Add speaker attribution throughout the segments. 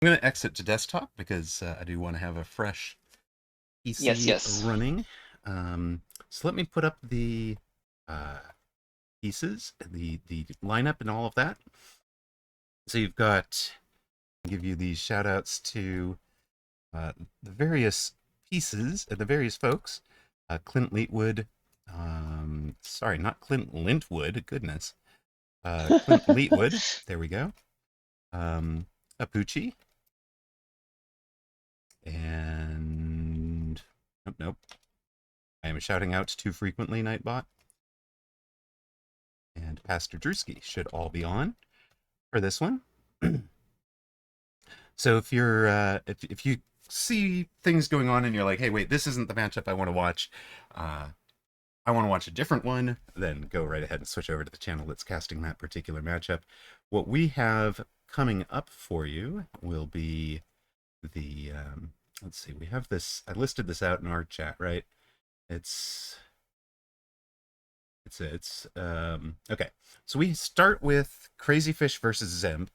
Speaker 1: I'm going to exit to desktop because I do want to have a fresh
Speaker 2: Yes,
Speaker 1: PC
Speaker 2: yes.
Speaker 1: running. So let me put up the uh, pieces, the lineup, and all of that. So you've got, I'll give you these shout outs to the various pieces, the various folks. Clint Leetwood, sorry, not Clint Lintwood, goodness. Clint Leetwood, there we go. Apucci, and nope. I am shouting out too frequently, Nightbot. And Pastor Drewski should all be on for this one. So if you're if you see things going on and you're like, hey, wait, this isn't the matchup I want to watch. I want to watch a different one, then go right ahead and switch over to the channel that's casting that particular matchup. What we have coming up for you will be the let's see, we have this. I listed this out in our chat, right? It's okay. So we start with Crazyfish versus Dzemp.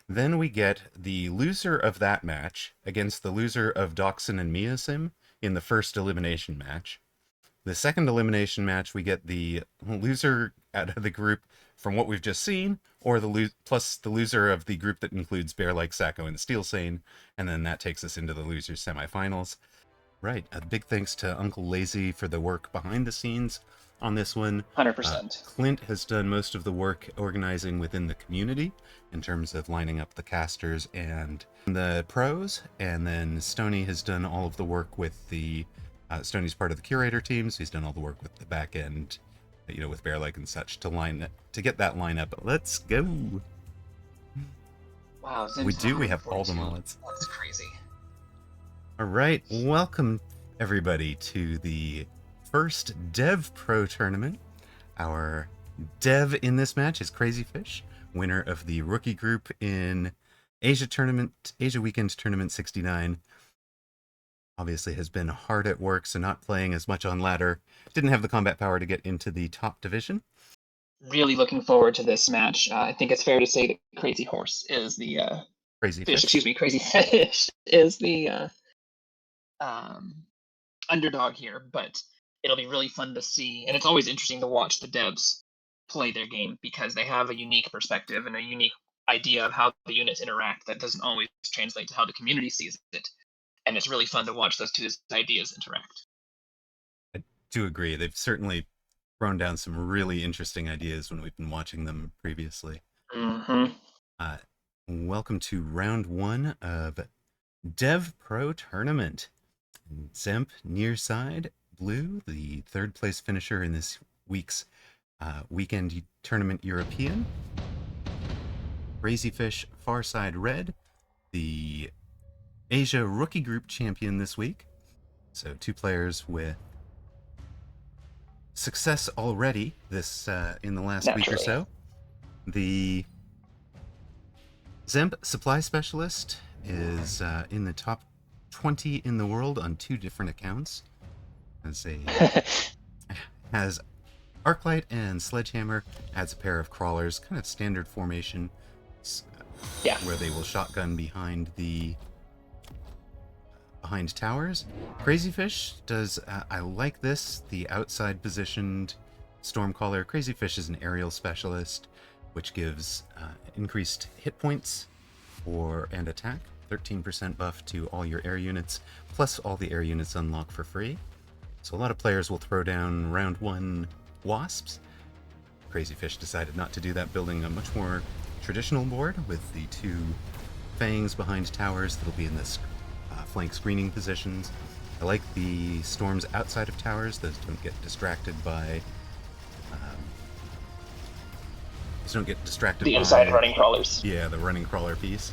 Speaker 1: Then we get the loser of that match against the loser of Doxun and Measim in the first elimination match. The second elimination match, we get the loser out of the group from what we've just seen, or plus the loser of the group that includes Bearlike, Sacco, and Steelsane, and then that takes us into the losers semifinals. Right. A big thanks to Uncle Lazy for the work behind the scenes on this one.
Speaker 2: 100%.
Speaker 1: Clint has done most of the work organizing within the community in terms of lining up the casters and the pros, and then Stony has done all of the work with the Stony's part of the curator team, so he's done all the work with the back end, with Bearlike and such to get that lineup. Let's go.
Speaker 2: Wow,
Speaker 1: We
Speaker 2: Zim's
Speaker 1: do. We have all the
Speaker 2: 142.
Speaker 1: mods.
Speaker 2: That's crazy.
Speaker 1: All right, welcome everybody to the first Dev Pro tournament. Our dev in this match is Crazyfish, winner of the rookie group in Asia Weekend Tournament 69. Obviously has been hard at work, so not playing as much on ladder. Didn't have the combat power to get into the top division.
Speaker 2: Really looking forward to this match. I think it's fair to say that Crazy Horse is the
Speaker 1: Crazyfish.
Speaker 2: Crazy Fish is the um, underdog here, but it'll be really fun to see. And it's always interesting to watch the devs play their game because they have a unique perspective and a unique idea of how the units interact that doesn't always translate to how the community sees it. And it's really fun to watch those two ideas interact.
Speaker 1: I do agree. They've certainly thrown down some really interesting ideas when we've been watching them previously.
Speaker 2: Mm-hmm.
Speaker 1: Uh, welcome to round one of Dev Pro Tournament. Dzemp near side blue, the third place finisher in this week's weekend tournament European. Crazyfish far side red, the Asia rookie group champion this week. So two players with success already this in the last week or
Speaker 2: Naturally.
Speaker 1: so. The Dzemp supply specialist is in the top 20 in the world on two different accounts. Has Arclight and Sledgehammer, adds a pair of crawlers, kind of standard formation,
Speaker 2: Yeah.
Speaker 1: where they will shotgun behind towers. Crazyfish does, I like this, the outside positioned Stormcaller. Crazyfish is an aerial specialist, which gives increased hit points and attack, 13% buff to all your air units, plus all the air units unlock for free. So a lot of players will throw down round one wasps. Crazyfish decided not to do that, building a much more traditional board with the two fangs behind towers that'll be in this flank screening positions. I like the storms outside of towers. Those don't get distracted by
Speaker 2: The inside running crawlers.
Speaker 1: Yeah, the running crawler piece.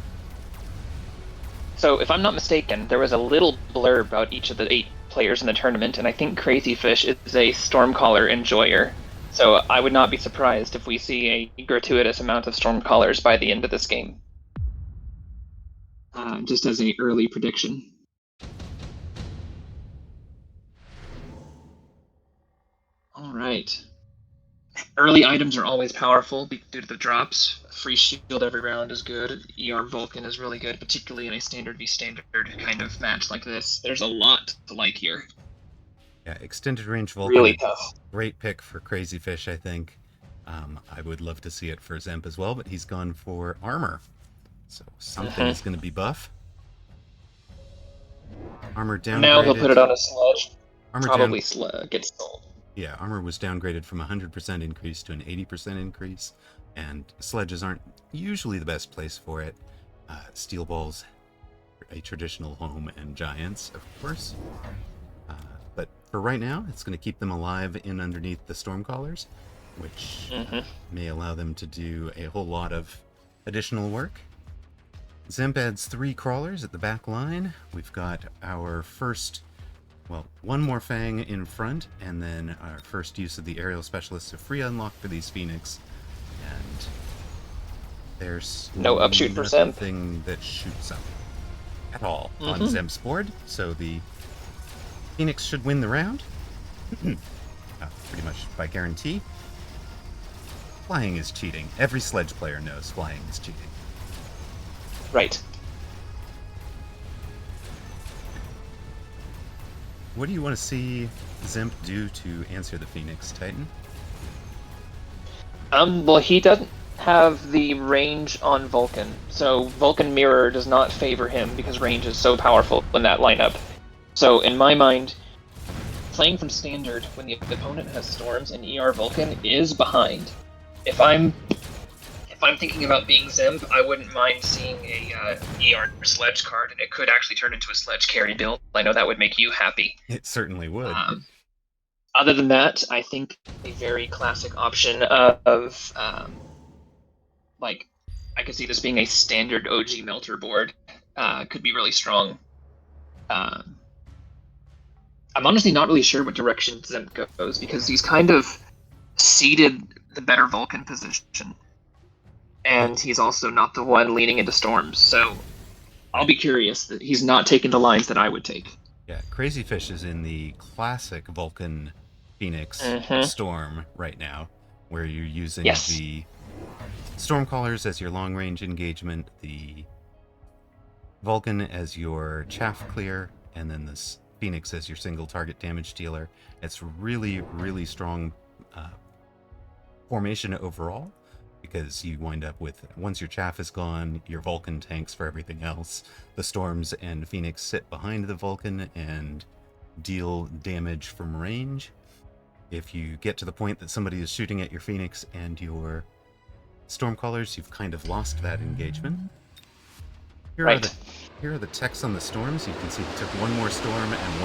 Speaker 2: So, if I'm not mistaken, there was a little blurb about each of the 8 players in the tournament, and I think Crazyfish is a Stormcaller enjoyer. So, I would not be surprised if we see a gratuitous amount of Stormcallers by the end of this game. Just as an early prediction. All right. Early items are always powerful due to the drops. Free shield every round is good. ER Vulcan is really good, particularly in a standard v standard kind of match like this. There's a lot to like here.
Speaker 1: Yeah, extended range Vulcan,
Speaker 2: Really
Speaker 1: a
Speaker 2: tough.
Speaker 1: great pick for Crazyfish, I think. I would love to see it for Dzemp as well, but he's gone for armor. So something is going to be buff. Armor downgraded.
Speaker 2: Now he'll put it on a sludge.
Speaker 1: Armor
Speaker 2: Probably gets sold.
Speaker 1: Yeah, armor was downgraded from 100% increase to an 80% increase, and sledges aren't usually the best place for it. Steel balls, a traditional home, and giants, of course. But for right now, it's going to keep them alive in underneath the Stormcallers, which may allow them to do a whole lot of additional work. Dzemp adds 3 crawlers at the back line. We've got our first, well, one more Fang in front, and then our first use of the aerial specialists, a free unlock for these Phoenix. And there's
Speaker 2: no upshoot for Dzemp.
Speaker 1: Nothing that shoots up at all on Dzemp's board, so the Phoenix should win the round. Pretty much by guarantee. Flying is cheating. Every sledge player knows flying is cheating.
Speaker 2: Right.
Speaker 1: What do you want to see Dzemp do to answer the Phoenix, Titan?
Speaker 2: Well, he doesn't have the range on Vulcan, so Vulcan Mirror does not favor him because range is so powerful in that lineup. So, in my mind, playing from standard when the opponent has Storms and ER Vulcan is behind. If I'm thinking about being Dzemp, I wouldn't mind seeing a ER sledge card, and it could actually turn into a sledge carry build. I know that would make you happy.
Speaker 1: It certainly would.
Speaker 2: Other than that, I think a very classic option of like, I could see this being a standard OG Melter board. Could be really strong. I'm honestly not really sure what direction Dzemp goes, because he's kind of ceded the better Vulcan position. And he's also not the one leaning into Storms, so I'll be curious that he's not taking the lines that I would take.
Speaker 1: Yeah, Crazyfish is in the classic Vulcan Phoenix Storm right now, where you're using the Stormcallers as your long-range engagement, the Vulcan as your chaff clear, and then this Phoenix as your single target damage dealer. It's really, really strong formation overall, because you wind up with, once your chaff is gone, your Vulcan tanks for everything else. The Storms and Phoenix sit behind the Vulcan and deal damage from range. If you get to the point that somebody is shooting at your Phoenix and your Stormcallers, you've kind of lost that engagement. Here are the techs on the Storms. You can see he took one more Storm and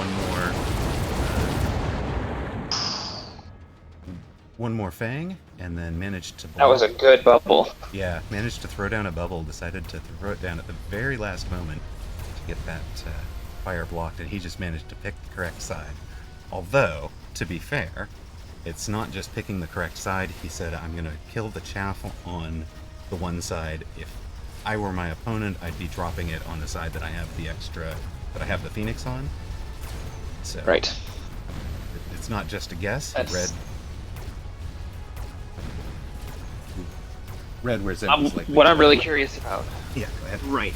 Speaker 1: one more Fang, and then managed to block.
Speaker 2: That was a good bubble.
Speaker 1: Yeah, managed to throw down a bubble, decided to throw it down at the very last moment to get that fire blocked, and he just managed to pick the correct side. Although, to be fair, it's not just picking the correct side. He said, I'm going to kill the chaff on the one side. If I were my opponent, I'd be dropping it on the side that I have the the Phoenix on. So,
Speaker 2: right.
Speaker 1: It's not just a guess. Read where Dzemp was like.
Speaker 2: What I'm really curious about.
Speaker 1: Yeah, go ahead.
Speaker 2: Right.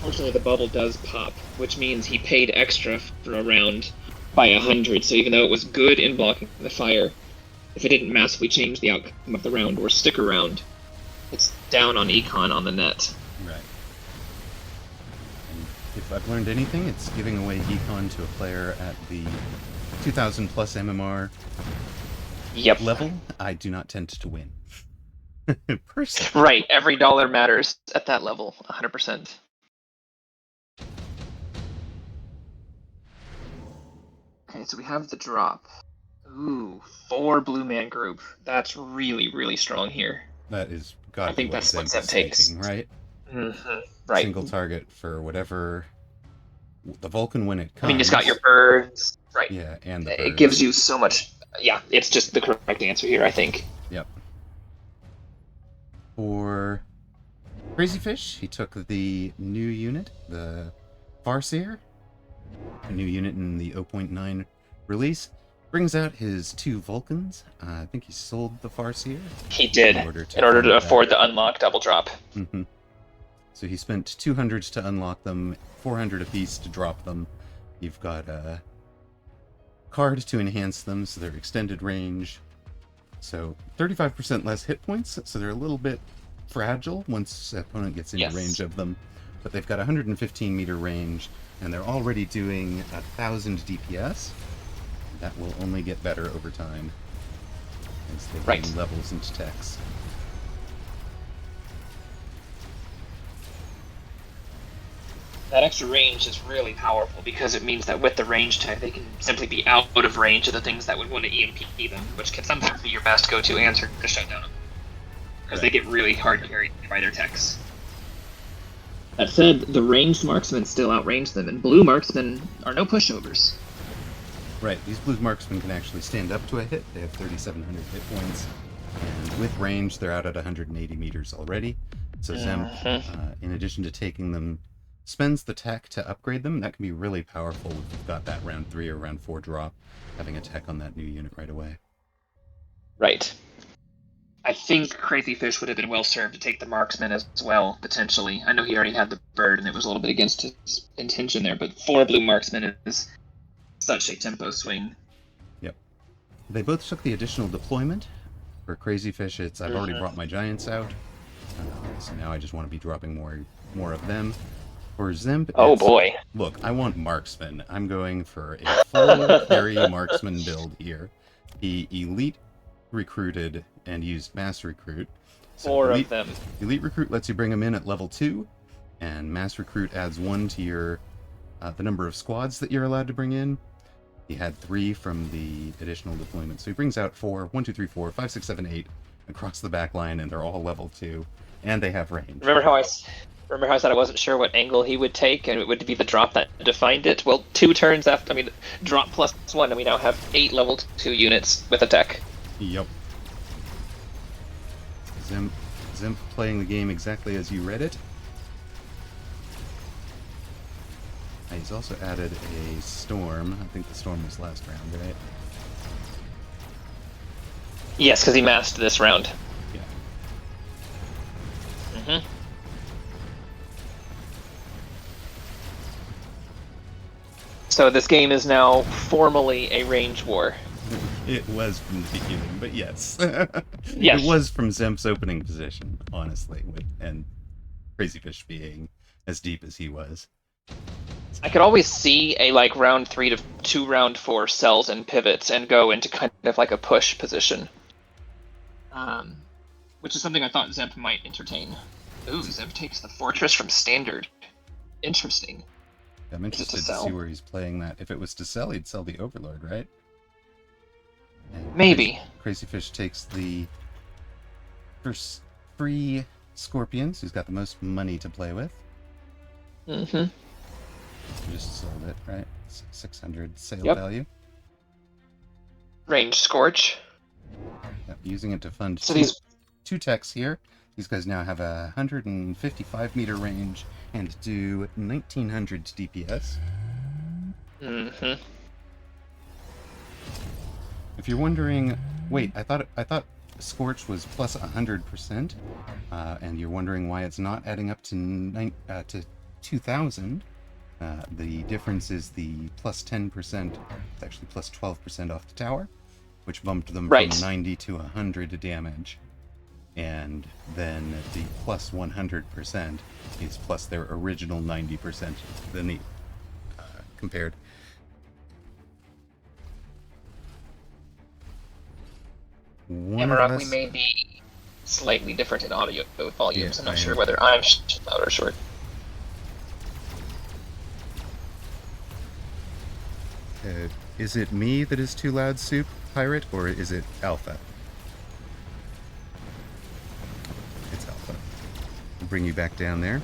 Speaker 2: Fortunately, the bubble does pop, which means he paid extra for a round by 100. So even though it was good in blocking the fire, if it didn't massively change the outcome of the round or stick around, it's down on econ on the net.
Speaker 1: Right. And if I've learned anything, it's giving away econ to a player at the 2,000 plus MMR level. I do not tend to win. Personally.
Speaker 2: Right, every dollar matters at that level, 100%. Okay, so we have the drop. Ooh, 4 blue man group. That's really, really strong here.
Speaker 1: That is, God,
Speaker 2: I think that's what Dzemp takes.
Speaker 1: Right?
Speaker 2: Right.
Speaker 1: Single target for whatever the Vulcan when it comes.
Speaker 2: I mean, you just got your birds. Right.
Speaker 1: Yeah, and the birds.
Speaker 2: It gives you so much. Yeah, it's just the correct answer here, I think.
Speaker 1: Yep. For Crazyfish, he took the new unit, the Farseer, a new unit in the 0.9 release. Brings out his 2 Vulcans. I think he sold the Farseer.
Speaker 2: He did,
Speaker 1: in order to
Speaker 2: afford the unlock double drop.
Speaker 1: Mm-hmm. So he spent 200 to unlock them, 400 apiece to drop them. You've got a card to enhance them, so they're extended range. So 35% less hit points, so they're a little bit fragile once the opponent gets into range of them. But they've got 115 meter range, and they're already doing 1,000 DPS. That will only get better over time as they gain levels into techs.
Speaker 2: That extra range is really powerful because it means that with the range tech, they can simply be out of range of the things that would want to EMP them, which can sometimes be your best go-to answer to shut down them. Because they get really hard carried by their techs. That said, the ranged marksmen still outrange them, and blue marksmen are no pushovers.
Speaker 1: Right, these blue marksmen can actually stand up to a hit. They have 3,700 hit points. And with range, they're out at 180 meters already. So Dzemp, in addition to taking them, spends the tech to upgrade them. That can be really powerful if you've got that round 3 or round 4 drop, having a tech on that new unit right away.
Speaker 2: Right. I think Crazyfish would have been well served to take the marksman as well, potentially. I know he already had the bird, and it was a little bit against his intention there, but 4 blue marksmen is such a tempo swing.
Speaker 1: Yep. They both took the additional deployment. For Crazyfish, it's I've already brought my giants out, so now I just want to be dropping more of them. For Dzemp,
Speaker 2: boy.
Speaker 1: Look, I want marksman. I'm going for a full carry marksman build here. He elite recruited and used mass recruit. So
Speaker 2: 4 of them.
Speaker 1: Elite recruit lets you bring them in at level 2, and mass recruit adds 1 to your the number of squads that you're allowed to bring in. He had 3 from the additional deployment, so he brings out 4, 1, 2, 3, 4, 5, 6, 7, 8 across the back line, and they're all level 2, and they have range.
Speaker 2: Remember how I said I wasn't sure what angle he would take, and it would be the drop that defined it? Well, 2 turns after, drop plus 1, and we now have 8 level 2 units with a tech.
Speaker 1: Yep. Dzemp playing the game exactly as you read it. He's also added a storm. I think the storm was last round, right?
Speaker 2: Yes, because he masked this round.
Speaker 1: Yeah.
Speaker 2: So this game is now formally a range war.
Speaker 1: It was from the beginning, but yes.
Speaker 2: Yes.
Speaker 1: It was from Dzemp's opening position, honestly, and Crazyfish being as deep as he was.
Speaker 2: I could always see a round 3 to round 4 cells and pivots and go into kind of like a push position. Which is something I thought Dzemp might entertain. Ooh, Dzemp takes the fortress from standard. Interesting.
Speaker 1: I'm interested to see where he's playing that. If it was to sell, he'd sell the Overlord, right? And
Speaker 2: maybe.
Speaker 1: Crazyfish takes the first free Scorpions, who's got the most money to play with. Just sold it, right? 600 sale value.
Speaker 2: Range Scorch.
Speaker 1: Yep, using it to fund
Speaker 2: so
Speaker 1: two techs here. These guys now have a 155 meter range and do 1900 DPS. If you're wondering, wait, I thought Scorch was plus 100%, and you're wondering why it's not adding up to 2000. The difference is the plus 10%, it's actually plus 12% off the tower, which bumped them from 90 to 100 damage. And then the plus 100% is plus their original 90% than the compared.
Speaker 2: Amarok, we may be slightly different in audio volumes. I'm not sure whether I'm loud or short.
Speaker 1: Is it me that is too loud, Soup Pirate, or is it Alpha? It's Alpha. We'll bring you back down there.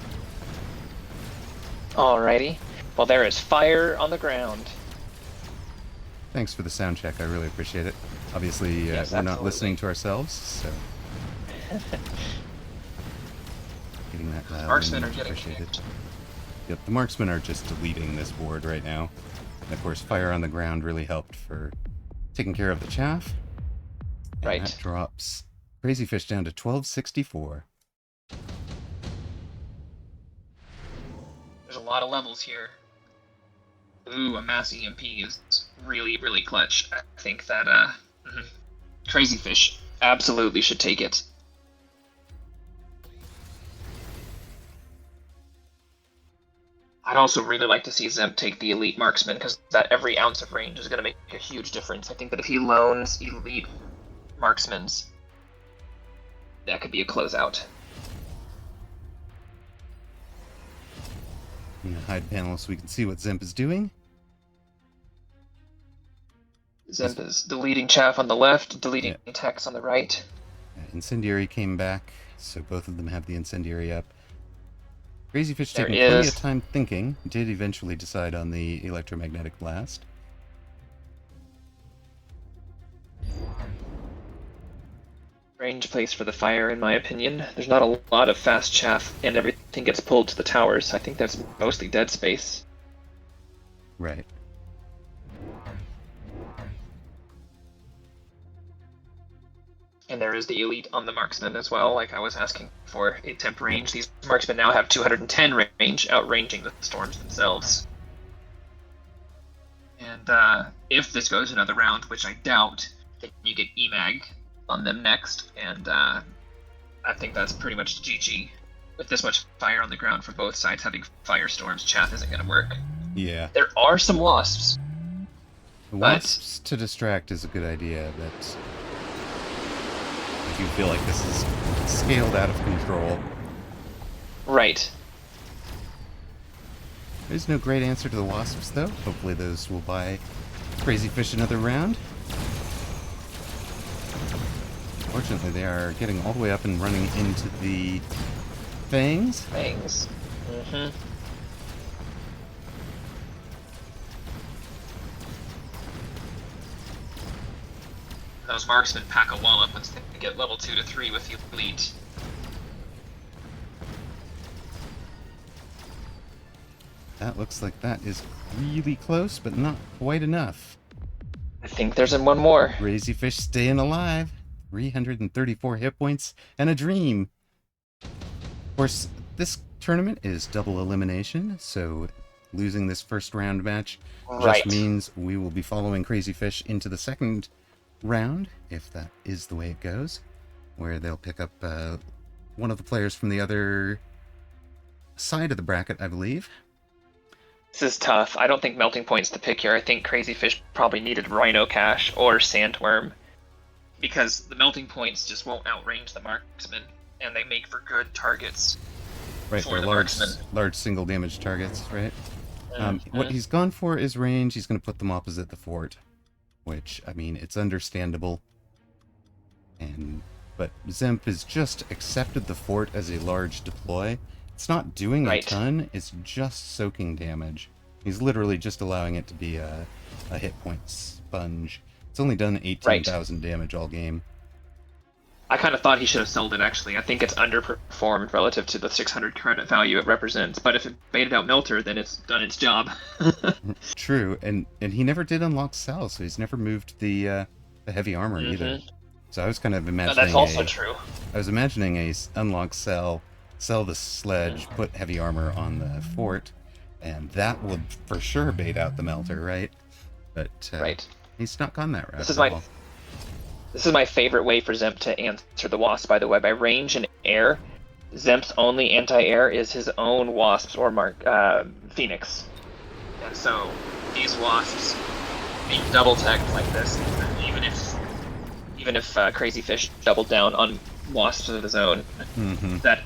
Speaker 2: Alrighty. Well, there is fire on the ground.
Speaker 1: Thanks for the sound check. I really appreciate it. Obviously, we're not listening to ourselves, so... Getting that loud.
Speaker 2: Marksmen are getting kicked.
Speaker 1: Yep, the marksmen are just deleting this board right now. And of course, fire on the ground really helped for taking care of the chaff. And
Speaker 2: Right.
Speaker 1: that drops Crazyfish down to 1264.
Speaker 2: There's a lot of levels here. Ooh, a mass EMP is really, really clutch. I think that Crazyfish absolutely should take it. I'd also really like to see Dzemp take the elite marksman, because that every ounce of range is going to make a huge difference. I think that if he loans elite marksmans, that could be a closeout.
Speaker 1: I'm going to hide panel so we can see what Dzemp is doing.
Speaker 2: Dzemp is deleting chaff on the left, deleting techs on the right.
Speaker 1: Incendiary came back, so both of them have the incendiary up. Crazyfish
Speaker 2: There
Speaker 1: taking
Speaker 2: is.
Speaker 1: plenty of time thinking, did eventually decide on the electromagnetic blast.
Speaker 2: Strange place for the fire, in my opinion. There's not a lot of fast chaff, and everything gets pulled to the towers. I think that's mostly dead space.
Speaker 1: Right.
Speaker 2: And there is the elite on the marksman as well, like I was asking for. A temp range. These marksmen now have 210 range, outranging the storms themselves. And if this goes another round, which I doubt, then you get EMAG on them next, and I think that's pretty much GG. With this much fire on the ground from both sides having firestorms, chaff isn't going to work.
Speaker 1: Yeah.
Speaker 2: There are some wasps.
Speaker 1: The wasps to distract is a good idea, but if you feel like this is scaled out of control.
Speaker 2: Right.
Speaker 1: There's no great answer to the wasps, though. Hopefully those will buy Crazyfish another round. Fortunately, they are getting all the way up and running into the fangs.
Speaker 2: Fangs. Mm-hmm. Those marksmen pack a wall up once they get level 2 to 3 with the elite.
Speaker 1: That looks like that is really close, but not quite enough.
Speaker 2: I think there's one more.
Speaker 1: Crazyfish staying alive. 334 hit points and a dream. Of course, this tournament is double elimination, so losing this first round match just means we will be following Crazyfish into the second round, if that is the way it goes, where they'll pick up one of the players from the other side of the bracket, I believe.
Speaker 2: This is tough. I don't think melting point's the pick here. I think Crazyfish probably needed Rhino Cache or Sandworm, because the melting points just won't outrange the marksman, and they make for good targets.
Speaker 1: Right, they're large single damage targets, right? What he's gone for is range. He's going to put them opposite the fort, which, I mean, it's understandable. But Dzemp has just accepted the fort as a large deploy. It's not doing a ton, it's just soaking damage. He's literally just allowing it to be a hit point sponge. It's only done 18,000 damage all game.
Speaker 2: I kind of thought he should have sold it, actually. I think it's underperformed relative to the 600 credit value it represents, but if it baited out Melter, then it's done its job.
Speaker 1: True, and he never did unlock Cell, so he's never moved the heavy armor either. So I was kind of imagining
Speaker 2: that's also true.
Speaker 1: I was imagining a unlock Cell, sell the sledge, put heavy armor on the fort, and that would for sure bait out the Melter, right? But he's not gone that route.
Speaker 2: This is my favorite way for Dzemp to answer the wasp, by the way. By range and air, Zemp's only anti-air is his own wasps or Phoenix. And so these wasps being double-tagged like this, even if Crazyfish doubled down on wasps of his own, that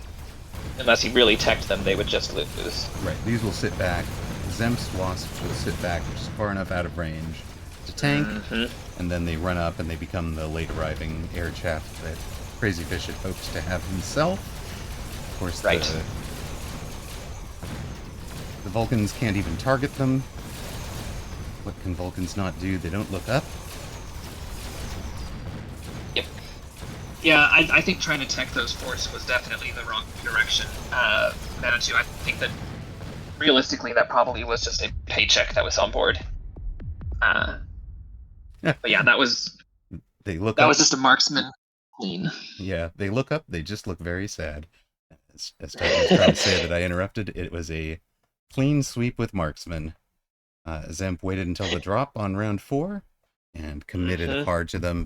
Speaker 2: unless he really teched them, they would just lose.
Speaker 1: Right, these will sit back. Zemp's wasps will sit back just far enough out of range to tank, and then they run up and they become the late arriving air chaff that Crazyfish hopes to have himself. Of course, the Vulcans can't even target them. What can Vulcans not do? They don't look up.
Speaker 2: Yep. Yeah, I think trying to tech those forts was definitely the wrong direction. Manitou, I think that realistically that probably was just a paycheck that was on board. But yeah,
Speaker 1: They look
Speaker 2: that
Speaker 1: up.
Speaker 2: was just a marksman clean.
Speaker 1: Yeah, they look up. They just look very sad. As Titan was trying to say that I interrupted, it was a clean sweep with marksman. Dzemp waited until the drop on round 4 and committed
Speaker 2: Hmm.
Speaker 1: hard to them.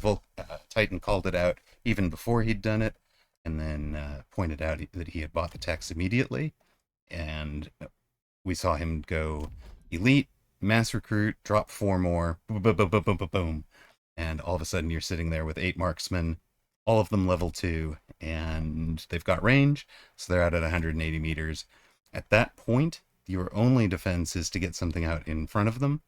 Speaker 1: Titan called it out even before he'd done it, and then pointed out that he had bought the techs immediately. And we saw him go elite, mass recruit, drop 4 more, boom, boom, boom, boom, boom, boom, boom. And all of a sudden you're sitting there with 8 marksmen, all of them level 2, and they've got range, so they're out at 180 meters. At that point, your only defense is to get something out in front of them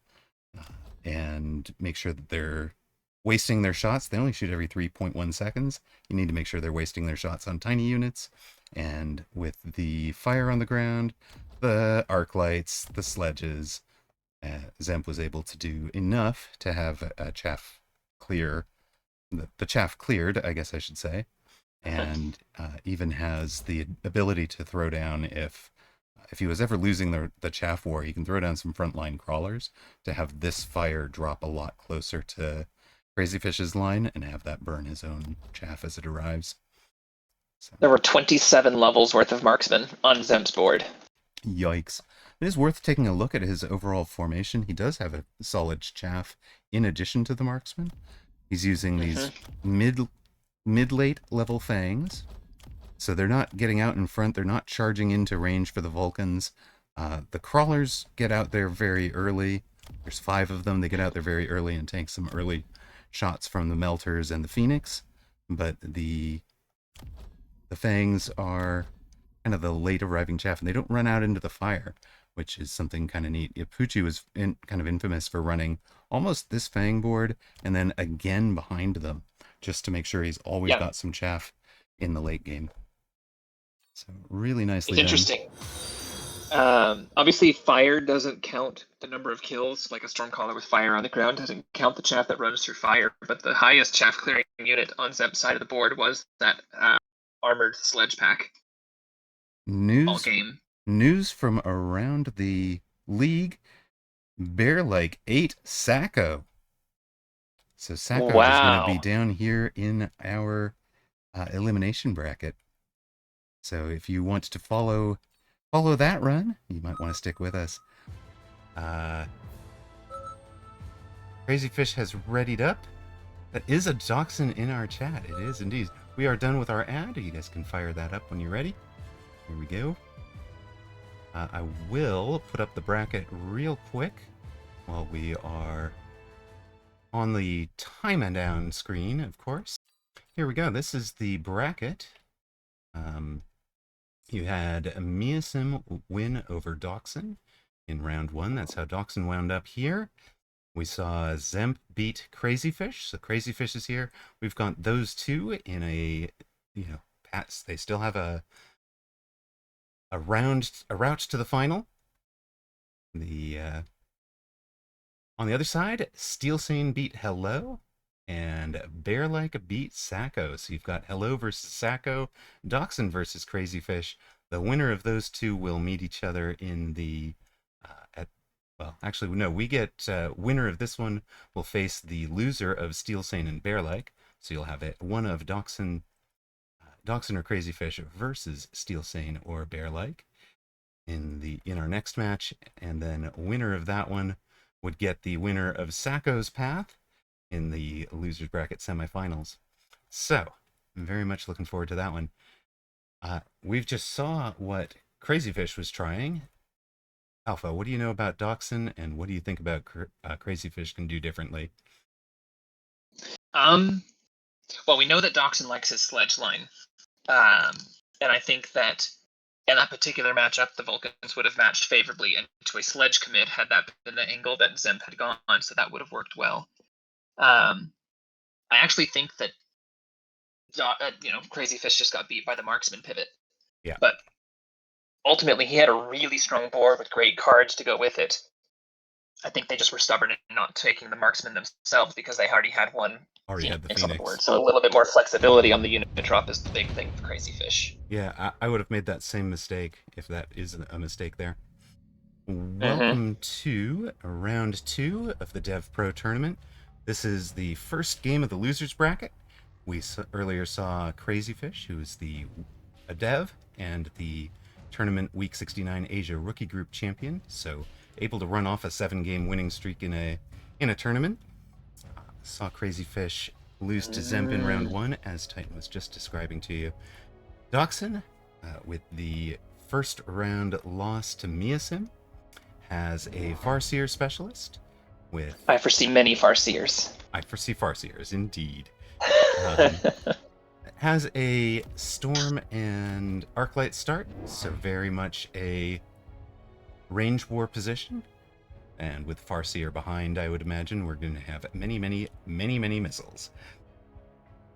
Speaker 1: and make sure that they're wasting their shots. They only shoot every 3.1 seconds. You need to make sure they're wasting their shots on tiny units. And with the fire on the ground, the arc lights, the sledges, Dzemp was able to do enough to have a chaff clear, the chaff cleared, I guess I should say, and even has the ability to throw down if he was ever losing the chaff war, he can throw down some frontline crawlers to have this fire drop a lot closer to Crazyfish's line and have that burn his own chaff as it arrives. So,
Speaker 2: There were 27 levels worth of marksmen on Zemp's board.
Speaker 1: yikes. It is worth taking a look at his overall formation. He does have a solid chaff in addition to the marksman. He's using these mid-late level fangs. So they're not getting out in front. They're not charging into range for the Vulcans. The crawlers get out there very early. There's 5 of them. They get out there very early and tank some early shots from the Melters and the Phoenix. But the Fangs are kind of the late arriving chaff, and they don't run out into the fire, which is something kind of neat. Pucci was kind of infamous for running almost this Fang board and then again behind them, just to make sure he's always got some chaff in the late game. So really nicely
Speaker 2: done. It's interesting. Obviously, fire doesn't count the number of kills. Like a Stormcaller with fire on the ground doesn't count the chaff that runs through fire. But the highest chaff clearing unit on Zemp's side of the board was that armored sledge pack.
Speaker 1: News from around the league. Bearlike 8 Sacco. So Sacco is going to be down here in our elimination bracket. So if you want to follow that run, you might want to stick with us. Crazyfish has readied up. That is a Doxun in our chat. It is indeed. We are done with our ad. You guys can fire that up when you're ready. Here we go. I will put up the bracket real quick while we are on the time down screen, of course. Here we go. This is the bracket. You had Measim win over Doxun in round 1. That's how Doxun wound up here. We saw Dzemp beat Crazyfish. So Crazyfish is here. We've got those two in a, pass. They still have a route to the final. On the other side, Steelsane beat Hello, and Bearlike beat Sacco. So you've got Hello versus Sacco, Doxun versus Crazyfish. The winner of those two will meet each other in the we get winner of this one will face the loser of Steelsane and Bearlike. So you'll have one of Doxun or Crazyfish versus Steelsane or Bearlike in our next match, and then winner of that one would get the winner of Sacco's path in the losers bracket semifinals. So I'm very much looking forward to that one. We've just saw what Crazyfish was trying. Alpha, what do you know about Doxun, and what do you think about Crazyfish can do differently?
Speaker 2: Well, we know that Doxun likes his sledge line. And I think that in that particular matchup, the Vulcans would have matched favorably into a sledge commit had that been the angle that Dzemp had gone, so that would have worked well. I actually think that Crazyfish just got beat by the marksman pivot.
Speaker 1: Yeah.
Speaker 2: But ultimately, he had a really strong board with great cards to go with it. I think they just were stubborn in not taking the marksman themselves because they already had one
Speaker 1: had the Phoenix
Speaker 2: on the board. So a little bit more flexibility on the unit drop is the big thing for Crazyfish.
Speaker 1: Yeah, I would have made that same mistake if that is a mistake there. Welcome to round 2 of the Dev Pro tournament. This is the first game of the losers bracket. We earlier saw Crazyfish, who is a dev and the tournament Week 69 Asia Rookie Group champion, so able to run off a 7-game winning streak in a tournament. Saw Crazyfish lose to Dzemp in round 1, as Titan was just describing to you. Doxun, with the first round loss to Measim, has a Farseer specialist with...
Speaker 3: I foresee many Farseers.
Speaker 1: I foresee Farseers, indeed. Has a Storm and Arclight start, so very much a range war position. And with Farseer behind, I would imagine we're going to have many missiles.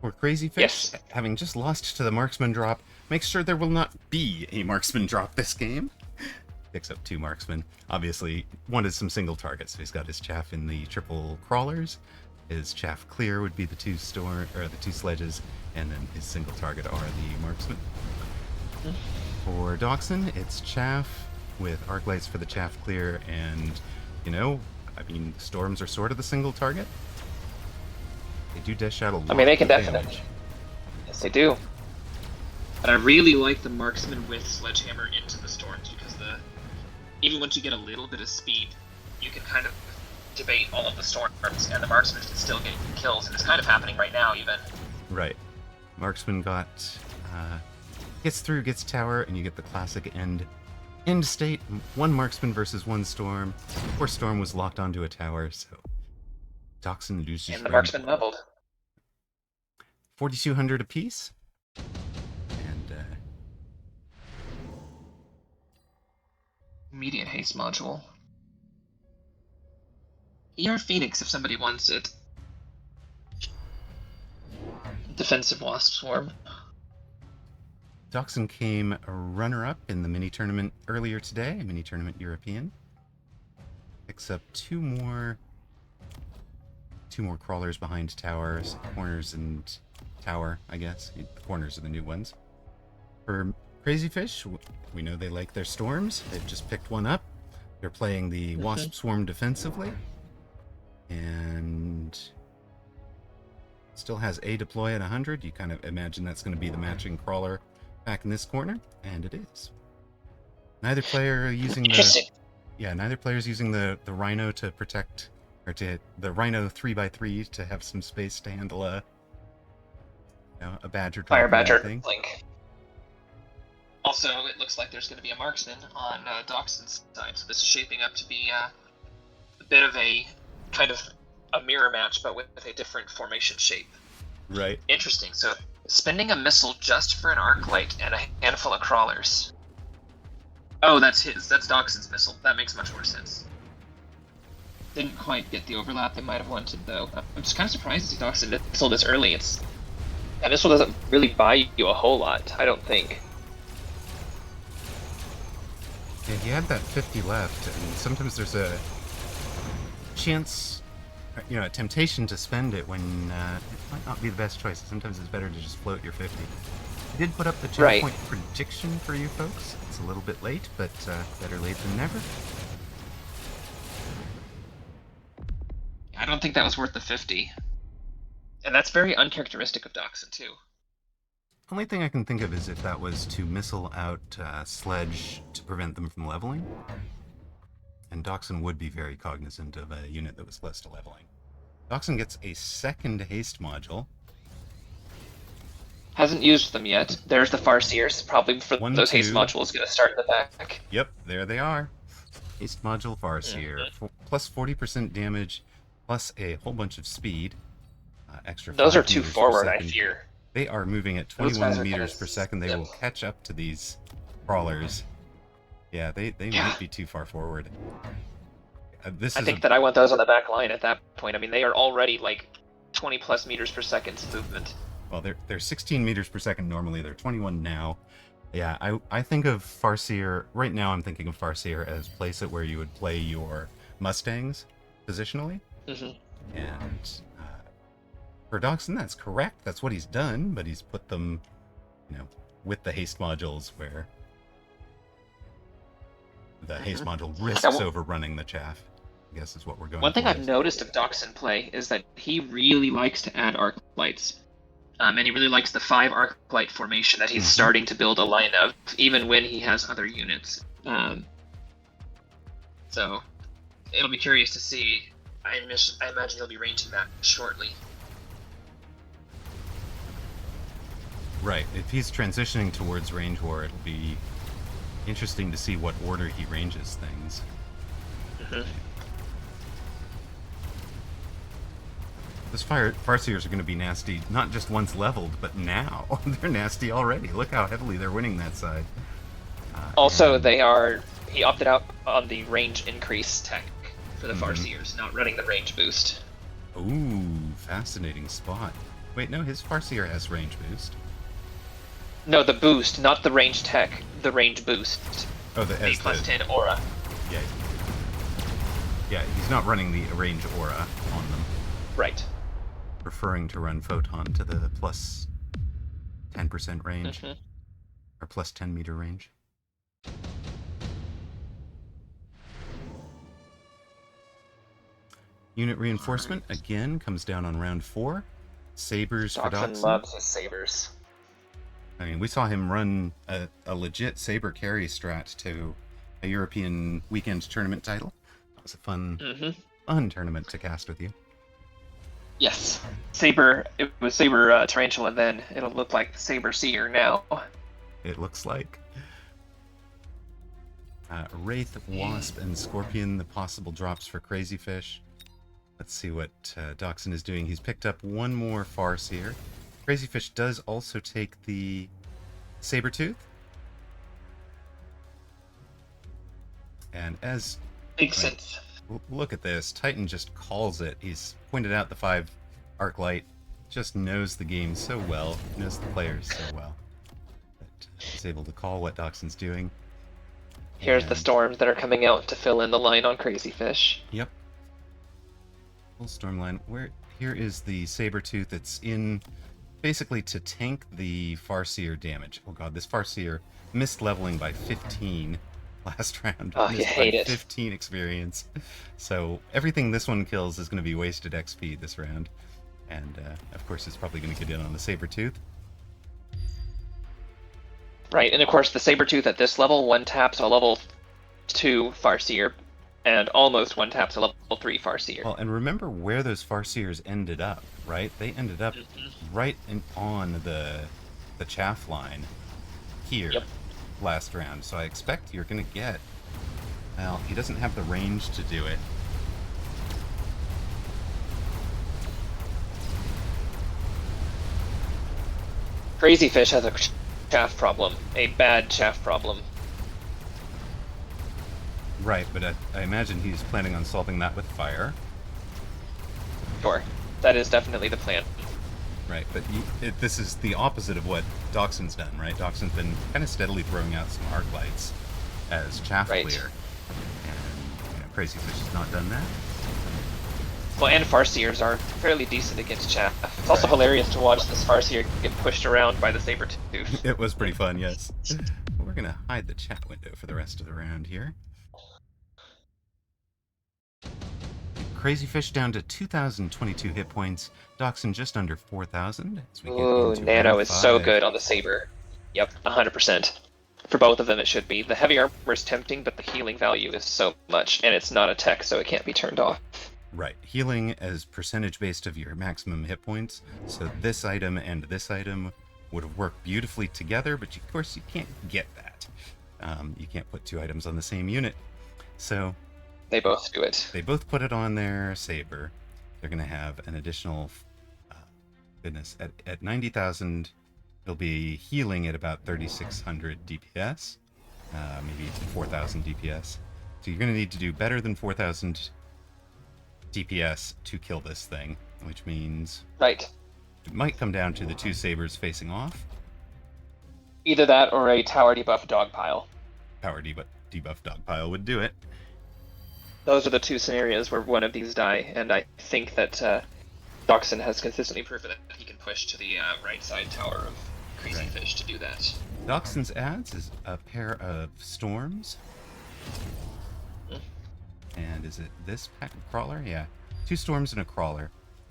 Speaker 1: For Crazyfish,
Speaker 3: yes,
Speaker 1: having just lost to the Marksman drop, makes sure there will not be a Marksman drop this game. Picks up 2 Marksmen. Obviously, wanted some single targets, so he's got his chaff in the triple crawlers. His chaff clear would be the 2 sledges, and then his single target are the Marksmen. For Doxun, it's chaff with arc lights for the chaff clear, and storms are sort of the single target. They do dish out a lot.
Speaker 3: I mean, they can
Speaker 1: of
Speaker 3: definitely. Yes, they do.
Speaker 2: But I really like the Marksman with Sledgehammer into the storms, because even once you get a little bit of speed, you can kind of debate all of the storms, and the Marksman can still get kills, and it's kind of happening right now, even.
Speaker 1: Right. Marksman gets through, gets tower, and you get the classic end state. 1 Marksman versus 1 Storm. Poor Storm was locked onto a tower, so Doxun loses.
Speaker 3: And the Marksman leveled.
Speaker 1: 4,200 apiece.
Speaker 2: Immediate haste module. ER Phoenix if somebody wants it. Defensive Wasp Swarm.
Speaker 1: Doxun came a runner-up in the mini-tournament earlier today, a mini-tournament European. Picks up 2 more crawlers behind towers, corners and tower, I guess. The corners are the new ones. For Crazyfish, we know they like their storms. They've just picked one up. They're playing the Wasp Swarm defensively. And still has a deploy at 100. You kind of imagine that's going to be the matching crawler back in this corner, and it is. Neither player using neither player's using the Rhino to protect, or to the Rhino 3x3 to have some space to handle a Badger drop.
Speaker 3: Fire Badger link.
Speaker 2: Also, it looks like there's going to be a Marksman on Doxun's side, so this is shaping up to be a bit of a kind of a mirror match, but with a different formation shape.
Speaker 1: Right.
Speaker 2: Interesting. So, spending a missile just for an arc light and a handful of crawlers. Oh, that's Doxun's missile. That makes much more sense. Didn't quite get the overlap they might have wanted, though. I'm just kind of surprised to see Doxun missile this early.
Speaker 3: That missile doesn't really buy you a whole lot, I don't think.
Speaker 1: Yeah, he had that 50 left, and sometimes there's a chance, a temptation to spend it when it might not be the best choice. Sometimes it's better to just float your 50. I did put up the checkpoint prediction for you folks. It's a little bit late, but better late than never.
Speaker 2: I don't think that was worth the 50. And that's very uncharacteristic of Doxun, too.
Speaker 1: Only thing I can think of is if that was to missile out Sledge to prevent them from leveling. And Doxun would be very cognizant of a unit that was close to leveling. Doxun gets a second haste module.
Speaker 3: Hasn't used them yet. There's the Farseers, probably for those haste modules going to start in the back.
Speaker 1: Yep, there they are. Haste module Farseer. Plus 40% damage, plus a whole bunch of speed. Extra.
Speaker 3: Those are too forward, I fear.
Speaker 1: They are moving at 21 meters per second. They will catch up to these crawlers. Yeah, they might be too far forward.
Speaker 3: I think that I want those on the back line at that point. I mean, they are already like 20 plus meters per second movement.
Speaker 1: Well, they're 16 meters per second normally. They're 21 now. Yeah, I think of Farseer, right now I'm thinking of Farseer as place it where you would play your Mustangs positionally.
Speaker 3: Mm-hmm.
Speaker 1: And for Doxun, that's correct. That's what he's done, but he's put them, with the haste modules where the haste module risks overrunning the chaff. I guess is what we're going
Speaker 3: One thing
Speaker 1: for.
Speaker 3: I've noticed of Doxun play is that he really likes to add arc lights. And he really likes the 5 arc light formation that he's starting to build a line of, even when he has other units. So it'll be curious to see. I imagine he'll be ranging that shortly.
Speaker 1: Right. If he's transitioning towards range war, it'll be interesting to see what order he ranges things. Those Farseers are going to be nasty, not just once leveled, but now. They're nasty already. Look how heavily they're winning that side.
Speaker 3: Also, he opted out on the range increase tech for the Farseers, not running the range boost.
Speaker 1: Ooh, fascinating spot. Wait, no, his Farseer has range boost.
Speaker 3: No, the boost, not the range tech, the range boost.
Speaker 1: Oh, the
Speaker 3: plus 10 aura.
Speaker 1: Yeah. Yeah, he's not running the range aura on them.
Speaker 3: Right.
Speaker 1: Preferring to run Photon to the plus 10% range. Or plus 10 meter range. Unit reinforcement, again, comes down on round 4. Sabers for Doxun.
Speaker 3: Loves his sabers.
Speaker 1: I mean, we saw him run a legit Saber carry strat to a European weekend tournament title. That was a fun tournament to cast with you.
Speaker 3: Yes. Saber, it was Saber Tarantula then. It'll look like Saber Seer now.
Speaker 1: It looks like. Wraith, Wasp, and Scorpion, the possible drops for Crazyfish. Let's see what Doxun is doing. He's picked up one more Farseer. Crazyfish does also take the Sabertooth. And as...
Speaker 3: Makes sense.
Speaker 1: Look at this. Titan just calls it. He's pointed out the 5 arc light. Just knows the game so well. Knows the players so well. That he's able to call what Doxun's doing.
Speaker 3: Here's the storms that are coming out to fill in the line on Crazyfish.
Speaker 1: Yep. Full storm line. Here is the Sabertooth. It's in basically to tank the Farseer damage. Oh god, this Farseer missed leveling by 15 last round.
Speaker 3: Oh, you hate it.
Speaker 1: 15 experience. So everything this one kills is going to be wasted XP this round. And of course it's probably going to get in on the Sabertooth.
Speaker 3: Right, and of course the Sabertooth at this level one-taps a level 2 Farseer, and almost one-taps a level 3 Farseer.
Speaker 1: Well, and remember where those Farseers ended up, right? They ended up right on the chaff line here last round. So I expect you're going to get... Well, he doesn't have the range to do it.
Speaker 3: Crazyfish has a chaff problem, a bad chaff problem.
Speaker 1: Right, but I imagine he's planning on solving that with fire.
Speaker 3: Sure, that is definitely the plan.
Speaker 1: Right, but this is the opposite of what Doxun's done, right? Doxun's been kind of steadily throwing out some arc lights as chaff clear. And Crazyfish has not done that.
Speaker 3: Well, and Farseers are fairly decent against chaff. It's also hilarious to watch this Farseer get pushed around by the Sabertooth.
Speaker 1: It was pretty fun, yes. We're going to hide the chat window for the rest of the round here. Crazyfish down to 2,022 hit points. Doxun just under 4,000.
Speaker 3: Ooh, Nano is so good on the Saber. Yep, 100%. For both of them it should be. The heavy armor is tempting, but the healing value is so much, and it's not a tech, so it can't be turned off.
Speaker 1: Right. Healing as percentage based of your maximum hit points. So this item and this item would have worked beautifully together, but of course you can't get that. You can't put 2 items on the same unit. So...
Speaker 3: They both do it.
Speaker 1: They both put it on their Saber. They're going to have an additional... goodness. At 90,000, they'll be healing at about 3,600 DPS. Maybe 4,000 DPS. So you're going to need to do better than 4,000 DPS to kill this thing, which means
Speaker 3: it
Speaker 1: might come down to the 2 Sabers facing off.
Speaker 3: Either that or a tower debuff dog pile.
Speaker 1: Tower debuff dog pile would do it.
Speaker 3: Those are the 2 scenarios where one of these die, and I think that Doxun has consistently proven that he can push to the right side tower of Crazyfish to do that.
Speaker 1: Doxun's adds is a pair of storms. And and is it this pack of crawler? Yeah, 2 storms and a crawler.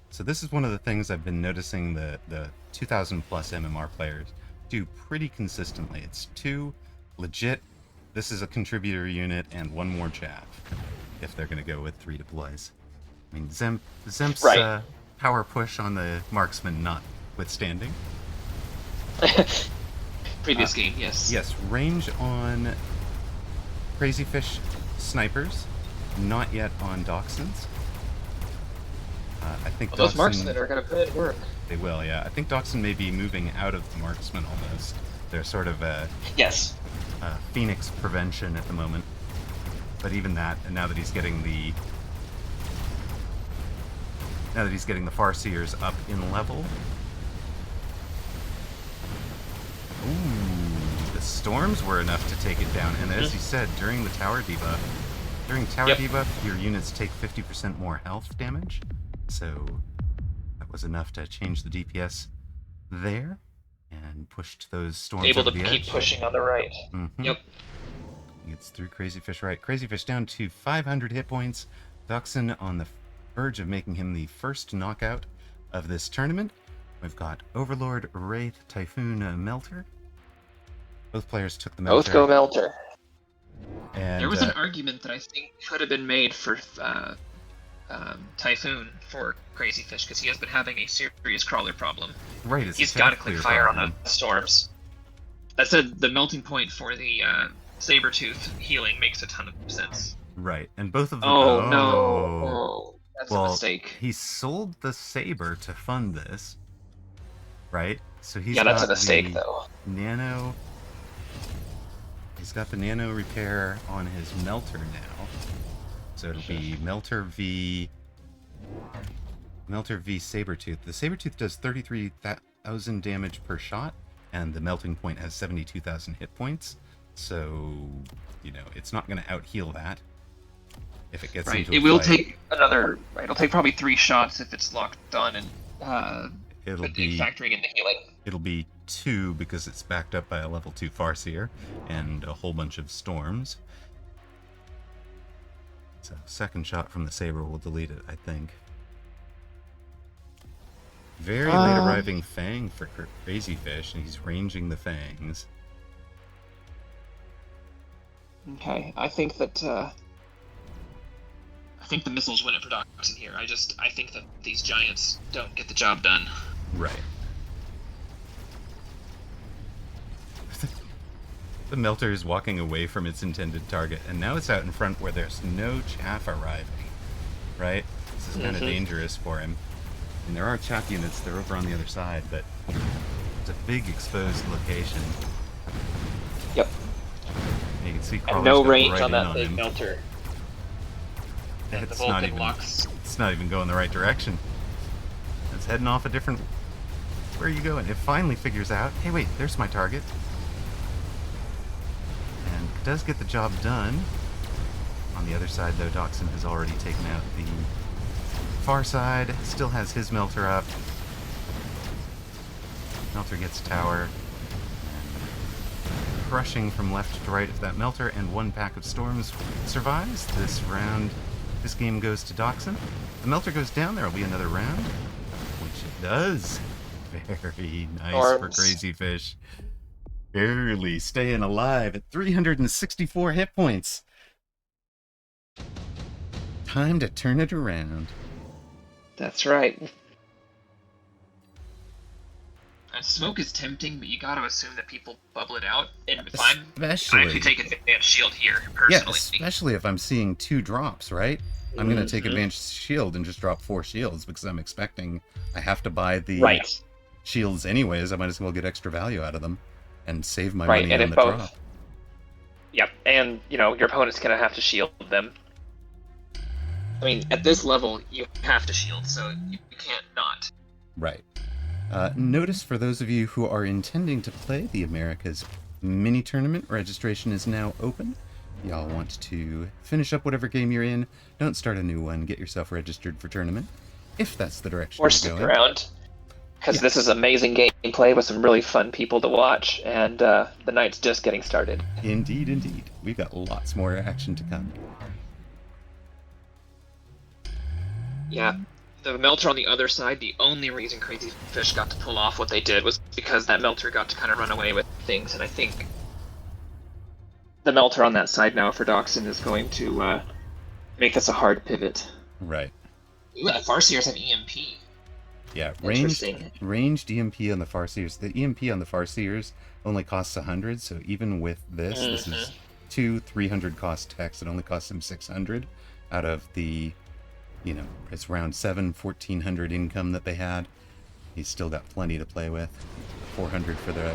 Speaker 1: So this is one of the things I've been noticing the 2,000 plus MMR players do pretty consistently. It's 2 legit, this is a contributor unit, and 1 more chaff, if they're going to go with 3 deploys. I mean, Dzemp's
Speaker 3: Right.
Speaker 1: power push on the marksman notwithstanding.
Speaker 3: Previous game, yes.
Speaker 1: Yes, range on Crazyfish snipers, not yet on Doxuns. I think
Speaker 3: Well, those
Speaker 1: Doxun,
Speaker 3: marksmen are going to put in work.
Speaker 1: they will, yeah. I think Doxun may be moving out of the marksman almost. They're sort of a
Speaker 3: Yes.
Speaker 1: Phoenix prevention at the moment. But even that, and now that he's getting the Farseers up in level. Ooh, the storms were enough to take it down. And as you said, during the tower debuff, debuff, your units take 50% more health damage. So that was enough to change the DPS there and pushed those storms
Speaker 3: Able
Speaker 1: over
Speaker 3: to
Speaker 1: the
Speaker 3: keep
Speaker 1: edge.
Speaker 3: pushing on the right.
Speaker 1: Mm-hmm.
Speaker 3: Yep.
Speaker 1: Gets through Crazyfish right. Crazyfish down to 500 hit points. Doxun on the verge of making him the first knockout of this tournament. We've got Overlord, Wraith, Typhoon, Melter. Both players took the Melter.
Speaker 3: Both go Melter.
Speaker 1: And,
Speaker 2: There was an argument that I think could have been made for Typhoon for Crazyfish because he has been having a serious crawler problem.
Speaker 1: right, it's
Speaker 2: He's
Speaker 1: a
Speaker 2: got to
Speaker 1: clear
Speaker 2: click fire on
Speaker 1: problem.
Speaker 2: the storms. That said, the melting point for the Sabertooth healing makes a ton of sense.
Speaker 1: Right, and both of them.
Speaker 3: Oh, no. Oh, that's a
Speaker 1: Well,
Speaker 3: mistake.
Speaker 1: he sold the Saber to fund this, right? So he's
Speaker 3: Yeah, that's a
Speaker 1: got
Speaker 3: mistake,
Speaker 1: the
Speaker 3: though.
Speaker 1: Nano. He's got the Nano repair on his Melter now, so it'll be Melter V Sabertooth. The Sabertooth does 33,000 damage per shot, and the melting point has 72,000 hit points. So, it's not going to out heal that. If it gets
Speaker 2: Right.
Speaker 1: into a
Speaker 2: It will
Speaker 1: fight.
Speaker 2: take another. Right. It'll take probably 3 shots if it's locked on and
Speaker 1: It'll be
Speaker 2: factoring in the healing.
Speaker 1: It'll be 2 because it's backed up by a level 2 Farseer and a whole bunch of storms. So second shot from the Saber will delete it, I think. Very late arriving Fang for Crazyfish, and he's ranging the Fangs.
Speaker 3: Okay, I think that.
Speaker 2: I think the missiles win it for Doxun here. I think that these giants don't get the job done.
Speaker 1: Right. The Melter is walking away from its intended target, and now it's out in front where there's no chaff arriving. Right? This is kind of dangerous for him. And there are chaff units, they're over on the other side, but it's a big exposed location.
Speaker 3: Yep.
Speaker 1: And you can see
Speaker 3: And
Speaker 1: crawlers
Speaker 3: no
Speaker 1: go
Speaker 3: range
Speaker 1: right
Speaker 3: on
Speaker 1: in
Speaker 3: that big
Speaker 1: him.
Speaker 3: Melter.
Speaker 2: And the
Speaker 1: It's not
Speaker 2: Vulcan
Speaker 1: even.
Speaker 2: locks.
Speaker 1: It's not even going the right direction. It's heading off a different. Where are you going? It finally figures out. Hey, wait, there's my target. And it does get the job done. On the other side, though, Doxun has already taken out the far side. Still has his Melter up. Melter gets tower. And crushing from left to right of that Melter, and 1 pack of storms survives this round. This game goes to Doxun. The Melter goes down, there will be another round, which it does. Very nice for
Speaker 3: Storms.
Speaker 1: Crazyfish. Barely staying alive at 364 hit points. Time to turn it around.
Speaker 3: That's right.
Speaker 2: And smoke is tempting, but you got to assume that people bubble it out. And if I
Speaker 1: Especially,
Speaker 2: actually take advanced shield here
Speaker 1: yeah,
Speaker 2: personally.
Speaker 1: especially if I'm seeing 2 drops, right? I'm going to take advanced shield and just drop 4 shields because I'm expecting I have to buy the
Speaker 3: Right.
Speaker 1: shields anyways. I might as well get extra value out of them and save my
Speaker 3: Right,
Speaker 1: money
Speaker 3: and
Speaker 1: on
Speaker 3: if
Speaker 1: the
Speaker 3: both.
Speaker 1: drop.
Speaker 3: Yep, and your opponent's gonna have to shield them.
Speaker 2: I mean, at this level, you have to shield, so you can't not.
Speaker 1: Right. Notice for those of you who are intending to play the Americas mini tournament, registration is now open. Y'all want to finish up whatever game you're in, don't start a new one, get yourself registered for tournament, if that's the direction
Speaker 3: Or
Speaker 1: you're
Speaker 3: stick
Speaker 1: going.
Speaker 3: around. Because this is amazing gameplay with some really fun people to watch, and the night's just getting started.
Speaker 1: Indeed, indeed. We've got lots more action to come.
Speaker 3: Yeah. The Melter on the other side, the only reason Crazyfish got to pull off what they did was because that Melter got to kind of run away with things, and I think the Melter on that side now for Doxun is going to make this a hard pivot.
Speaker 1: Right.
Speaker 2: Ooh, the Farseers have EMP.
Speaker 1: Yeah,
Speaker 3: Interesting.
Speaker 1: ranged EMP on the Farseers. The EMP on the Farseers only costs 100, so even with this, this is 300 cost techs. It only costs him 600 out of the, you know, it's around 1,400 income that they had. He's still got plenty to play with. 400 for the...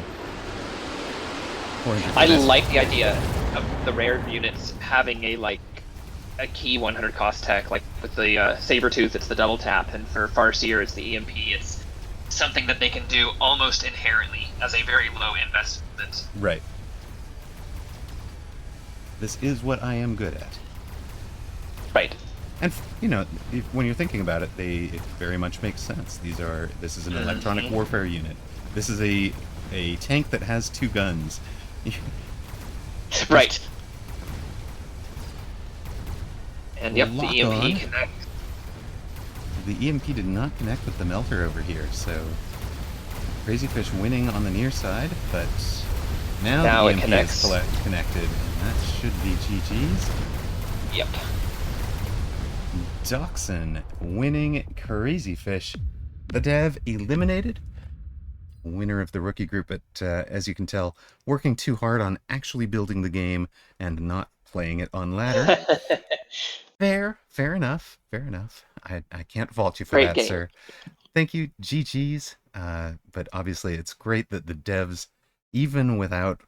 Speaker 1: 400 for
Speaker 3: I
Speaker 1: this.
Speaker 3: like the idea of the rare units having a key 100 cost tech, like with the Sabertooth, it's the double tap, and for Farseer, it's the EMP. It's something that they can do almost inherently as a very low investment.
Speaker 1: Right. This is what I am good at.
Speaker 3: Right.
Speaker 1: And, you know, when you're thinking about it, it very much makes sense. This is an electronic warfare unit. This is a tank that has 2 guns.
Speaker 3: Right. And yep,
Speaker 1: Lock
Speaker 3: the EMP
Speaker 1: on.
Speaker 3: connects.
Speaker 1: The EMP did not connect with the Melter over here, so Crazyfish winning on the near side, but now the
Speaker 3: it
Speaker 1: EMP
Speaker 3: connects.
Speaker 1: is connected, and that should be GG's.
Speaker 3: Yep.
Speaker 1: Doxun winning Crazyfish. The dev eliminated. Winner of the rookie group, but as you can tell, working too hard on actually building the game and not playing it on ladder. Fair enough. I can't fault you for
Speaker 3: Great
Speaker 1: that,
Speaker 3: game.
Speaker 1: sir. Thank you, GG's. But obviously, it's great that the devs, even without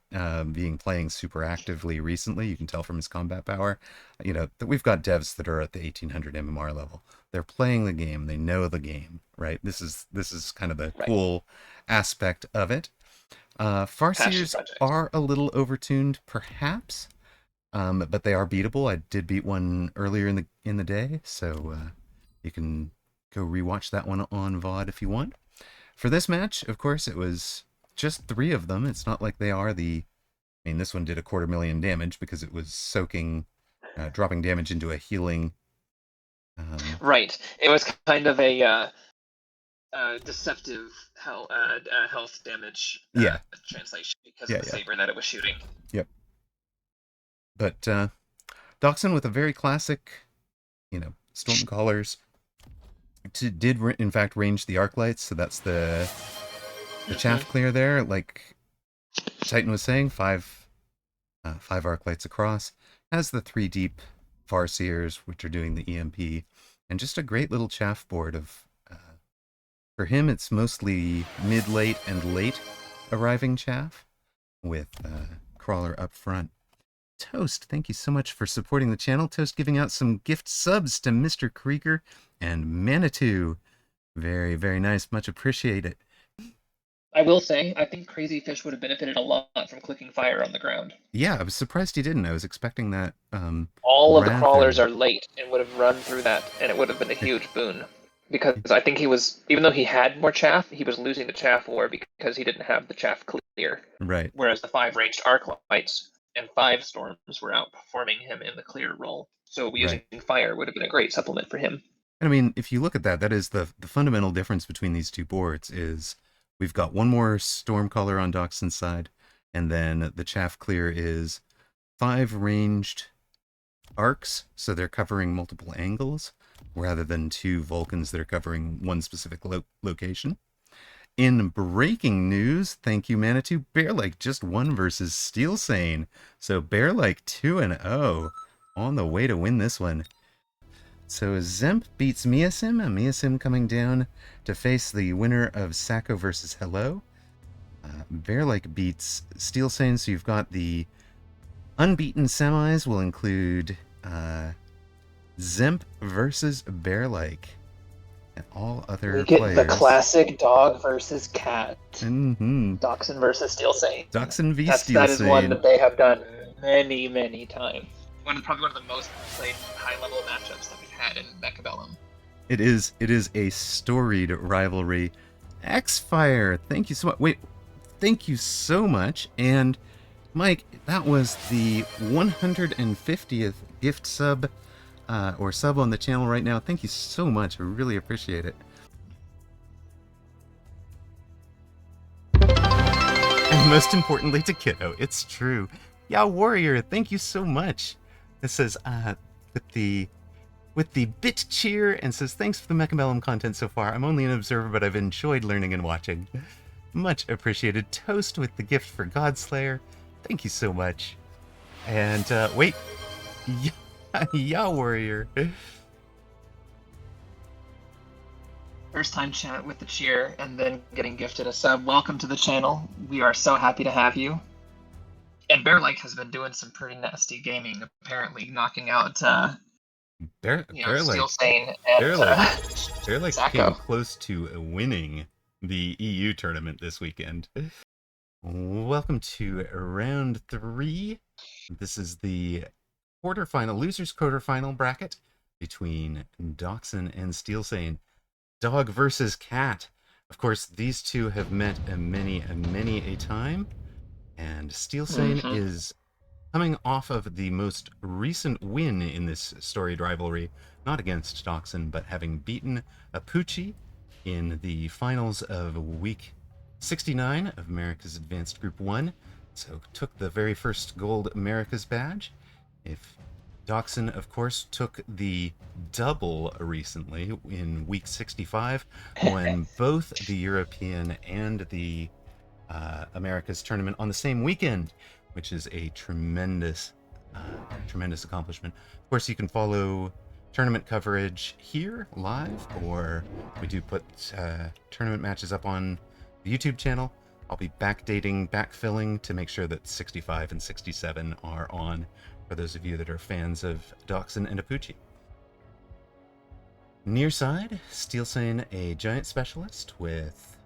Speaker 1: being playing super actively recently, you can tell from his combat power, you know, that we've got devs that are at the 1800 MMR level. They're playing the game. They know the game, right? This is kind of the cool aspect of it. Farseers are a little overtuned, perhaps. But they are beatable. I did beat one earlier in the day, so you can go rewatch that one on VOD if you want. For this match, of course, it was just 3 of them. It's not like they are I mean, this one did 250,000 damage because it was soaking, dropping damage into a healing.
Speaker 3: Right. It was kind of a deceptive health damage translation because of the saber that it was shooting.
Speaker 1: Yep. But Doxun with a very classic, you know, Stormcallers did in fact range the arc lights, so that's the chaff clear there. Like Titan was saying, 5 arc lights across. Has the 3 deep Farseers, which are doing the EMP, and just a great little chaff board of. For him, it's mostly mid, late, and late arriving chaff, with Crawler up front. Toast, thank you so much for supporting the channel. Toast giving out some gift subs to Mr. Krieger and Manitou. Very, very nice. Much appreciated.
Speaker 3: I will say, I think Crazyfish would have benefited a lot from clicking fire on the ground.
Speaker 1: Yeah, I was surprised he didn't. I was expecting that.
Speaker 3: All of the crawlers are late and would have run through that, and it would have been a huge boon. Because I think he was, even though he had more chaff, he was losing the chaff war because he didn't have the chaff clear.
Speaker 1: Right.
Speaker 3: Whereas the 5 ranged arc lights and 5 storms were outperforming him in the clear role. So using fire would have been a great supplement for him.
Speaker 1: And I mean, if you look at that, that is the fundamental difference between these 2 boards is we've got 1 more Stormcaller on Doxun's side, and then the chaff clear is 5 ranged arcs, so they're covering multiple angles, rather than 2 Vulcans that are covering one specific location. In breaking news, thank you, Manitou, Bearlike just won versus Steelsane. So Bearlike 2-0 on the way to win this one. So Dzemp beats Measim, and Measim coming down to face the winner of Sacco versus Hello. Bearlike beats Steelsane, so you've got the unbeaten semis will include Dzemp versus Bearlike. And all other players.
Speaker 3: The classic dog versus cat.
Speaker 1: Mm-hmm.
Speaker 3: Doxun versus Steelsane.
Speaker 1: Doxun v Steelsane.
Speaker 3: That is one that they have done many, many times. Probably one of the most played high-level matchups that we've had in Mechabellum.
Speaker 1: It is a storied rivalry. Xfire, thank you so much. Wait, thank you so much. And Mike, that was the 150th gift sub or sub on the channel right now. Thank you so much. I really appreciate it. And most importantly to Kiddo, it's true. Yeah, Warrior, thank you so much. It says, with the bit cheer, and says, thanks for the Mechabellum content so far. I'm only an observer, but I've enjoyed learning and watching. Much appreciated. Toast with the gift for Godslayer. Thank you so much. And, wait. Yeah, Warrior.
Speaker 2: First time chat with the cheer and then getting gifted a sub. Welcome to the channel. We are so happy to have you. And Bearlike has been doing some pretty nasty gaming, apparently, knocking out Steelsane and
Speaker 1: Bearlike came close to winning the EU tournament this weekend. Welcome to round 3. This is the quarterfinal, losers quarterfinal bracket between Doxun and Steelsane. Dog versus cat. Of course, these two have met many a time, and Steelsane is coming off of the most recent win in this storied rivalry, not against Doxun, but having beaten Apuchi in the finals of week 69 of America's Advanced Group 1, so took the very first gold America's badge. If Doxun, of course, took the double recently in week 65, won both the European and the America's tournament on the same weekend, which is a tremendous accomplishment. Of course, you can follow tournament coverage here live, or we do put tournament matches up on the YouTube channel. I'll be backfilling to make sure that 65 and 67 are on for those of you that are fans of Doxun and Apuchi. Near side, Steelsane, a giant specialist with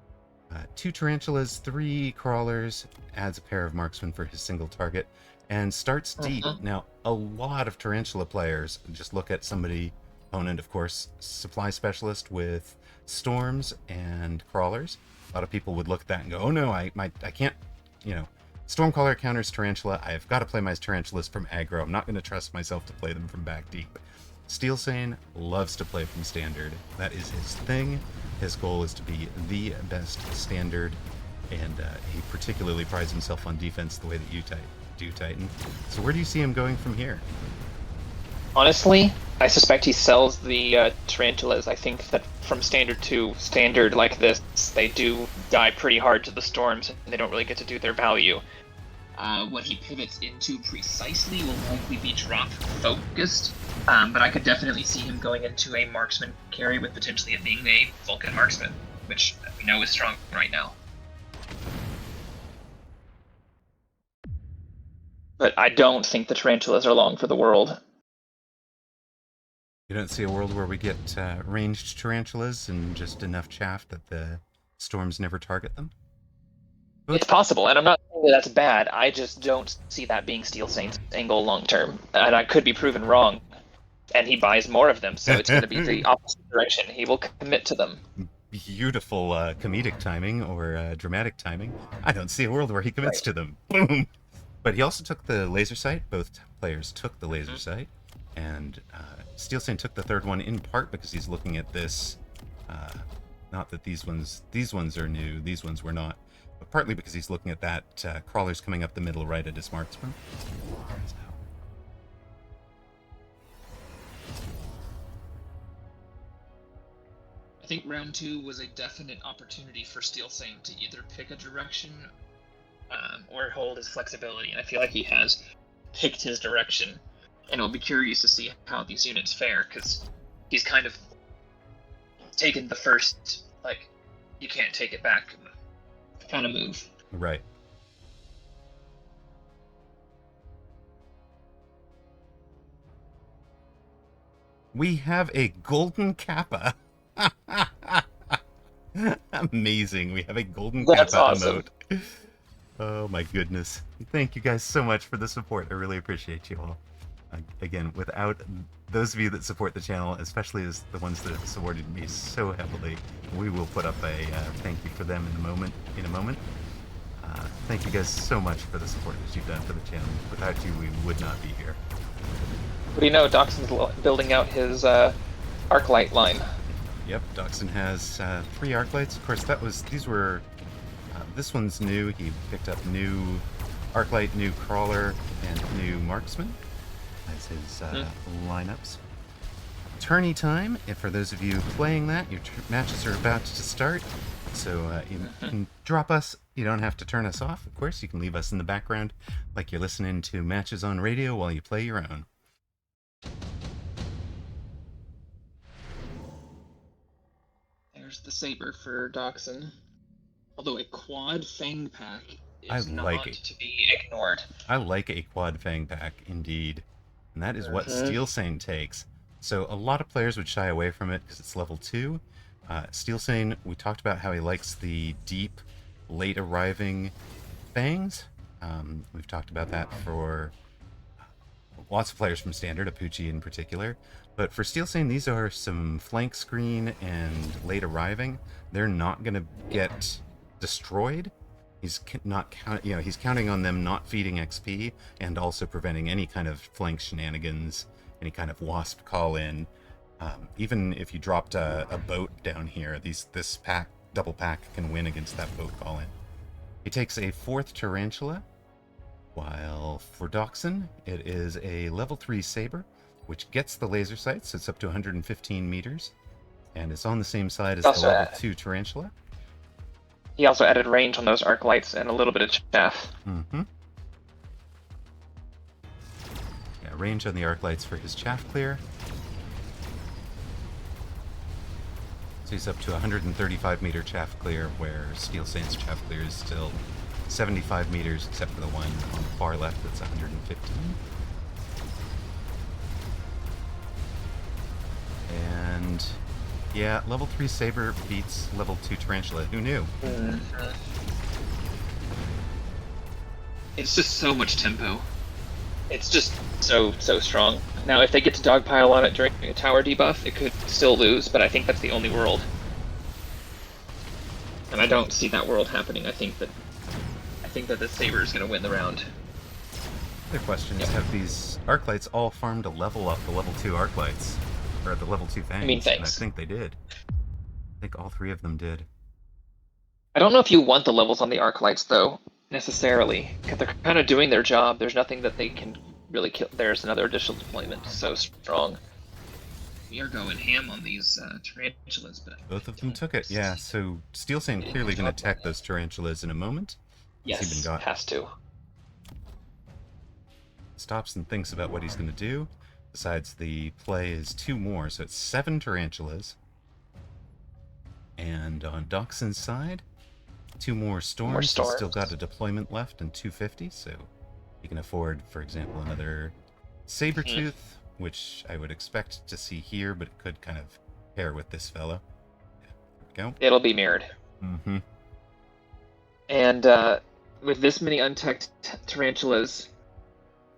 Speaker 1: 2 tarantulas, 3 crawlers, adds a pair of marksmen for his single target, and starts deep. Now, a lot of tarantula players just look at somebody, opponent, of course, supply specialist with storms and crawlers. A lot of people would look at that and go, oh no, I can't, Stormcaller counters Tarantula. I've got to play my Tarantulas from aggro. I'm not going to trust myself to play them from back deep. Steelsane loves to play from standard. That is his thing. His goal is to be the best standard, and he particularly prides himself on defense the way that you do, Titan. So where do you see him going from here?
Speaker 3: Honestly, I suspect he sells the Tarantulas. I think that from standard to standard like this, they do die pretty hard to the storms, and they don't really get to do their value. What he pivots into precisely will likely be drop focused, but I could definitely see him going into a marksman carry with potentially it being a Vulcan marksman, which we know is strong right now. But I don't think the Tarantulas are long for the world.
Speaker 1: You don't see a world where we get ranged tarantulas and just enough chaff that the storms never target them?
Speaker 3: It's possible, and I'm not saying that that's bad. I just don't see that being Steelsane's angle long term, and I could be proven wrong. And he buys more of them, so it's going to be the opposite direction. He will commit to them.
Speaker 1: Beautiful comedic timing or dramatic timing. I don't see a world where he commits to them. Boom! But he also took the laser sight. Both players took the laser sight. And Steelsane took the third one in part because he's looking at this. Not that these ones are new, these ones were not, but partly because he's looking at that crawlers coming up the middle right at his marksman.
Speaker 2: I think round 2 was a definite opportunity for Steelsane to either pick a direction or hold his flexibility, and I feel like he has picked his direction. And I'll be curious to see how these units fare, because he's kind of taken the first, you can't take it back kind of move.
Speaker 1: Right. We have a golden kappa. Amazing. We have a golden kappa
Speaker 3: awesome.
Speaker 1: emote. Oh my goodness. Thank you guys so much for the support. I really appreciate you all. Again, without those of you that support the channel, especially as the ones that have supported me so heavily, we will put up a thank you for them in a moment. Thank you guys so much for the support that you've done for the channel. Without you, we would not be here.
Speaker 3: What do you know? Doxun's building out his Arclight line.
Speaker 1: Yep, Doxun has 3 Arclights. Of course, this one's new. He picked up new Arclight, new Crawler, and new Marksman as his lineups. Tourney time, if for those of you playing that, your matches are about to start. So you can drop us. You don't have to turn us off, of course. You can leave us in the background like you're listening to matches on radio while you play your own.
Speaker 2: There's the saber for Doxun. Although a quad fang pack is
Speaker 1: like
Speaker 2: not
Speaker 1: it.
Speaker 2: to be ignored.
Speaker 1: I like a quad fang pack, indeed. And that is what Steelsane takes. So a lot of players would shy away from it because it's level 2. Steelsane, we talked about how he likes the deep, late arriving fangs. We've talked about that for lots of players from Standard, Apucci in particular. But for Steelsane, these are some flank screen and late arriving. They're not going to get destroyed. He's he's counting on them not feeding XP and also preventing any kind of flank shenanigans, any kind of wasp call in. Even if you dropped a boat down here, this double pack can win against that boat call in. He takes a 4th Tarantula, while for Doxun, it is a level 3 Saber, which gets the laser sights. It's up to 115 meters, and it's on the same side as the level 2 Tarantula.
Speaker 3: He also added range on those arc lights and a little bit of chaff.
Speaker 1: Mm-hmm. Yeah, range on the arc lights for his chaff clear. So he's up to 135 meter chaff clear, where Steelsane's chaff clear is still 75 meters, except for the one on the far left that's 115. And yeah, level 3 Saber beats level 2 Tarantula. Who knew?
Speaker 2: It's just so much tempo.
Speaker 3: It's just so strong. Now, if they get to dogpile on it during a tower debuff, it could still lose, but I think that's the only world. And I don't see that world happening. I think that the Saber is going to win the round.
Speaker 1: The question is, have these Arclights all farmed to level up the level 2 Arclights? Or the level 2 Fangs?
Speaker 3: I mean, Fangs.
Speaker 1: And I think they did. I think all 3 of them did.
Speaker 3: I don't know if you want the levels on the arc lights, though, necessarily, because they're kind of doing their job. There's nothing that they can really kill. There's another additional deployment so strong.
Speaker 2: We are going ham on these tarantulas, but
Speaker 1: Both of them took it, yeah. So Steelsane clearly going to attack those tarantulas in a moment.
Speaker 3: Yes, has to.
Speaker 1: Stops and thinks about what he's going to do. Besides, the play is 2 more, so it's 7 tarantulas. And on Doxun's side, 2 more storms. He's still got a deployment left and 250, so he can afford, for example, another Sabertooth, which I would expect to see here, but it could kind of pair with this fellow. Yeah, there we go.
Speaker 3: It'll be mirrored.
Speaker 1: Mm-hmm.
Speaker 3: And with this many untech tarantulas,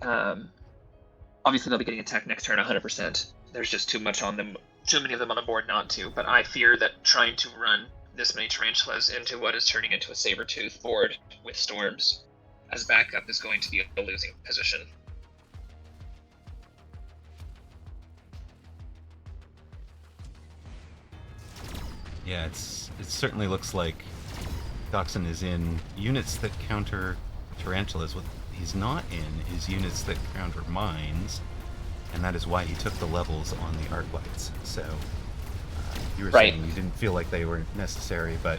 Speaker 3: obviously they'll be getting attacked next turn 100%. There's just too much on them, too many of them on the board not to, but I fear that trying to run this many tarantulas into what is turning into a Sabertooth board with storms as backup is going to be a losing position.
Speaker 1: Yeah, it certainly looks like Doxun is in units that counter tarantulas. What he's not in is units that counter mines, and that is why he took the levels on the arc lights. So you were saying you didn't feel like they were necessary, but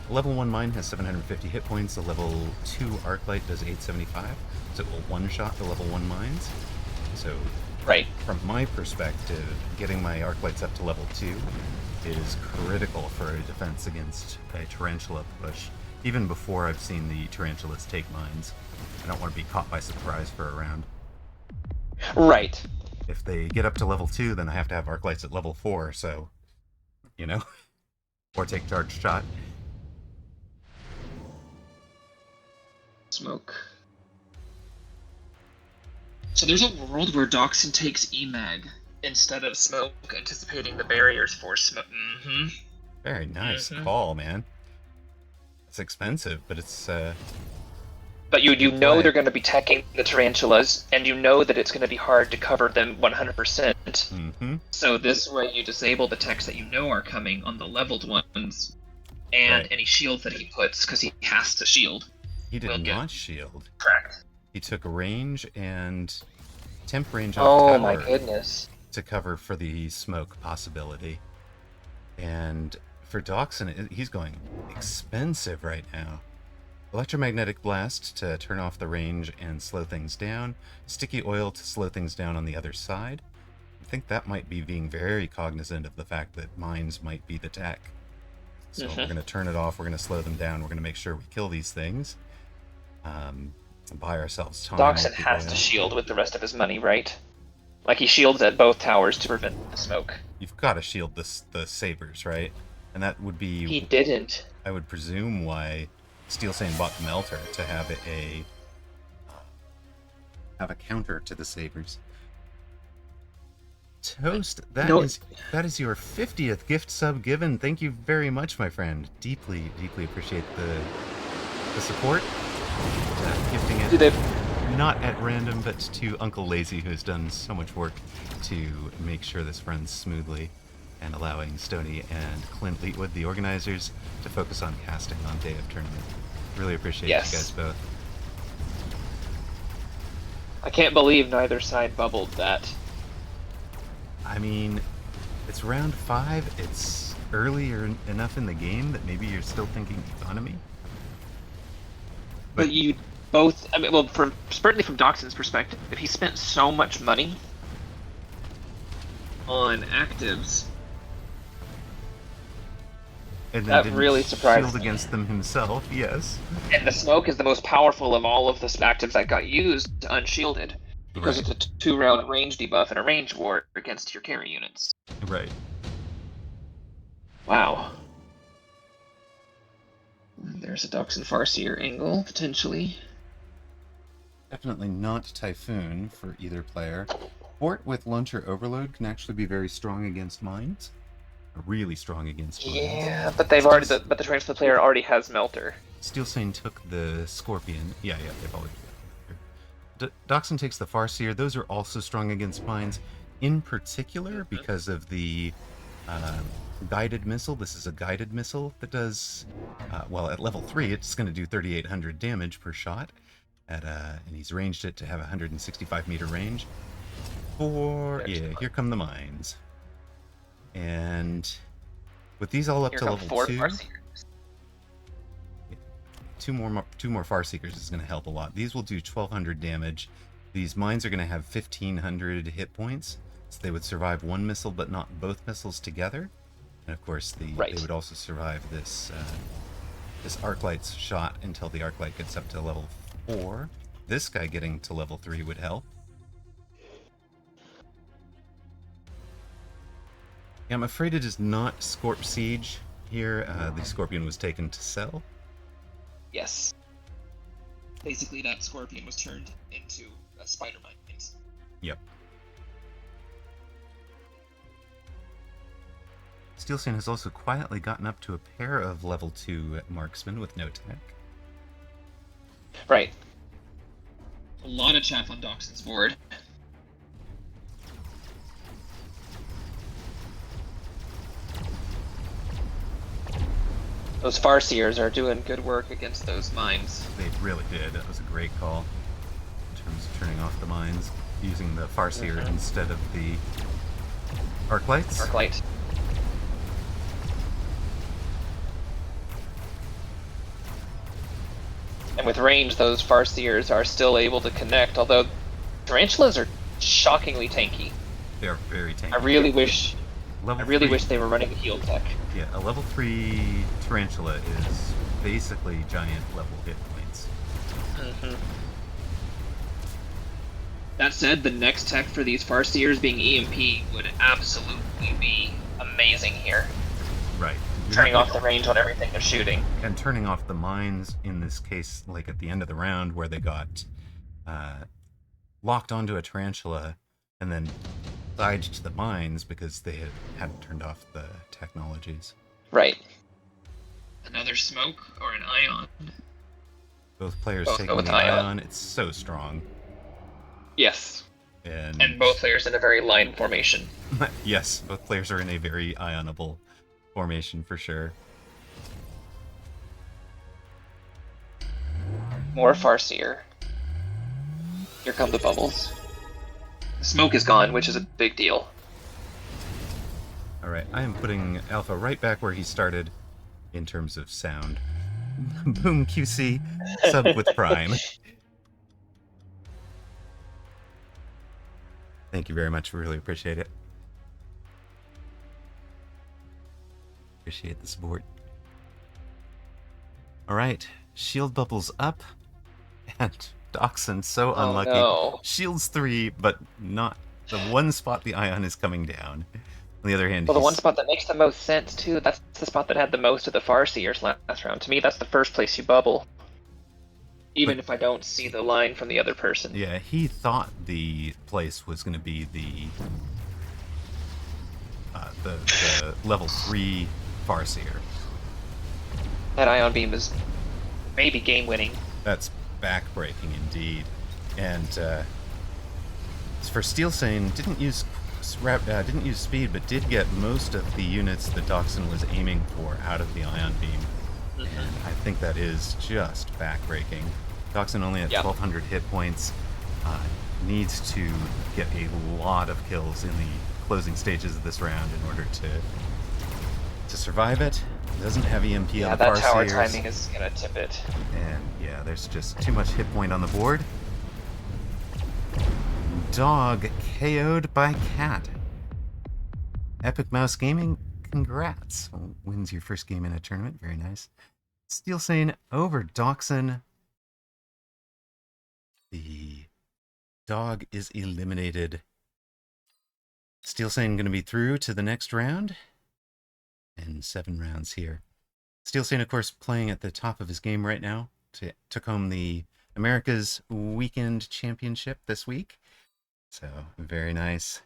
Speaker 1: level 1 mine has 750 hit points. The level 2 arc light does 875, so it will one-shot the level 1 mines. So from my perspective, getting my arc lights up to level 2 is critical for a defense against a tarantula push. Even before I've seen the tarantulas take mines, I don't want to be caught by surprise for a round.
Speaker 3: Right.
Speaker 1: If they get up to level 2, then I have to have arc lights at level 4, so, you know, or take charge shot.
Speaker 2: Smoke. So there's a world where Doxun takes EMAG instead of smoke, anticipating the barriers for smoke. Mm-hmm.
Speaker 1: Very nice call, man. It's expensive, but it's
Speaker 3: But you
Speaker 1: Good
Speaker 3: know
Speaker 1: play.
Speaker 3: they're going to be teching the tarantulas, and you know that it's going to be hard to cover them 100%.
Speaker 1: Mm-hmm.
Speaker 3: So this way you disable the techs that you know are coming on the leveled ones, and
Speaker 1: Right.
Speaker 3: any shields that he puts, because he has to shield,
Speaker 1: He did
Speaker 3: will get
Speaker 1: not shield.
Speaker 3: cracked.
Speaker 1: He took a range and temp range off
Speaker 3: Oh
Speaker 1: tower
Speaker 3: my goodness.
Speaker 1: to cover for the smoke possibility. And for Doxun, he's going expensive right now. Electromagnetic Blast to turn off the range and slow things down. Sticky Oil to slow things down on the other side. I think that might be being very cognizant of the fact that mines might be the tech. So we're going to turn it off, we're going to slow them down, we're going to make sure we kill these things. Buy ourselves time.
Speaker 3: Doxun has to shield with the rest of his money, right? Like he shields at both towers to prevent the smoke.
Speaker 1: You've got to shield the sabers, right? And that would be...
Speaker 3: He didn't.
Speaker 1: I would presume why Steelsane bought the Melter, to have a counter to the sabers. Toast, that is your 50th gift sub given. Thank you very much, my friend. Deeply, deeply appreciate the support. Gifting it not at random, but to Uncle Lazy, who has done so much work to make sure this runs smoothly, and allowing Stony and Clint Leetwood, the organizers, to focus on casting on day of tournament. Really appreciate you guys both.
Speaker 3: I can't believe neither side bubbled that.
Speaker 1: I mean, it's round 5. It's earlier enough in the game that maybe you're still thinking economy.
Speaker 3: But you both, I mean, well, certainly from Doxun's perspective, if he spent so much money on actives,
Speaker 1: and then
Speaker 3: that
Speaker 1: didn't
Speaker 3: really surprised
Speaker 1: shield
Speaker 3: me.
Speaker 1: against them himself, yes.
Speaker 3: And the smoke is the most powerful of all of the actives that got used unshielded, because it's a 2-round range debuff and a range ward against your carry units.
Speaker 1: Right.
Speaker 3: Wow. There's a Doxun Farseer angle, potentially.
Speaker 1: Definitely not Typhoon for either player. Fort with Launcher Overload can actually be very strong against mines. Really strong against mines.
Speaker 3: Yeah, but but the transfer player already has Melter.
Speaker 1: Steelsane took the Scorpion. Yeah, they've already got it. Doxun takes the Farseer. Those are also strong against mines. In particular, because of the guided missile. This is a guided missile that does, well, at level 3, it's going to do 3,800 damage per shot. And he's ranged it to have a 165 meter range. Here come the mines. And with these all up to level 2, two more Farseekers is going to help a lot. These will do 1,200 damage. These mines are going to have 1,500 hit points, so they would survive one missile, but not both missiles together. And of course, they would also survive this Arclight's shot until the Arclight gets up to level 4. This guy getting to level 3 would help. Yeah, I'm afraid it is not Scorp Siege here. The Scorpion was taken to sell.
Speaker 3: Yes. Basically, that Scorpion was turned into a Spider Mines.
Speaker 1: Yep. Steelsane has also quietly gotten up to a pair of level 2 marksmen with no tech.
Speaker 3: Right. A lot of chaff on Doxun's board. Those Farseers are doing good work against those mines.
Speaker 1: They really did. That was a great call in terms of turning off the mines, using the Farseer instead of the Arclights.
Speaker 3: Arclight. And with range, those Farseers are still able to connect, although Tarantulas are shockingly tanky.
Speaker 1: They are very tanky.
Speaker 3: I really wish
Speaker 1: Level
Speaker 3: they were running a heal tech.
Speaker 1: Yeah, a level 3 Tarantula is basically giant level hit points.
Speaker 3: That said, the next tech for these Farseers being EMP would absolutely be amazing here.
Speaker 1: Right.
Speaker 3: Turning off the range on everything they're shooting.
Speaker 1: And turning off the mines, in this case, like at the end of the round, where they got locked onto a Tarantula and then died to the mines because they hadn't turned off the technologies.
Speaker 3: Right. Another smoke or an ion.
Speaker 1: Both players
Speaker 3: Both go
Speaker 1: taking
Speaker 3: with
Speaker 1: the
Speaker 3: Ion.
Speaker 1: Ion. It's so strong.
Speaker 3: Yes.
Speaker 1: And
Speaker 3: And both players in a very line formation.
Speaker 1: yes, both players are in a very Ionable formation for sure.
Speaker 3: More Farseer. Here come the bubbles. The smoke is gone, which is a big deal.
Speaker 1: Alright, I am putting Alpha right back where he started in terms of sound. Boom QC, sub with Prime. Thank you very much, we really appreciate it. Appreciate the support. Alright, shield bubbles up, and Doxun so unlucky.
Speaker 3: No.
Speaker 1: Shields 3, but not the one spot the Ion is coming down. On the other hand,
Speaker 3: Well, the one spot that makes the most sense, too, that's the spot that had the most of the Farseers last round. To me, that's the first place you bubble. Even if I don't see the line from the other person.
Speaker 1: Yeah, he thought the place was going to be the level 3 Farseer.
Speaker 3: That Ion Beam is maybe game-winning.
Speaker 1: That's back-breaking indeed. And for Steelsane, didn't use speed, but did get most of the units that Doxun was aiming for out of the Ion Beam. And I think that is just back-breaking. Doxun only at 1,200 hit points. Needs to get a lot of kills in the closing stages of this round in order to survive it. Doesn't have EMP on the
Speaker 3: Yeah, that tower
Speaker 1: Farseers.
Speaker 3: timing is gonna tip it.
Speaker 1: And yeah, there's just too much hit point on the board. Dog KO'd by Cat. Epic Mouse Gaming, congrats. Wins your first game in a tournament, very nice. Steelsane over Doxun. The dog is eliminated. Steelsane going to be through to the next round. And 7 rounds here. Steelsane, of course, playing at the top of his game right now. Took home the America's Weekend Championship this week. So, very nice.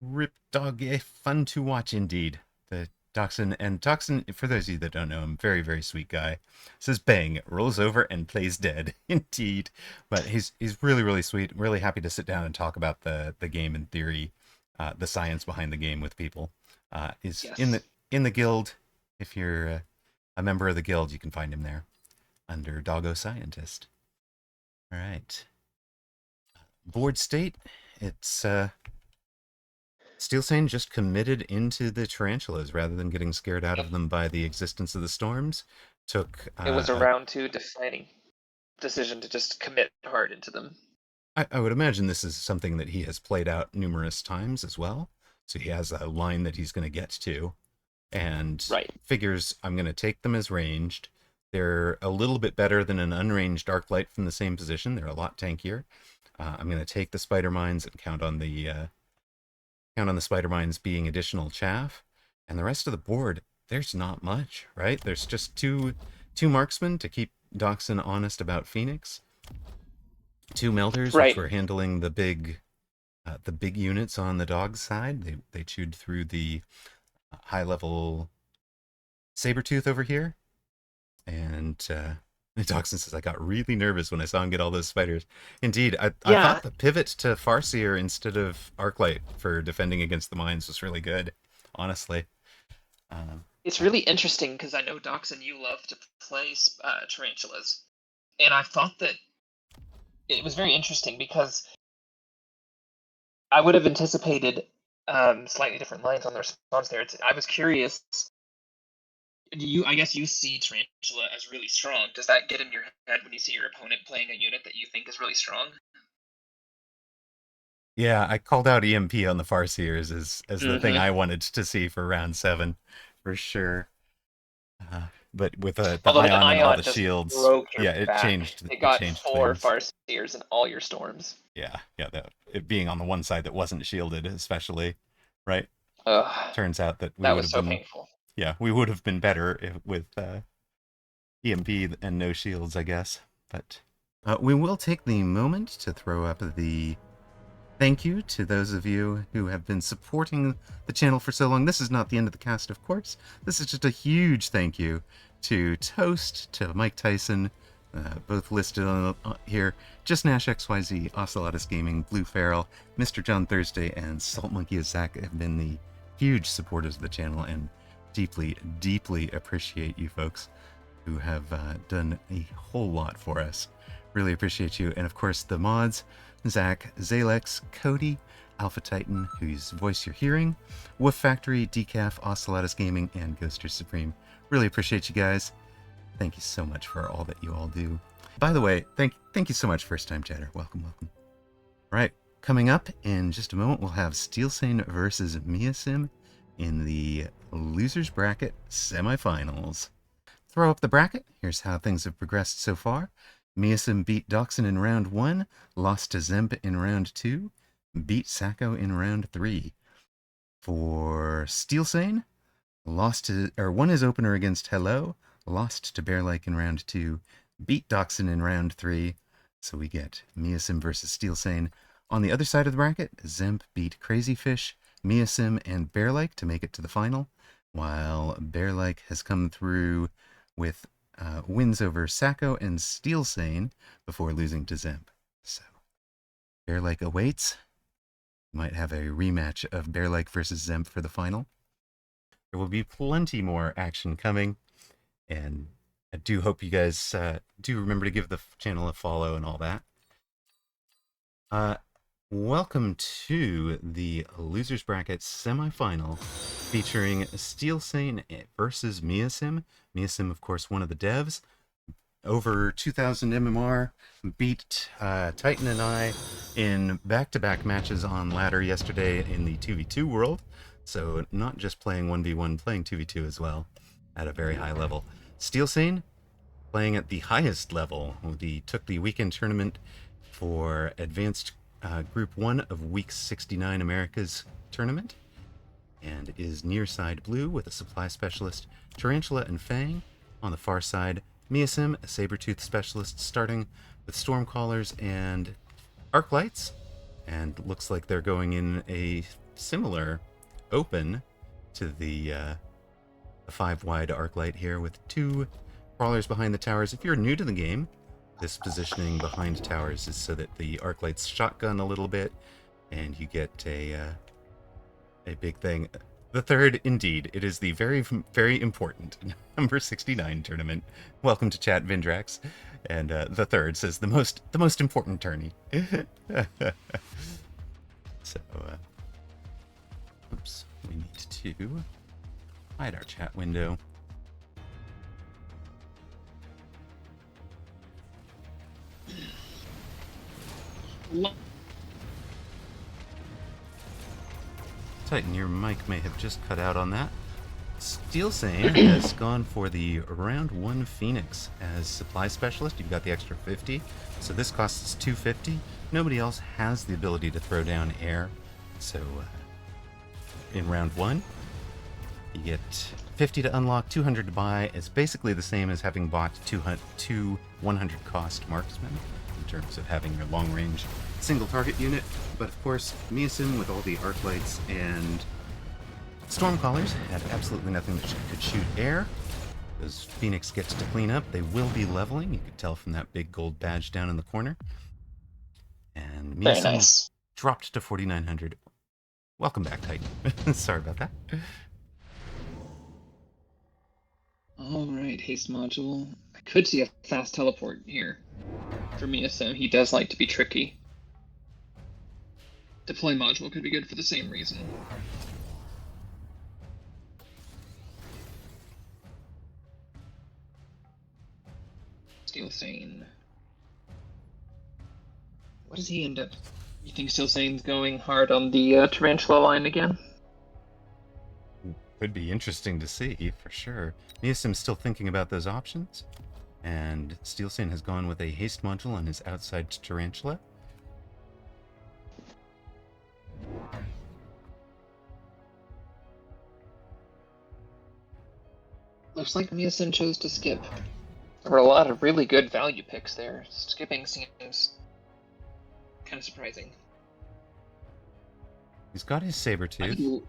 Speaker 1: Rip dog, fun to watch indeed. The Doxun, and Doxun, for those of you that don't know him, very, very sweet guy. Says bang, rolls over and plays dead. Indeed. But he's really, really sweet. Really happy to sit down and talk about the game in theory, the science behind the game with people. Is in the guild. If you're a member of the guild, you can find him there under Doggo Scientist. All right. Board state. It's Steelsane just committed into the tarantulas rather than getting scared out of them by the existence of the storms.
Speaker 3: It was a round 2 defining decision to just commit hard into them.
Speaker 1: I would imagine this is something that he has played out numerous times as well. So he has a line that he's going to get to, and figures I'm going to take them as ranged. They're a little bit better than an unranged arc light from the same position. They're a lot tankier. I'm going to take the spider mines and count on the spider mines being additional chaff, and the rest of the board. There's not much, right? There's just two marksmen to keep Doxun honest about Phoenix. 2 melters, which were handling the big units on the dog's side. They chewed through the high-level Sabertooth over here. And Doxun says, I got really nervous when I saw him get all those spiders. Indeed, I thought the pivot to Farseer instead of Arclight for defending against the mines was really good, honestly.
Speaker 2: It's really interesting because I know, Doxun, you love to play tarantulas. And I thought that it was very interesting because I would have anticipated slightly different lines on the response there. I was curious. I guess you see Tarantula as really strong. Does that get in your head when you see your opponent playing a unit that you think is really strong?
Speaker 1: Yeah, I called out EMP on the Farseers as the thing I wanted to see for round 7, for sure. But with the Ion and all the shields, it changed.
Speaker 3: It got
Speaker 1: changed
Speaker 3: 4
Speaker 1: things.
Speaker 3: Farseers in all your storms.
Speaker 1: Yeah, it being on the one side that wasn't shielded, especially, right? Turns out that we would have been
Speaker 3: painful.
Speaker 1: Yeah, we would have been better with EMP and no shields, I guess. But we will take the moment to throw up the thank you to those of you who have been supporting the channel for so long. This is not the end of the cast, of course. This is just a huge thank you to Toast, to Mike Tyson, both listed on here. Just Nash XYZ, Ocelotus Gaming, Blue Feral, Mr. John Thursday, and Salt Monkey Zach have been the huge supporters of the channel, and deeply, deeply appreciate you folks who have done a whole lot for us. Really appreciate you. And of course, the mods, Zach, Zalex, Cody, Alpha Titan, whose voice you're hearing, Wolf Factory, Decaf, Ocelotus Gaming, and Ghoster Supreme. Really appreciate you guys. Thank you so much for all that you all do. By the way, thank you so much, First Time Chatter. Welcome, welcome. All right, coming up in just a moment, we'll have Steelsane versus Measim in the Losers Bracket semifinals. Throw up the bracket. Here's how things have progressed so far. Measim beat Doxun in round 1, lost to Dzemp in round 2, beat Sacco in round 3. For Steelsane, won his opener against Hello, lost to Bearlike in round 2, beat Doxun in round 3. So we get Measim versus Steelsane. On the other side of the bracket, Dzemp beat Crazyfish, Measim, and Bearlike to make it to the final, while Bearlike has come through with wins over Sacco and Steelsane before losing to Dzemp. So, Bearlike awaits. Might have a rematch of Bearlike versus Dzemp for the final. There will be plenty more action coming, and I do hope you guys do remember to give the channel a follow and all that. Welcome to the Losers Bracket semifinal featuring Steelsane versus Measim. Measim, of course, one of the devs. Over 2,000 MMR, beat Titan and I in back-to-back matches on ladder yesterday in the 2v2 world. So not just playing 1v1, playing 2v2 as well at a very high level. Steelsane playing at the highest level. Took the weekend tournament for advanced Group 1 of Week 69 America's tournament, and is near side blue with a supply specialist, Tarantula and Fang. On the far side, Measim, a saber-tooth specialist, starting with Stormcallers and Arclights, and looks like they're going in a similar open to the 5-wide Arclight here with 2 crawlers behind the towers. If you're new to the game, this positioning behind towers is so that the Arclight's shotgun a little bit, and you get a big thing. The third, indeed, it is the very, very important number 69 tournament. Welcome to chat, Vindrax. And the third says the most important tourney. So, oops, we need to hide our chat window. Titan, your mic may have just cut out on that. Steelsane has gone for the round 1 Phoenix as supply specialist. You've got the extra 50, so this costs 250. Nobody else has the ability to throw down air, so in round 1, you get 50 to unlock, 200 to buy. It's basically the same as having bought two 100 cost marksmen in terms of having your long range single target unit. But of course, Measim with all the Arclights and Stormcallers had absolutely nothing that could shoot air. As Phoenix gets to clean up, they will be leveling. You could tell from that big gold badge down in the corner. And Measim
Speaker 2: nice.
Speaker 1: Dropped to 4,900. Welcome back, Titan. Sorry about that.
Speaker 2: Alright, haste module. I could see a fast teleport here for Measim. He does like to be tricky. Deploy module could be good for the same reason. Steelsane. What does he end up? You think Steelsane's going hard on the Tarantula line again?
Speaker 1: Could be interesting to see, for sure. Measim's still thinking about those options, and Steelsane has gone with a haste module on his outside Tarantula.
Speaker 2: Looks like Measim chose to skip. There were a lot of really good value picks there. Skipping seems kind of surprising.
Speaker 1: He's got his saber-tooth.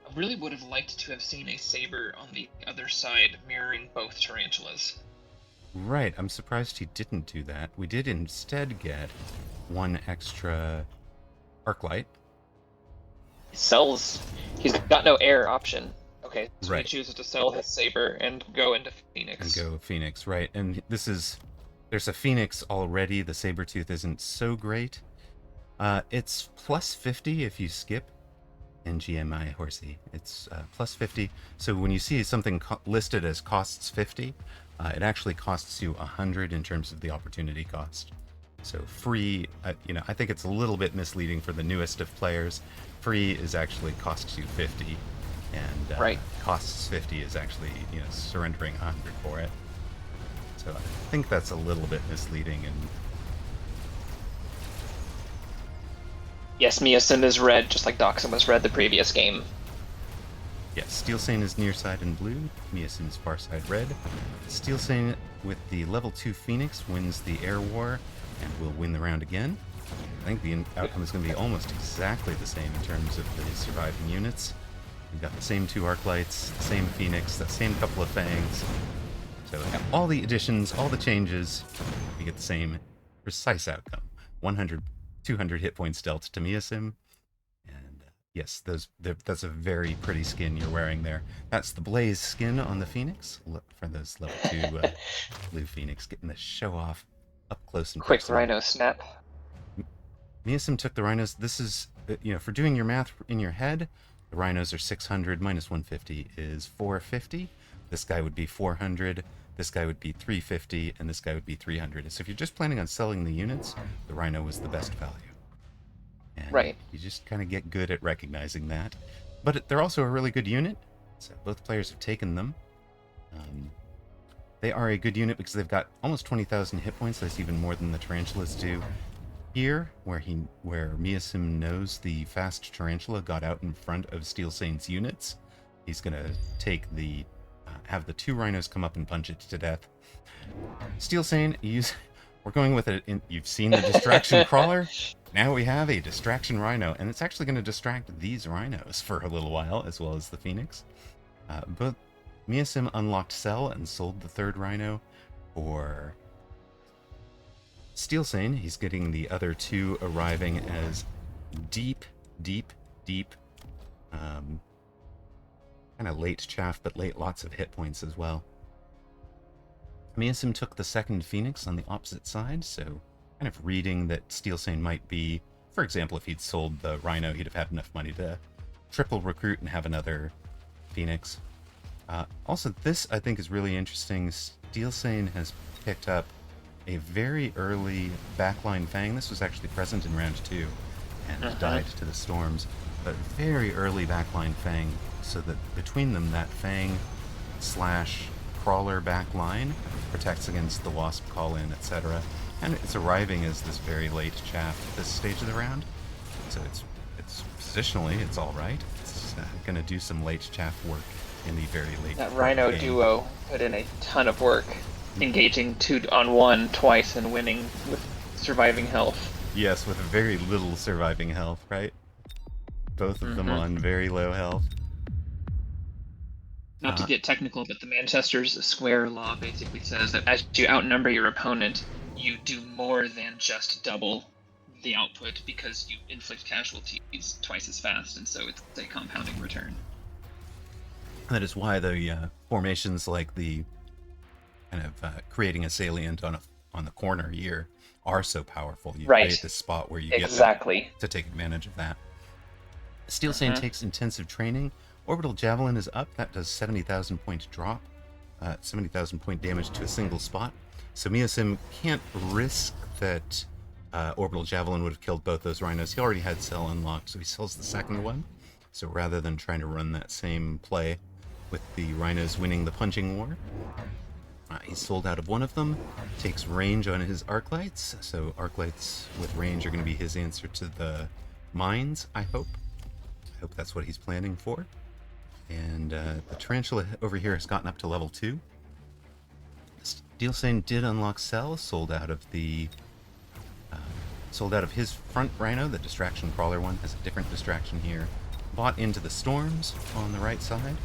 Speaker 2: I really would have liked to have seen a saber on the other side mirroring both tarantulas.
Speaker 1: Right, I'm surprised he didn't do that. We did instead get one extra arc light.
Speaker 3: He's got no air option. Okay, so he
Speaker 1: Right.
Speaker 3: chooses to sell his saber and go into Phoenix.
Speaker 1: And go Phoenix, right. And this is, there's a Phoenix already. The Sabertooth isn't so great. It's plus 50 if you skip in GMI Horsey. It's plus 50. So when you see something listed as costs 50, it actually costs you 100 in terms of the opportunity cost. So free, I think it's a little bit misleading for the newest of players. Free is actually costs you 50, and
Speaker 3: right.
Speaker 1: Costs 50 is actually surrendering 100 for it. So I think that's a little bit misleading. And
Speaker 3: yes, Measim is red, just like Doxun was red the previous game.
Speaker 1: yes, Steelsane is near side in blue, Measim is far side red. Steelsane with the level 2 Phoenix wins the air war and will win the round again. I think the outcome is going to be almost exactly the same in terms of the surviving units. We've got the same 2 arc lights, the same Phoenix, the same couple of fangs. So all the additions, all the changes, we get the same precise outcome. 100, 200 hit points dealt to Measim. And yes, that's a very pretty skin you're wearing there. That's the Blaze skin on the Phoenix. Look for those level 2 blue Phoenix getting the show off up close and
Speaker 3: quick
Speaker 1: personal.
Speaker 3: rhino snap.
Speaker 1: Measim took the rhinos. This is, for doing your math in your head, the rhinos are 600 minus 150 is 450. This guy would be 400. This guy would be 350, and this guy would be 300. So if you're just planning on selling the units, the rhino was the best value. And
Speaker 3: right.
Speaker 1: You just kind of get good at recognizing that. But they're also a really good unit, so both players have taken them. They are a good unit because they've got almost 20,000 hit points. That's even more than the tarantulas do. Here, where Measim knows the fast tarantula got out in front of Steelsane's units, he's gonna take have the 2 rhinos come up and punch it to death. Steelsane, we're going with it. You've seen the distraction crawler. Now we have a distraction rhino, and it's actually going to distract these rhinos for a little while, as well as the Phoenix. But Measim unlocked Cell and sold the 3rd rhino for Steelsane. He's getting the other 2 arriving as deep, kind of late chaff, but lots of hit points as well. Measim took the 2nd Phoenix on the opposite side, so kind of reading that Steelsane might be, for example, if he'd sold the rhino, he'd have had enough money to triple recruit and have another Phoenix. Also, this I think is really interesting. Steelsane has picked up a very early backline Fang. This was actually present in round 2 and died to the storms, but very early backline Fang, so that between them, that Fang / crawler backline protects against the Wasp call-in, etc. And it's arriving as this very late chaff at this stage of the round, so it's positionally it's all right. It's going to do some late chaff work in the very late.
Speaker 3: That rhino
Speaker 1: game.
Speaker 3: duo put in a ton of work, engaging 2-on-1 twice and winning with surviving health.
Speaker 1: Yes, with very little surviving health, right? Both of them on very low health.
Speaker 2: Not to get technical, but the Manchester's square law basically says that as you outnumber your opponent, you do more than just double the output because you inflict casualties twice as fast, and so it's a compounding return.
Speaker 1: That is why the formations like the kind of creating a salient on the corner here are so powerful. You create this spot where you get to take advantage of that. Steelsane takes intensive training. Orbital Javelin is up. That does 70,000 point drop. 70,000 point damage to a single spot. So Measim can't risk that Orbital Javelin would have killed both those rhinos. He already had Cell unlocked, so he sells the 2nd one. So rather than trying to run that same play with the rhinos winning the punching war, he's sold out of one of them. Takes range on his arc lights. So arc lights with range are going to be his answer to the mines, I hope. I hope that's what he's planning for. And the tarantula over here has gotten up to level 2. Steelsane did unlock Cell, sold out of his front rhino. The distraction crawler one has a different distraction here. Bought into the storms on the right side,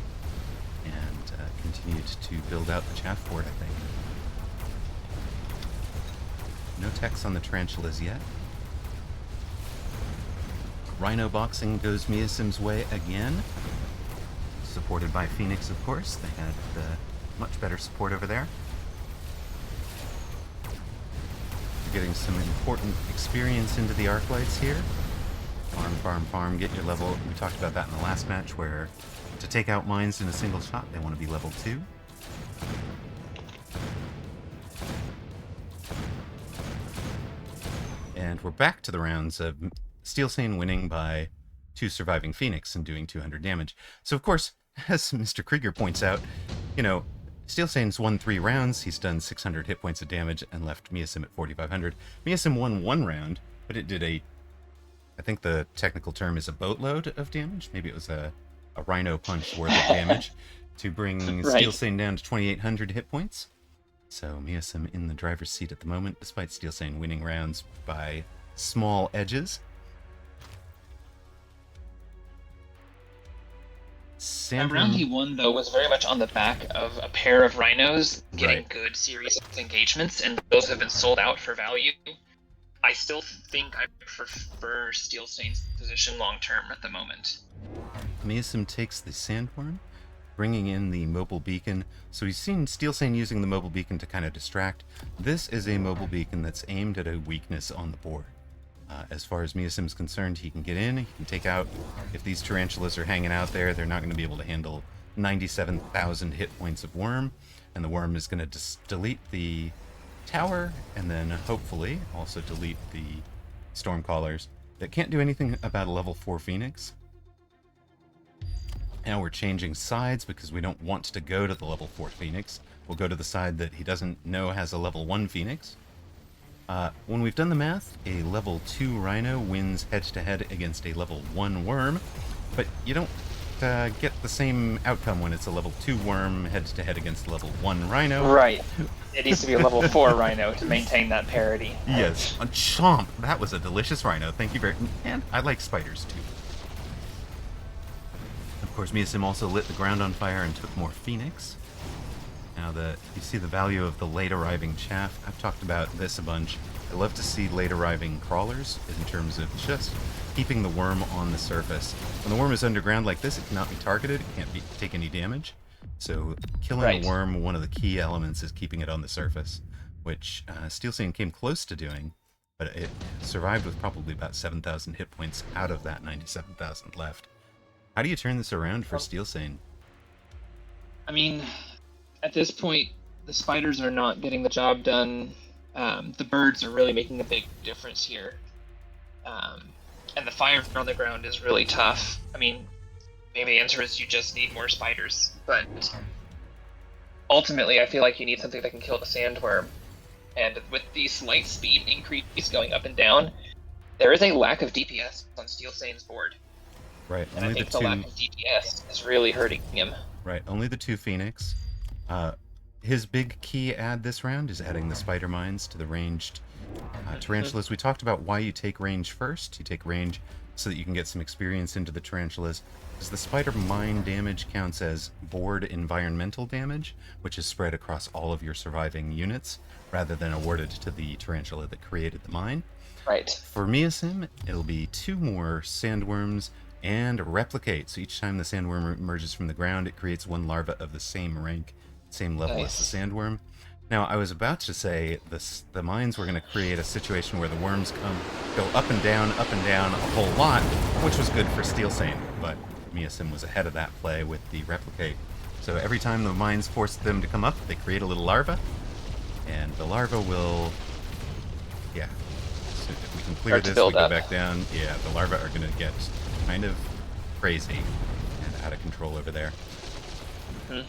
Speaker 1: and continued to build out the chaff fort, I think. No techs on the tarantulas yet. Rhino boxing goes Measim's way again. Supported by Phoenix, of course. They had much better support over there. You're getting some important experience into the arc lights here. Farm, farm, farm, get your level. We talked about that in the last match, where to take out mines in a single shot, they want to be level 2. And we're back to the rounds of Steelsane winning by 2 surviving Phoenix and doing 200 damage. So, of course, as Mr. Krieger points out, you know, Steelsane's won 3 rounds. He's done 600 hit points of damage and left Measim at 4,500. Measim won 1 round, but it did I think the technical term is a boatload of damage. Maybe it was a rhino punch worth of damage to bring
Speaker 3: Right.
Speaker 1: Steelsane down to 2,800 hit points. So Measim in the driver's seat at the moment, despite Steelsane winning rounds by small edges.
Speaker 2: That round he won, though, was very much on the back of a pair of rhinos getting
Speaker 1: Right.
Speaker 2: good series of engagements, and those have been sold out for value. I still think I prefer Steelsane's position long-term at the moment.
Speaker 1: Measim takes the sandworm, bringing in the mobile beacon. So we've seen Steelsane using the mobile beacon to kind of distract. This is a mobile beacon that's aimed at a weakness on the board. As far as Measim's concerned, he can get in, he can take out. If these tarantulas are hanging out there, they're not going to be able to handle 97,000 hit points of worm, and the worm is going to just delete the tower, and then hopefully also delete the stormcallers that can't do anything about a level 4 Phoenix. Now we're changing sides because we don't want to go to the level 4 Phoenix. We'll go to the side that he doesn't know has a level 1 Phoenix. When we've done the math, a level 2 Rhino wins head-to-head against a level 1 Worm, but you don't get the same outcome when it's a level 2 Worm head-to-head against a level 1 Rhino.
Speaker 3: Right. It needs to be a level 4 Rhino to maintain that parity.
Speaker 1: Yes, a chomp! That was a delicious Rhino, thank you very much. And I like spiders, too. Of course, Measim also lit the ground on fire and took more Phoenix. Now you see the value of the late arriving chaff. I've talked about this a bunch. I love to see late arriving crawlers in terms of just keeping the worm on the surface. When the worm is underground like this, it cannot be targeted, it can't take any damage. So killing the worm, one of the key elements is keeping it on the surface, which Steelsane came close to doing, but it survived with probably about 7,000 hit points out of that 97,000 left. How do you turn this around for Steelsane?
Speaker 2: I mean, at this point, the spiders are not getting the job done. The birds are really making a big difference here. And the fire on the ground is really tough. I mean, maybe the answer is you just need more spiders, but ultimately I feel like you need something that can kill the sandworm. And with the slight speed increase going up and down, there is a lack of DPS on Steelsane's board.
Speaker 1: Right,
Speaker 2: and I think the lack of DPS is really hurting him.
Speaker 1: Right, only the 2 Phoenix. His big key add this round is adding the spider mines to the ranged tarantulas. We talked about why you take range first. You take range so that you can get some experience into the tarantulas, because the spider mine damage counts as board environmental damage, which is spread across all of your surviving units, rather than awarded to the tarantula that created the mine.
Speaker 3: Right.
Speaker 1: For Measim, it'll be 2 more sandworms and replicate. So each time the sandworm emerges from the ground, it creates 1 larva of the same rank, same level as the sandworm. Now, I was about to say the mines were going to create a situation where the worms go up and down a whole lot, which was good for Steelsane, but Measim was ahead of that play with the replicate. So every time the mines force them to come up, they create a little larva, and the larva will, so if we can clear this, we go back down. Yeah, the larva are going to get kind of crazy and out of control over there.
Speaker 2: Mm-hmm.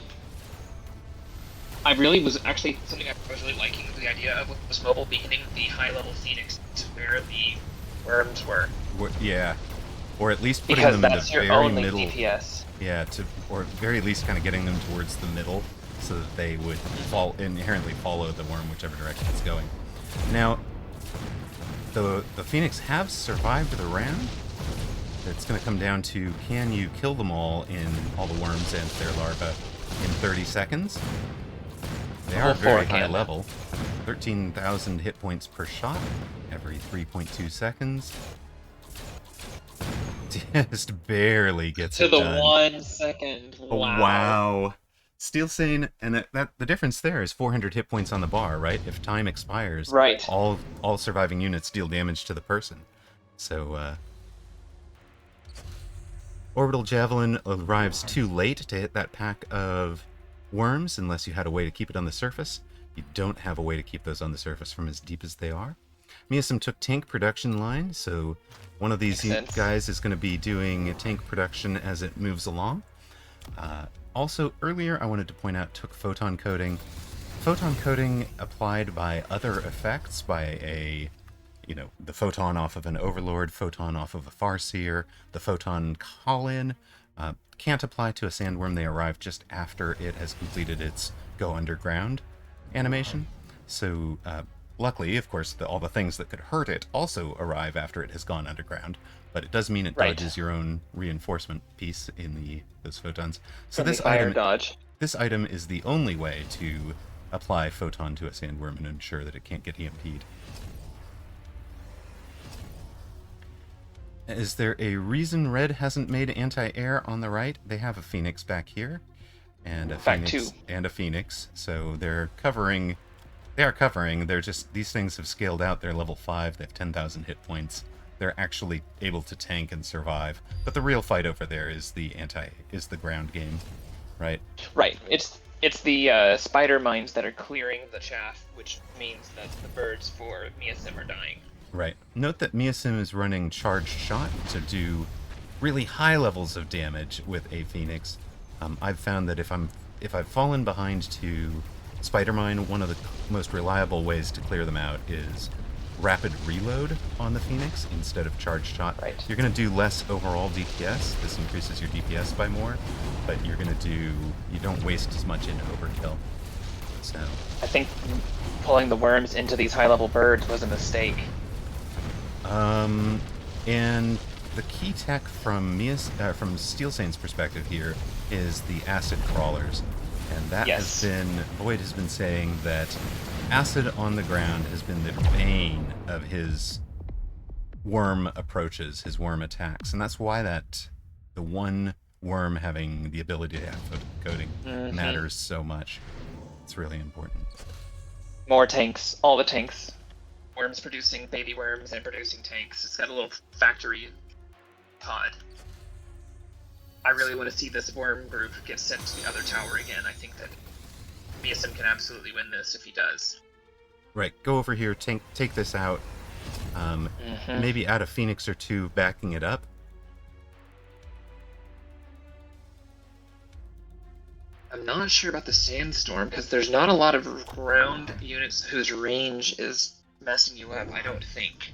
Speaker 2: I really was actually something I was really liking the idea of was mobile beaconing the high-level Phoenix to where the worms were.
Speaker 1: Yeah, or at least putting
Speaker 3: because
Speaker 1: them in the
Speaker 3: that's your
Speaker 1: very
Speaker 3: only
Speaker 1: middle.
Speaker 3: DPS.
Speaker 1: Yeah, or very least kind of getting them towards the middle, so that they would inherently follow the worm whichever direction it's going. Now, the Phoenix have survived the round. It's going to come down to, can you kill them all the worms and their larvae in 30 seconds? They are very high level. 13,000 hit points per shot every 3.2 seconds. Just barely gets
Speaker 3: To
Speaker 1: it
Speaker 3: the
Speaker 1: done.
Speaker 3: 1 second. Wow.
Speaker 1: Wow. Steelsane, and the difference there is 400 hit points on the bar, right? If time expires,
Speaker 3: Right.
Speaker 1: all surviving units deal damage to the person. So, Orbital Javelin arrives too late to hit that pack of worms unless you had a way to keep it on the surface. You don't have a way to keep those on the surface from as deep as they are. Measim took tank production line, so one of these guys is going to be doing tank production as it moves along. Also, earlier I wanted to point out took photon coating. Photon coating applied by other effects, by the photon off of an overlord, photon off of a farseer, the photon call-in, can't apply to a sandworm. They arrive just after it has completed its go underground animation. So, luckily, of course, all the things that could hurt it also arrive after it has gone underground, but it does mean it dodges your own reinforcement piece in those photons. So this item is the only way to apply photon to a sandworm and ensure that it can't get EMP'd. Is there a reason Red hasn't made anti-air on the right? They have a Phoenix back here, and a Phoenix, so they're covering. They are covering. They're just, these things have scaled out. They're level 5. They have 10,000 hit points. They're actually able to tank and survive. But the real fight over there is the ground game, right?
Speaker 3: Right. It's the spider mines that are clearing the chaff, which means that the birds for Measim are dying.
Speaker 1: Right. Note that Measim is running charged shot to do really high levels of damage with a Phoenix. I've found that if I've fallen behind to Spider Mine, one of the most reliable ways to clear them out is rapid reload on the Phoenix instead of charged shot.
Speaker 3: Right.
Speaker 1: You're going to do less overall DPS. This increases your DPS by more, but you don't waste as much in overkill. So
Speaker 3: I think pulling the worms into these high-level birds was a mistake.
Speaker 1: And the key tech from Steelsane's perspective here is the acid crawlers. And that has been, Boyd has been saying that acid on the ground has been the bane of his worm approaches, his worm attacks. And that's why the one worm having the ability to have photon coating matters so much. It's really important.
Speaker 3: More tanks, all the tanks. Worms producing baby worms and producing tanks. It's got a little factory pod. I really want to see this worm group get sent to the other tower again. I think that Measim can absolutely win this if he does.
Speaker 1: Right, go over here, take this out. Maybe add a Phoenix or two backing it up.
Speaker 3: I'm not sure about the Sandstorm, because there's not a lot of ground units whose range is messing you up, I don't think.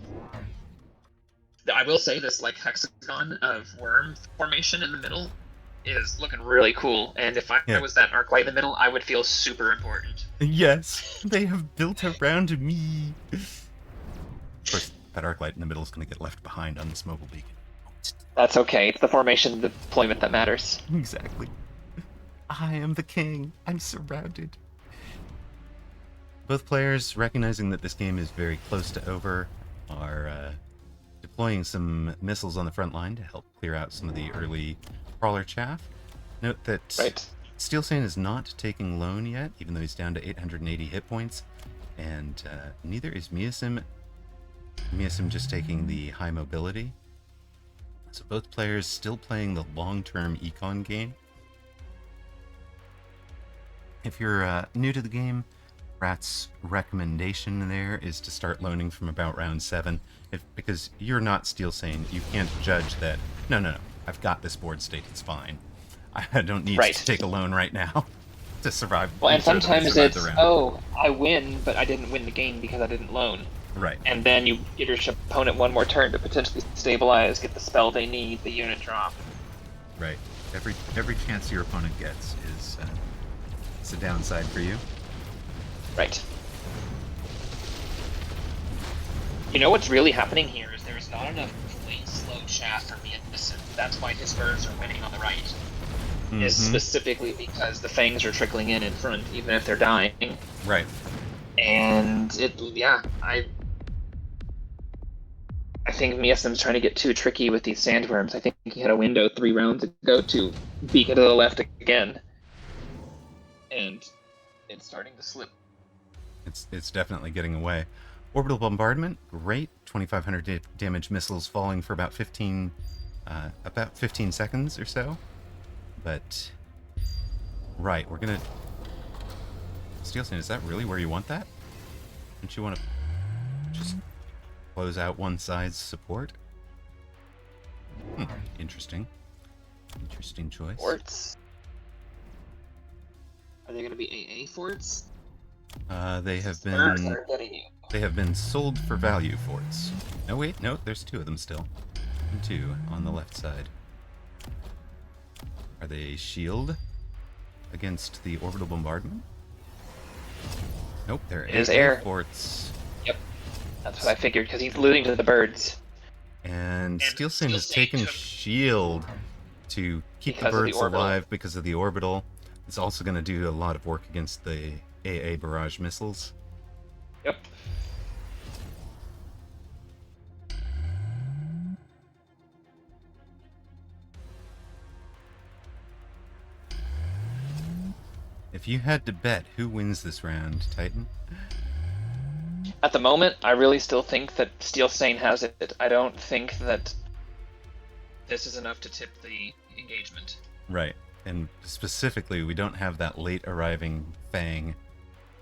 Speaker 3: I will say this hexagon of worm formation in the middle is looking really cool, and if I was that arc light in the middle, I would feel super important.
Speaker 1: Yes, they have built around me. Of course, that arc light in the middle is going to get left behind on this mobile beacon.
Speaker 3: That's okay, it's the formation deployment that matters.
Speaker 1: Exactly. I am the king. I'm surrounded. Both players, recognizing that this game is very close to over, are deploying some missiles on the front line to help clear out some of the early crawler chaff. Note that Steelsane is not taking loan yet, even though he's down to 880 hit points, and neither is Measim. Measim just taking the high mobility. So both players still playing the long-term econ game. If you're new to the game, Rat's recommendation there is to start loaning from about round 7, because you're not Steelsane. You can't judge that, no, I've got this board state, it's fine. I don't need to take a loan right now to survive.
Speaker 3: Well, and sometimes it's, I win, but I didn't win the game because I didn't loan.
Speaker 1: Right.
Speaker 3: And then you give your opponent one more turn to potentially stabilize, get the spell they need, the unit drop.
Speaker 1: Right. Every chance your opponent gets is it's a downside for you.
Speaker 3: Right. You know what's really happening here is there's not enough late slow chaff for Measim. That's why his birds are winning on the right. Is specifically because the fangs are trickling in front, even if they're dying.
Speaker 1: Right.
Speaker 3: And I think Measim's trying to get too tricky with these sandworms. I think he had a window 3 rounds ago to beacon to the left again. And it's starting to slip.
Speaker 1: It's definitely getting away. Orbital bombardment, great. 2,500 damage missiles falling for about 15 seconds or so. But right, we're gonna. Steelsane, is that really where you want that? Don't you want to just close out one side's support? Interesting. Interesting choice.
Speaker 3: Forts. Are they going to be AA forts?
Speaker 1: They have
Speaker 3: Birds
Speaker 1: been.
Speaker 3: that are getting you.
Speaker 1: They have been sold for value forts. No, wait, no, there's 2 of them still. And 2 on the left side. Are they shield against the orbital bombardment? Nope, they're
Speaker 3: It is
Speaker 1: AA
Speaker 3: air.
Speaker 1: forts.
Speaker 3: Yep. That's what I figured, because he's losing to the birds.
Speaker 1: And Steelsane has
Speaker 3: Steelsane
Speaker 1: taken
Speaker 3: took-
Speaker 1: shield to keep
Speaker 3: Because
Speaker 1: the
Speaker 3: of the
Speaker 1: birds
Speaker 3: orbital.
Speaker 1: alive because of the orbital. It's also going to do a lot of work against the AA barrage missiles.
Speaker 3: Yep.
Speaker 1: If you had to bet who wins this round, Titan?
Speaker 3: At the moment, I really still think that Steelsane has it. I don't think that this is enough to tip the engagement.
Speaker 1: Right. And specifically, we don't have that late arriving Fang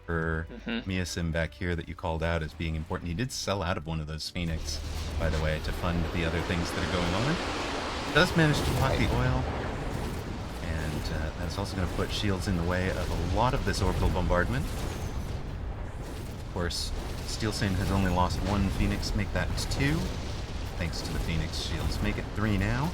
Speaker 1: for Measim back here that you called out as being important. He did sell out of one of those Phoenix, by the way, to fund the other things that are going on. Does manage to block the oil. And that's also going to put shields in the way of a lot of this orbital bombardment. Of course, Steelsane has only lost 1 Phoenix. Make that 2. Thanks to the Phoenix shields. Make it 3 now.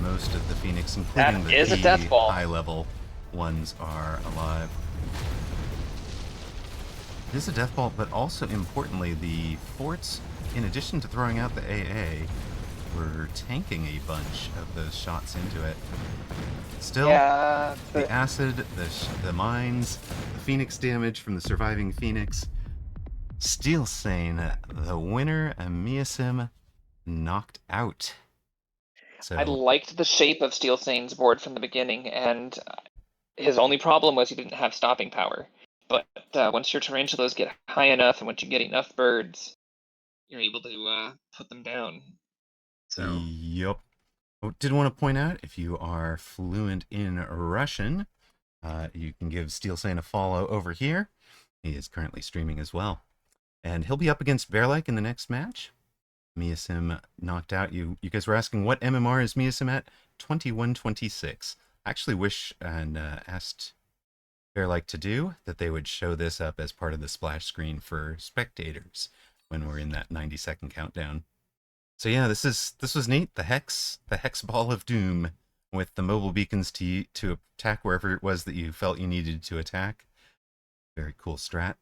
Speaker 1: Most of the Phoenix, including
Speaker 3: That
Speaker 1: the
Speaker 3: is a death ball.
Speaker 1: high-level ones, are alive. It is a death ball, but also importantly, the forts, in addition to throwing out the AA, were tanking a bunch of those shots into it. Still,
Speaker 3: Yeah,
Speaker 1: the acid, the mines, the Phoenix damage from the surviving Phoenix. Steelsane, the winner, and Measim knocked out. So
Speaker 3: I liked the shape of Steelsane's board from the beginning, and his only problem was he didn't have stopping power. But once your tarantulas get high enough, and once you get enough birds, you're able to put them down. So
Speaker 1: Yep. I did want to point out, if you are fluent in Russian, you can give Steelsane a follow over here. He is currently streaming as well. And he'll be up against Bearlike in the next match. Measim knocked out. You guys were asking what MMR is Measim at? 2126. I actually wish and asked Bearlike to do that they would show this up as part of the splash screen for spectators when we're in that 90-second countdown. So yeah, this was neat. The hex ball of doom with the mobile beacons to attack wherever it was that you felt you needed to attack. Very cool strat.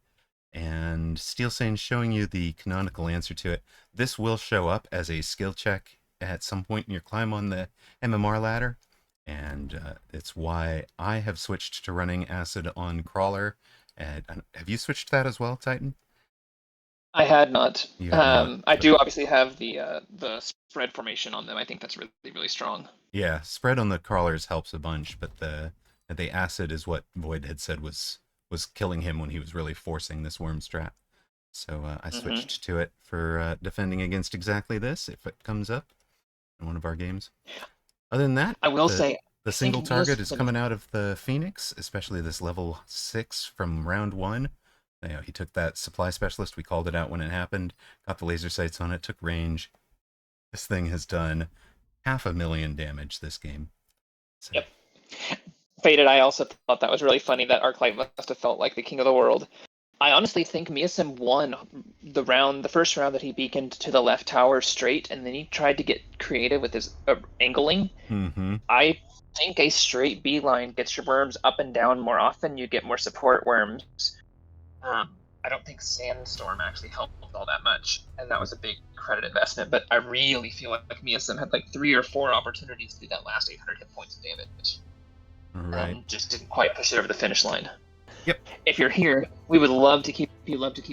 Speaker 1: And Steelsane showing you the canonical answer to it. This will show up as a skill check at some point in your climb on the MMR ladder, and it's why I have switched to running acid on crawler. And have you switched that as well, Titan?
Speaker 3: I had not.
Speaker 1: You have not.
Speaker 3: I do obviously have the spread formation on them. I think that's really, really strong.
Speaker 1: Yeah, spread on the crawlers helps a bunch, but the acid is what Void had said was killing him when he was really forcing this worm strat. So I switched to it for defending against exactly this if it comes up in one of our games. Other than that,
Speaker 3: I will say
Speaker 1: the single target is
Speaker 3: Measim-
Speaker 1: coming out of the Phoenix, especially this level 6 from round 1. You know, he took that supply specialist. We called it out when it happened. Got the laser sights on it. Took range. This thing has done 500,000 damage this game. So.
Speaker 3: Yep. Faded, I also thought that was really funny that Arclight must have felt like the king of the world. I honestly think Measim won the first round that he beaconed to the left tower straight, and then he tried to get creative with his angling. I think a straight beeline gets your worms up and down more often. You get more support worms. I don't think Sandstorm actually helped all that much, and that was a big credit investment. But I really feel like Measim had like 3 or 4 opportunities to do that last 800 hit points of damage.
Speaker 1: Right.
Speaker 3: Just didn't quite push it over the finish line.
Speaker 1: Yep.
Speaker 3: if you're here, we would love to keep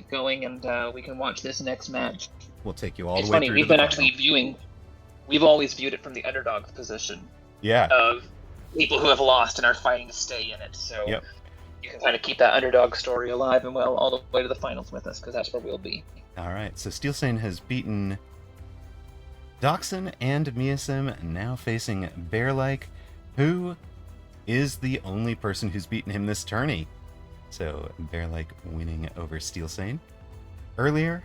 Speaker 3: going, and we can watch this next match.
Speaker 1: We'll take you all
Speaker 3: It's
Speaker 1: the way
Speaker 3: funny,
Speaker 1: through
Speaker 3: we've
Speaker 1: to the
Speaker 3: been
Speaker 1: final.
Speaker 3: actually viewing. We've always viewed it from the underdog position
Speaker 1: Yeah.
Speaker 3: of people who have lost and are fighting to stay in it. So
Speaker 1: Yep.
Speaker 3: you can kind of keep that underdog story alive and well all the way to the finals with us, because that's where we'll be.
Speaker 1: All right. So Steelsane has beaten Doxun and Measim, now facing Bearlike, who is the only person who's beaten him this tourney. So Bearlike winning over Steelsane earlier,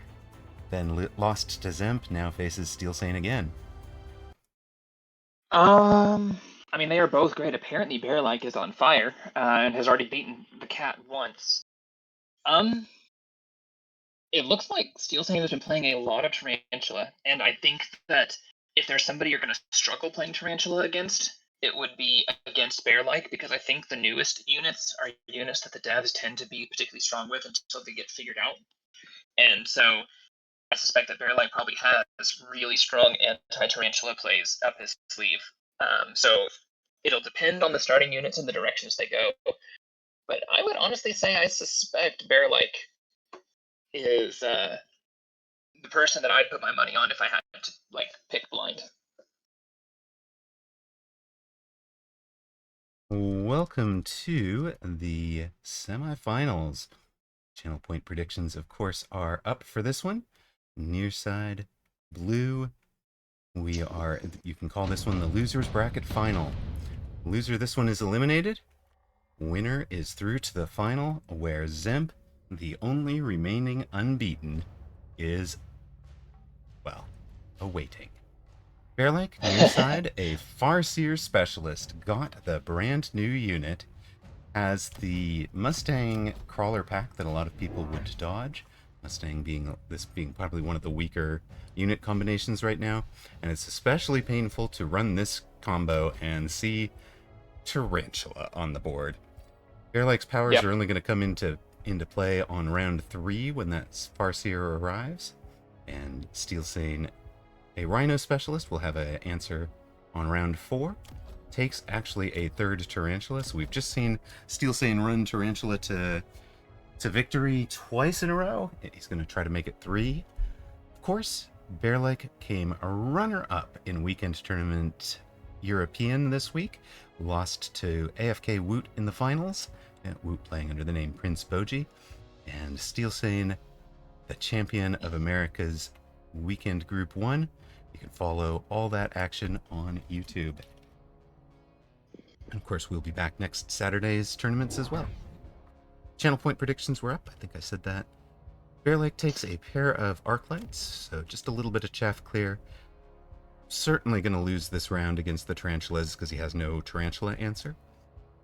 Speaker 1: then lost to Dzemp, now faces Steelsane again.
Speaker 3: I mean, they are both great. Apparently, Bearlike is on fire and has already beaten the cat once. It looks like Steelsane has been playing a lot of Tarantula, and I think that if there's somebody you're going to struggle playing Tarantula against, it would be against Bearlike, because I think the newest units are units that the devs tend to be particularly strong with until they get figured out. And so I suspect that Bearlike probably has really strong anti-Tarantula plays up his sleeve. So it'll depend on the starting units and the directions they go. But I would honestly say I suspect Bearlike is the person that I'd put my money on if I had to pick blind.
Speaker 1: Welcome to the semifinals. Channel point predictions, of course, are up for this one. Near side, blue. You can call this one the loser's bracket final. Loser this one is eliminated. Winner is through to the final, where Dzemp, the only remaining unbeaten, is, well, awaiting. Bearlike, near side, a Farseer specialist, got the brand new unit, has the Mustang crawler pack that a lot of people would dodge. Mustang being probably one of the weaker unit combinations right now, and it's especially painful to run this combo and see Tarantula on the board. Bearlike's powers are only going to come into play on round 3 when that Farseer arrives, and Steelsane, a Rhino specialist, will have an answer on round 4. Takes actually a third Tarantula, so we've just seen Steelsane run Tarantula to victory twice in a row. He's going to try to make it 3. Of course, Bearlike came a runner-up in Weekend Tournament European this week. Lost to AFK Woot in the finals. Woot playing under the name Prince Boji. And Steelsane, the champion of America's Weekend Group 1. You can follow all that action on YouTube. And of course, we'll be back next Saturday's tournaments as well. Channel point predictions were up. I think I said that. Bearlike takes a pair of arc lights, so just a little bit of chaff clear. Certainly going to lose this round against the Tarantulas because he has no Tarantula answer.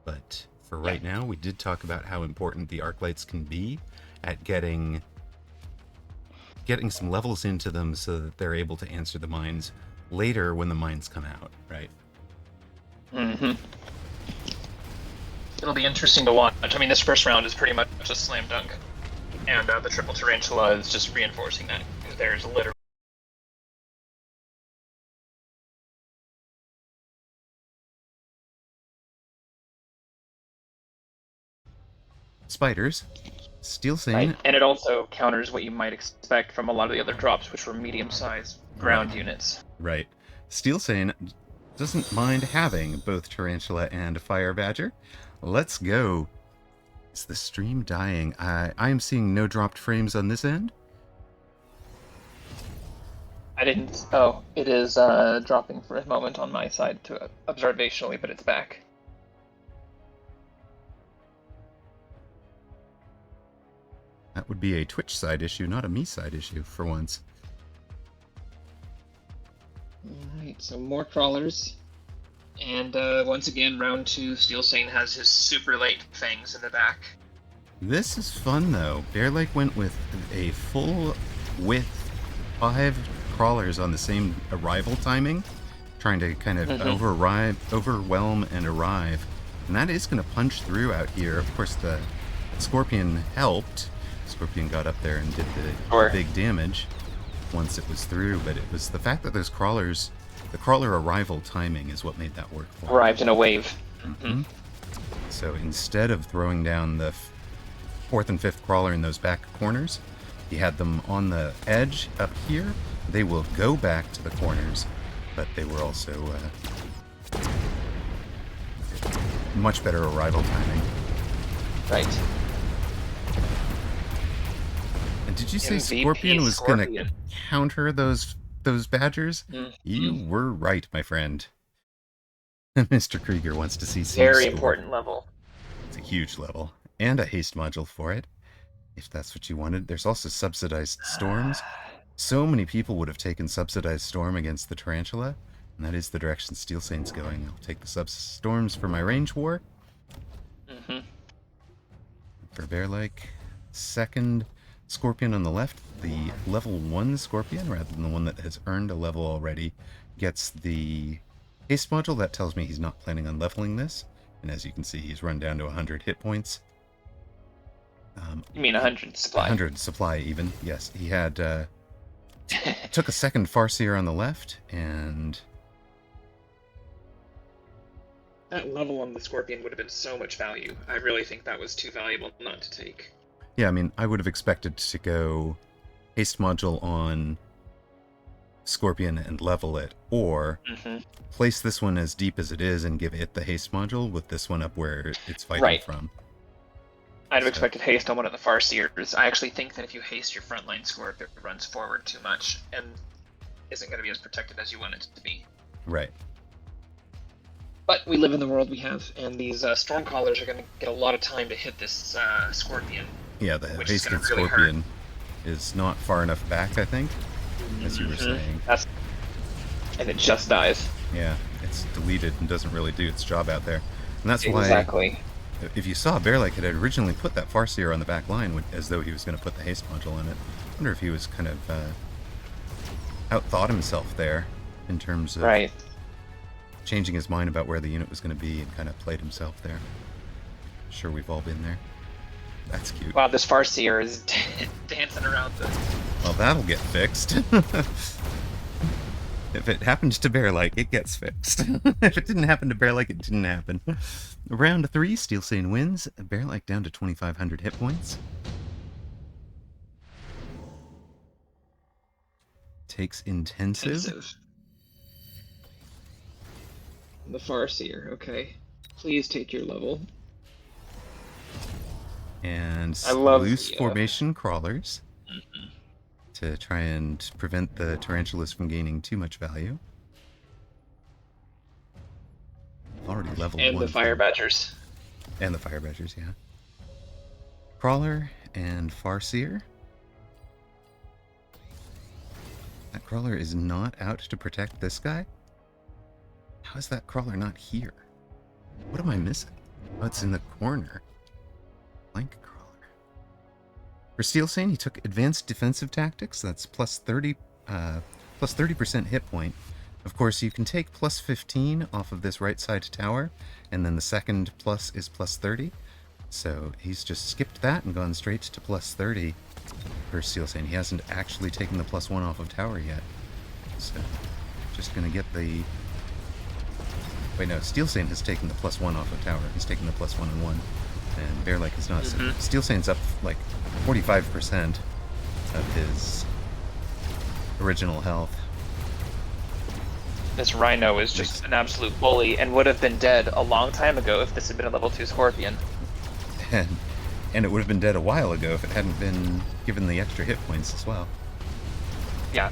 Speaker 1: But for right now, we did talk about how important the arc lights can be at getting some levels into them so that they're able to answer the mines later when the mines come out, right?
Speaker 3: Mm-hmm. It'll be interesting to watch. I mean, this first round is pretty much a slam dunk. And the triple Tarantula is just reinforcing that. There's literally
Speaker 1: Spiders. Steelsane.
Speaker 3: right. And it also counters what you might expect from a lot of the other drops, which were medium-sized ground units.
Speaker 1: Right. Steelsane doesn't mind having both Tarantula and Fire Badger. Let's go. Is the stream dying? I am seeing no dropped frames on this end.
Speaker 3: I didn't... Oh, it is dropping for a moment on my side to observationally, but it's back.
Speaker 1: That would be a Twitch side issue, not a me side issue, for once.
Speaker 2: Alright, so more crawlers.
Speaker 3: And once again, round 2, Steelsane has his super late fangs in the back.
Speaker 1: This is fun, though. Bearlike went with a full width 5 crawlers on the same arrival timing, trying to kind of overwhelm and arrive. And that is going to punch through out here. Of course, the Scorpion helped. Scorpion got up there and did the big damage once it was through, but it was the fact that those crawlers, the crawler arrival timing is what made that work for
Speaker 3: Arrived in a wave.
Speaker 1: Mm-hmm. So instead of throwing down the 4th and 5th crawler in those back corners. He had them on the edge up here. They will go back to the corners, but they were also much better arrival timing.
Speaker 3: Right.
Speaker 1: And did you say
Speaker 3: MVP
Speaker 1: Scorpion was going to
Speaker 3: Scorpion.
Speaker 1: counter those badgers? You were right, my friend. Mr. Krieger wants to see
Speaker 3: Very
Speaker 1: score.
Speaker 3: important level.
Speaker 1: It's a huge level. And a haste module for it, if that's what you wanted. There's also subsidized storms. So many people would have taken subsidized storm against the tarantula, and that is the direction Steelsane's going. I'll take the storms for my range war. For Bearlike, second Scorpion on the left, the level 1 Scorpion, rather than the one that has earned a level already, gets the haste module. That tells me he's not planning on leveling this, and as you can see, he's run down to 100 hit points.
Speaker 3: You mean 100 supply?
Speaker 1: 100 supply, even. Yes, he had took a second Farseer on the left, and
Speaker 3: that level on the Scorpion would have been so much value. I really think that was too valuable not to take.
Speaker 1: yeah, I mean, I would have expected to go haste module on Scorpion and level it, or place this one as deep as it is and give it the haste module with this one up where it's fighting from.
Speaker 3: I'd have expected haste on one of the Farseers. I actually think that if you haste your frontline Scorp, it runs forward too much and isn't going to be as protected as you want it to be.
Speaker 1: Right.
Speaker 3: But we live in the world we have, and these Stormcallers are going to get a lot of time to hit this Scorpion.
Speaker 1: Yeah, the
Speaker 3: which is
Speaker 1: hasted
Speaker 3: gonna really
Speaker 1: Scorpion is not far enough back, I think, as you were saying.
Speaker 3: And it just dies.
Speaker 1: Yeah, it's deleted and doesn't really do its job out there. And that's
Speaker 3: Exactly.
Speaker 1: why, if you saw, Bearlike had originally put that Farseer on the back line as though he was going to put the haste module on it. I wonder if he was kind of outthought himself there in terms of changing his mind about where the unit was going to be and kind of played himself there. Sure, we've all been there. That's cute.
Speaker 3: Wow, this Farseer is dancing around the...
Speaker 1: Well, that'll get fixed. If it happened to Bearlike, it gets fixed. If it didn't happen to Bearlike, it didn't happen. Round 3, Steelsane wins. Bearlike down to 2,500 hit points. Takes intensive.
Speaker 3: The Farseer, okay. Please take your level.
Speaker 1: And
Speaker 3: I love
Speaker 1: loose
Speaker 3: the,
Speaker 1: formation crawlers to try and prevent the tarantulas from gaining too much value. Already level 1.
Speaker 3: And the Fire Badgers.
Speaker 1: And the Fire Badgers, yeah. Crawler and Farseer. That Crawler is not out to protect this guy? How is that Crawler not here? What am I missing? Oh, it's in the corner. Flank Crawler. For Steelsane, he took Advanced Defensive Tactics. That's plus 30% hit point. Of course, you can take plus 15 off of this right side tower, and then the second plus is plus 30. So he's just skipped that and gone straight to plus 30 for Steelsane. He hasn't actually taken the plus 1 off of tower yet. So, just gonna get the... Wait, no, Steelsane has taken the plus 1 off of tower. He's taken the plus 1 and 1. And Bearlike is not. So Steelsane's up like 45% of his original health.
Speaker 3: This Rhino is just an absolute bully and would have been dead a long time ago if this had been a level 2 Scorpion.
Speaker 1: And it would have been dead a while ago if it hadn't been given the extra hit points as well.
Speaker 3: Yeah.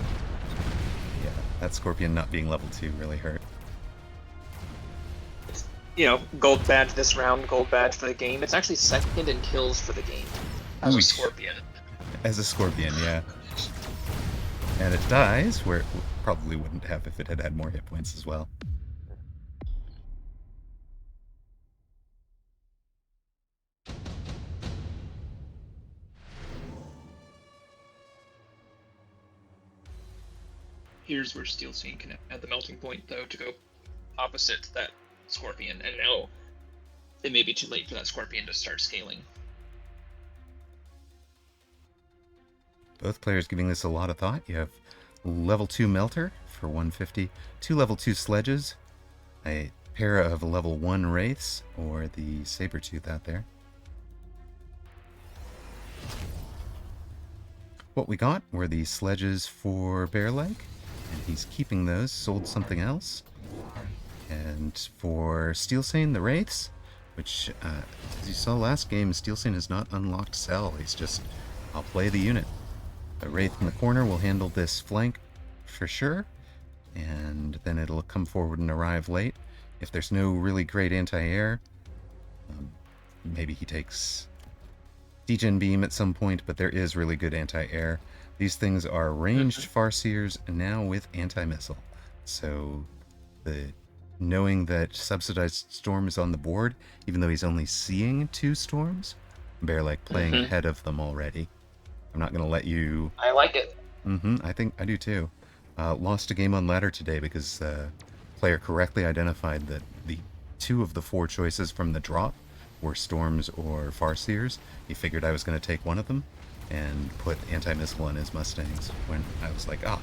Speaker 1: Yeah, that Scorpion not being level 2 really hurt.
Speaker 3: You know, gold badge this round, gold badge for the game. It's actually second in kills for the game as a Scorpion.
Speaker 1: As a Scorpion, yeah. And it dies where it probably wouldn't have if it had had more hit points as well.
Speaker 3: Here's where Steelsane can add the melting point, though, to go opposite that Scorpion, and now it may be too late for that Scorpion to start scaling.
Speaker 1: Both players giving this a lot of thought. You have level 2 Melter for 150, 2 level 2 Sledges, a pair of level 1 Wraiths, or the Sabertooth out there. What we got were the sledges for Bearlike, and he's keeping those, sold something else. And for Steelsane, the Wraiths, which, as you saw last game, Steelsane has not unlocked Cell. He's just, I'll play the unit. The Wraith in the corner will handle this flank for sure, and then it'll come forward and arrive late. If there's no really great anti-air, maybe he takes Degen Beam at some point, but there is really good anti-air. These things are ranged Farseers now with anti-missile. So knowing that Subsidized Storm is on the board, even though he's only seeing 2 storms, Bearlike playing ahead of them already. I'm not going to let you...
Speaker 3: I like it.
Speaker 1: I think I do too. Lost a game on ladder today because player correctly identified that the 2 of the 4 choices from the drop were Storms or Farseers. He figured I was going to take one of them and put anti-missile on his Mustangs when I was like, I've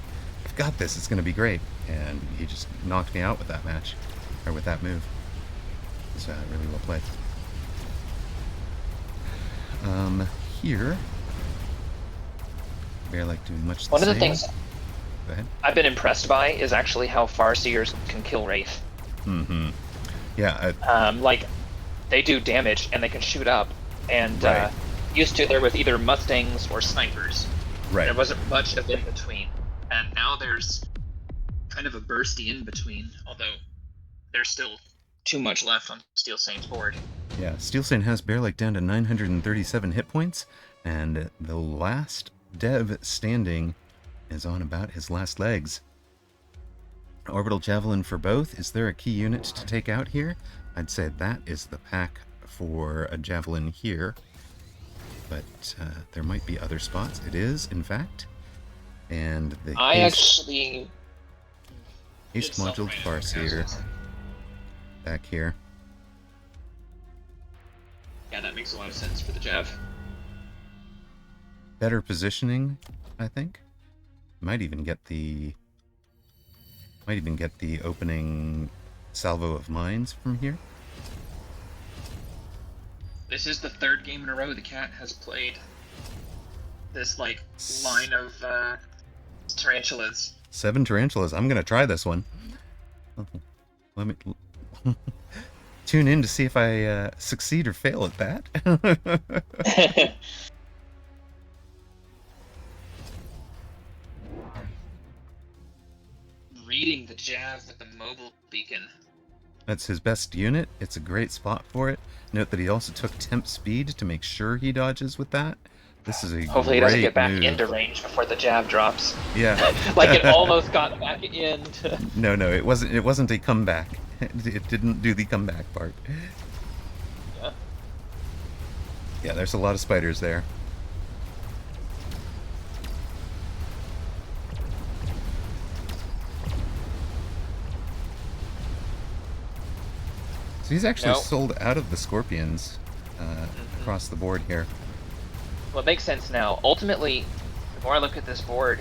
Speaker 1: got this, it's going to be great. And he just knocked me out with that match, or with that move. It's really well played. Here, Bearlike doing much the same.
Speaker 3: One of the things
Speaker 1: Go ahead.
Speaker 3: I've been impressed by is actually how Farseers can kill Wraith.
Speaker 1: Yeah.
Speaker 3: Like, they do damage and they can shoot up. And
Speaker 1: Right.
Speaker 3: used to, there was either Mustangs or snipers.
Speaker 1: Right.
Speaker 3: There wasn't much of in between. And now there's kind of a bursty in between, although there's still too much left on Steelsane's board.
Speaker 1: Yeah, Steelsane has Bearlike down to 937 hit points, and the last dev standing is on about his last legs. Orbital Javelin for both. Is there a key unit to take out here? I'd say that is the pack for a Javelin here, but there might be other spots. It is, in fact. And the haste module Farseer back here.
Speaker 3: Yeah, that makes a lot of sense for the Jav.
Speaker 1: Better positioning, I think. Might even get the opening salvo of mines from here.
Speaker 3: This is the 3rd game in a row the cat has played this, like, line of tarantulas.
Speaker 1: 7 tarantulas. I'm gonna try this one. Let me tune in to see if I succeed or fail at that.
Speaker 3: Reading the Jav with the mobile beacon.
Speaker 1: That's his best unit. It's a great spot for it. Note that he also took temp speed to make sure he dodges with that. This is a
Speaker 3: Hopefully he doesn't
Speaker 1: great
Speaker 3: get back
Speaker 1: move.
Speaker 3: into range before the Jav drops.
Speaker 1: Yeah.
Speaker 3: Like it almost got back into...
Speaker 1: No, it wasn't a comeback. It didn't do the comeback part.
Speaker 3: Yeah.
Speaker 1: Yeah, there's a lot of spiders there. So he's actually sold out of the Scorpions across the board here.
Speaker 3: Well, it makes sense now. Ultimately, the more I look at this board,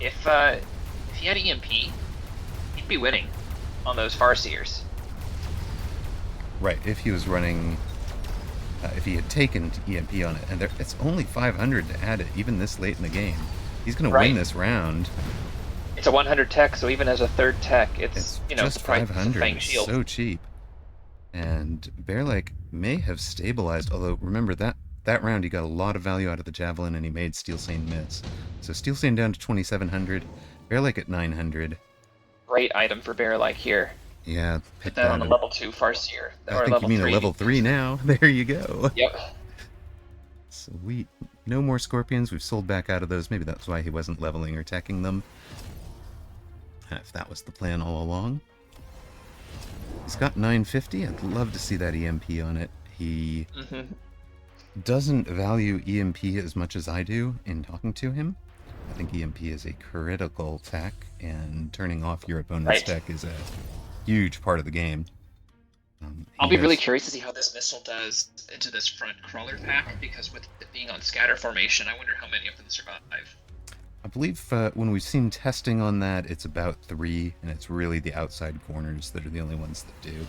Speaker 3: if he had EMP, he'd be winning on those Farseers.
Speaker 1: Right, if he was running, if he had taken EMP on it, and it's only 500 to add it, even this late in the game. He's going to win this round.
Speaker 3: It's a 100 tech, so even as a 3rd tech, it's
Speaker 1: just
Speaker 3: the price of
Speaker 1: 500.
Speaker 3: Fang Shield.
Speaker 1: So cheap. And Bearlike may have stabilized, although remember that round he got a lot of value out of the Javelin and he made Steelsane miss. So Steelsane down to 2,700, Bearlike at 900.
Speaker 3: Great item for Bearlike here.
Speaker 1: Yeah,
Speaker 3: Put that on a level 2 Farseer.
Speaker 1: I think you mean a level 3 now. There you go.
Speaker 3: Yep.
Speaker 1: So no more Scorpions. We've sold back out of those. Maybe that's why he wasn't leveling or teching them. If that was the plan all along. He's got 950. I'd love to see that EMP on it. He doesn't value EMP as much as I do in talking to him. I think EMP is a critical tech, and turning off your opponent's tech is a huge part of the game.
Speaker 3: I'll be really curious to see how this missile does into this front crawler pack, because with it being on scatter formation, I wonder how many of them survive.
Speaker 1: I believe when we've seen testing on that, it's about 3, and it's really the outside corners that are the only ones that do.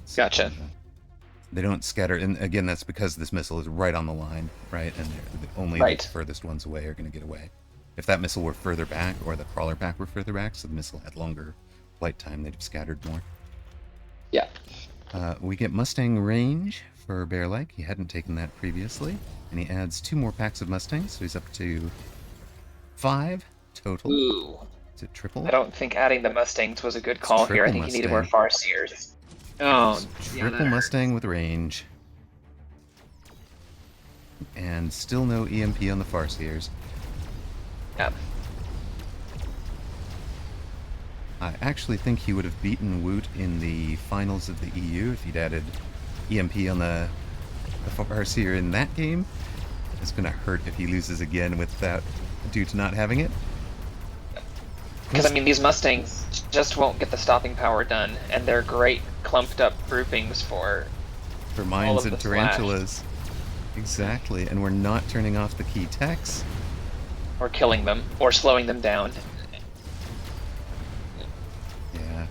Speaker 1: So,
Speaker 3: Gotcha.
Speaker 1: They don't scatter, and again, that's because this missile is right on the line, right? And only
Speaker 3: Right.
Speaker 1: the furthest ones away are going to get away. If that missile were further back, or the crawler pack were further back, so the missile had longer flight time, they'd have scattered more.
Speaker 3: Yeah.
Speaker 1: We get Mustang range for Bearlike. He hadn't taken that previously, and he adds 2 more packs of Mustangs, so he's up to 5 total.
Speaker 3: Ooh.
Speaker 1: Is it triple?
Speaker 3: I don't think adding the Mustangs was a good call here. I
Speaker 1: triple
Speaker 3: think you needed more
Speaker 1: Mustang.
Speaker 3: Farseers. Oh,
Speaker 1: It's
Speaker 3: yeah,
Speaker 1: triple Mustang with range. And still no EMP on the Farseers.
Speaker 3: Yeah.
Speaker 1: I actually think he would have beaten Woot in the finals of the EU if he'd added EMP on the Farseer in that game. It's going to hurt if he loses again without due to not having it.
Speaker 3: Because, I mean, these Mustangs just won't get the stopping power done, and they're great clumped up groupings for
Speaker 1: mines
Speaker 3: of
Speaker 1: and
Speaker 3: the slash.
Speaker 1: tarantulas. Exactly, and we're not turning off the key techs.
Speaker 3: or killing them, or slowing them down.
Speaker 1: Yeah.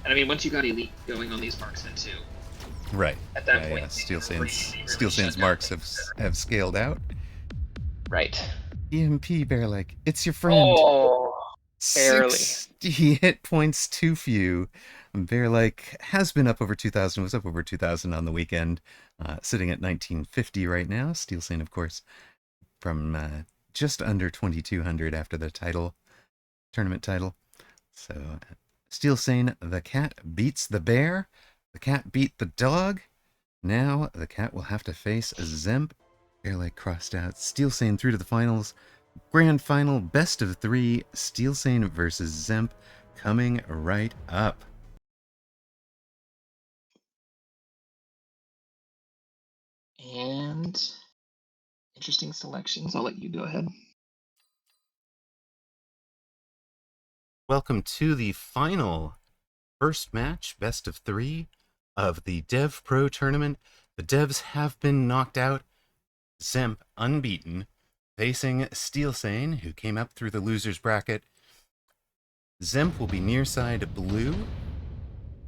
Speaker 3: And I mean, once you got Elite going on these marksmen too,
Speaker 1: Right.
Speaker 3: at that
Speaker 1: Yeah,
Speaker 3: point,
Speaker 1: yeah.
Speaker 3: they can really
Speaker 1: Steelsane's
Speaker 3: shut
Speaker 1: marks
Speaker 3: down
Speaker 1: have scaled out.
Speaker 3: Right.
Speaker 1: EMP Bearlike, it's your friend.
Speaker 3: Oh, barely.
Speaker 1: 60 hit points too few. Bearlike has been up over 2,000, was up over 2,000 on the weekend, sitting at 1950 right now. Steelsane, of course, from just under 2,200 after the tournament title. So, Steelsane, the cat beats the bear. The cat beat the dog. Now, the cat will have to face Dzemp. Bearlike crossed out. Steelsane through to the finals. Grand final, best of 3. Steelsane versus Dzemp coming right up.
Speaker 2: And interesting selections. I'll let you go ahead.
Speaker 1: Welcome to the final first match, best of 3 of the Dev Pro tournament. The Devs have been knocked out. Dzemp unbeaten, facing Steelsane, who came up through the losers bracket. Dzemp will be near side blue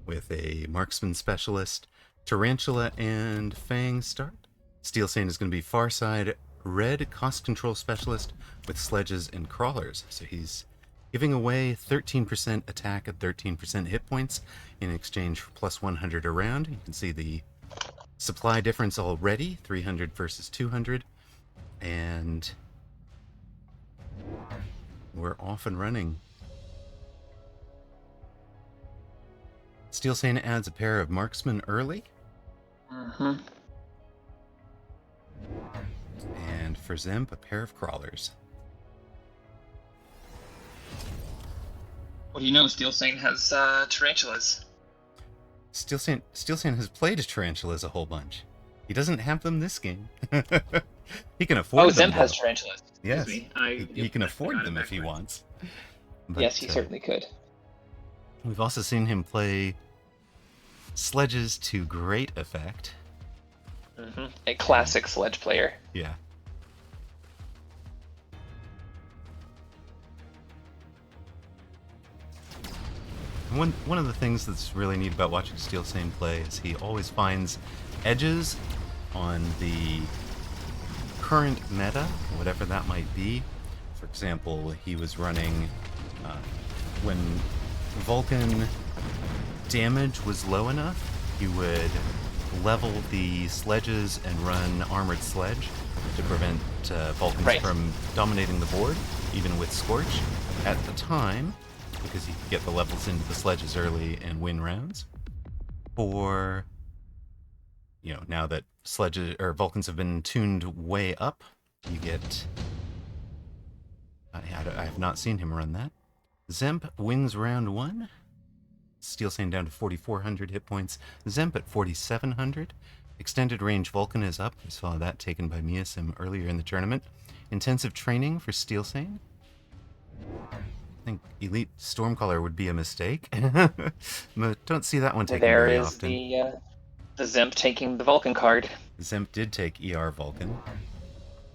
Speaker 1: with a marksman specialist, Tarantula and Fang start. Steelsane is going to be far side red cost control specialist with sledges and crawlers. So he's giving away 13% attack at 13% hit points in exchange for plus 100 a round. You can see the supply difference already, 300 versus 200. And we're off and running. Steelsane adds a pair of marksmen early.
Speaker 3: Mm-hmm.
Speaker 1: And for Dzemp, a pair of crawlers.
Speaker 2: What do you know? Steelsane has tarantulas.
Speaker 1: Steelsane has played tarantulas a whole bunch. He doesn't have them this game. He can afford
Speaker 3: Oh,
Speaker 1: them.
Speaker 3: Dzemp has
Speaker 1: though.
Speaker 3: tarantulas.
Speaker 1: Yes,
Speaker 2: me.
Speaker 1: he can afford them if he wants. But,
Speaker 3: Yes, he certainly could.
Speaker 1: We've also seen him play sledges to great effect.
Speaker 3: Mm-hmm. A classic sledge player.
Speaker 1: Yeah. One of the things that's really neat about watching Steelsane play is he always finds edges on the current meta, whatever that might be. For example, he was running when Vulcan damage was low enough, he would level the sledges and run armored sledge to prevent Vulcans from dominating the board, even with Scorch at the time, because he could get the levels into the sledges early and win rounds. For, you know, now that sledges or Vulcans have been tuned way up, you get. I have not seen him run that. Dzemp wins round 1. Steelsane down to 4,400 hit points. Dzemp at 4,700. Extended range Vulcan is up. We saw that taken by Measim earlier in the tournament. Intensive training for Steelsane. I think Elite Stormcaller would be a mistake. Don't see that one taken very often.
Speaker 3: There is the Dzemp taking the Vulcan card.
Speaker 1: Dzemp did take ER Vulcan.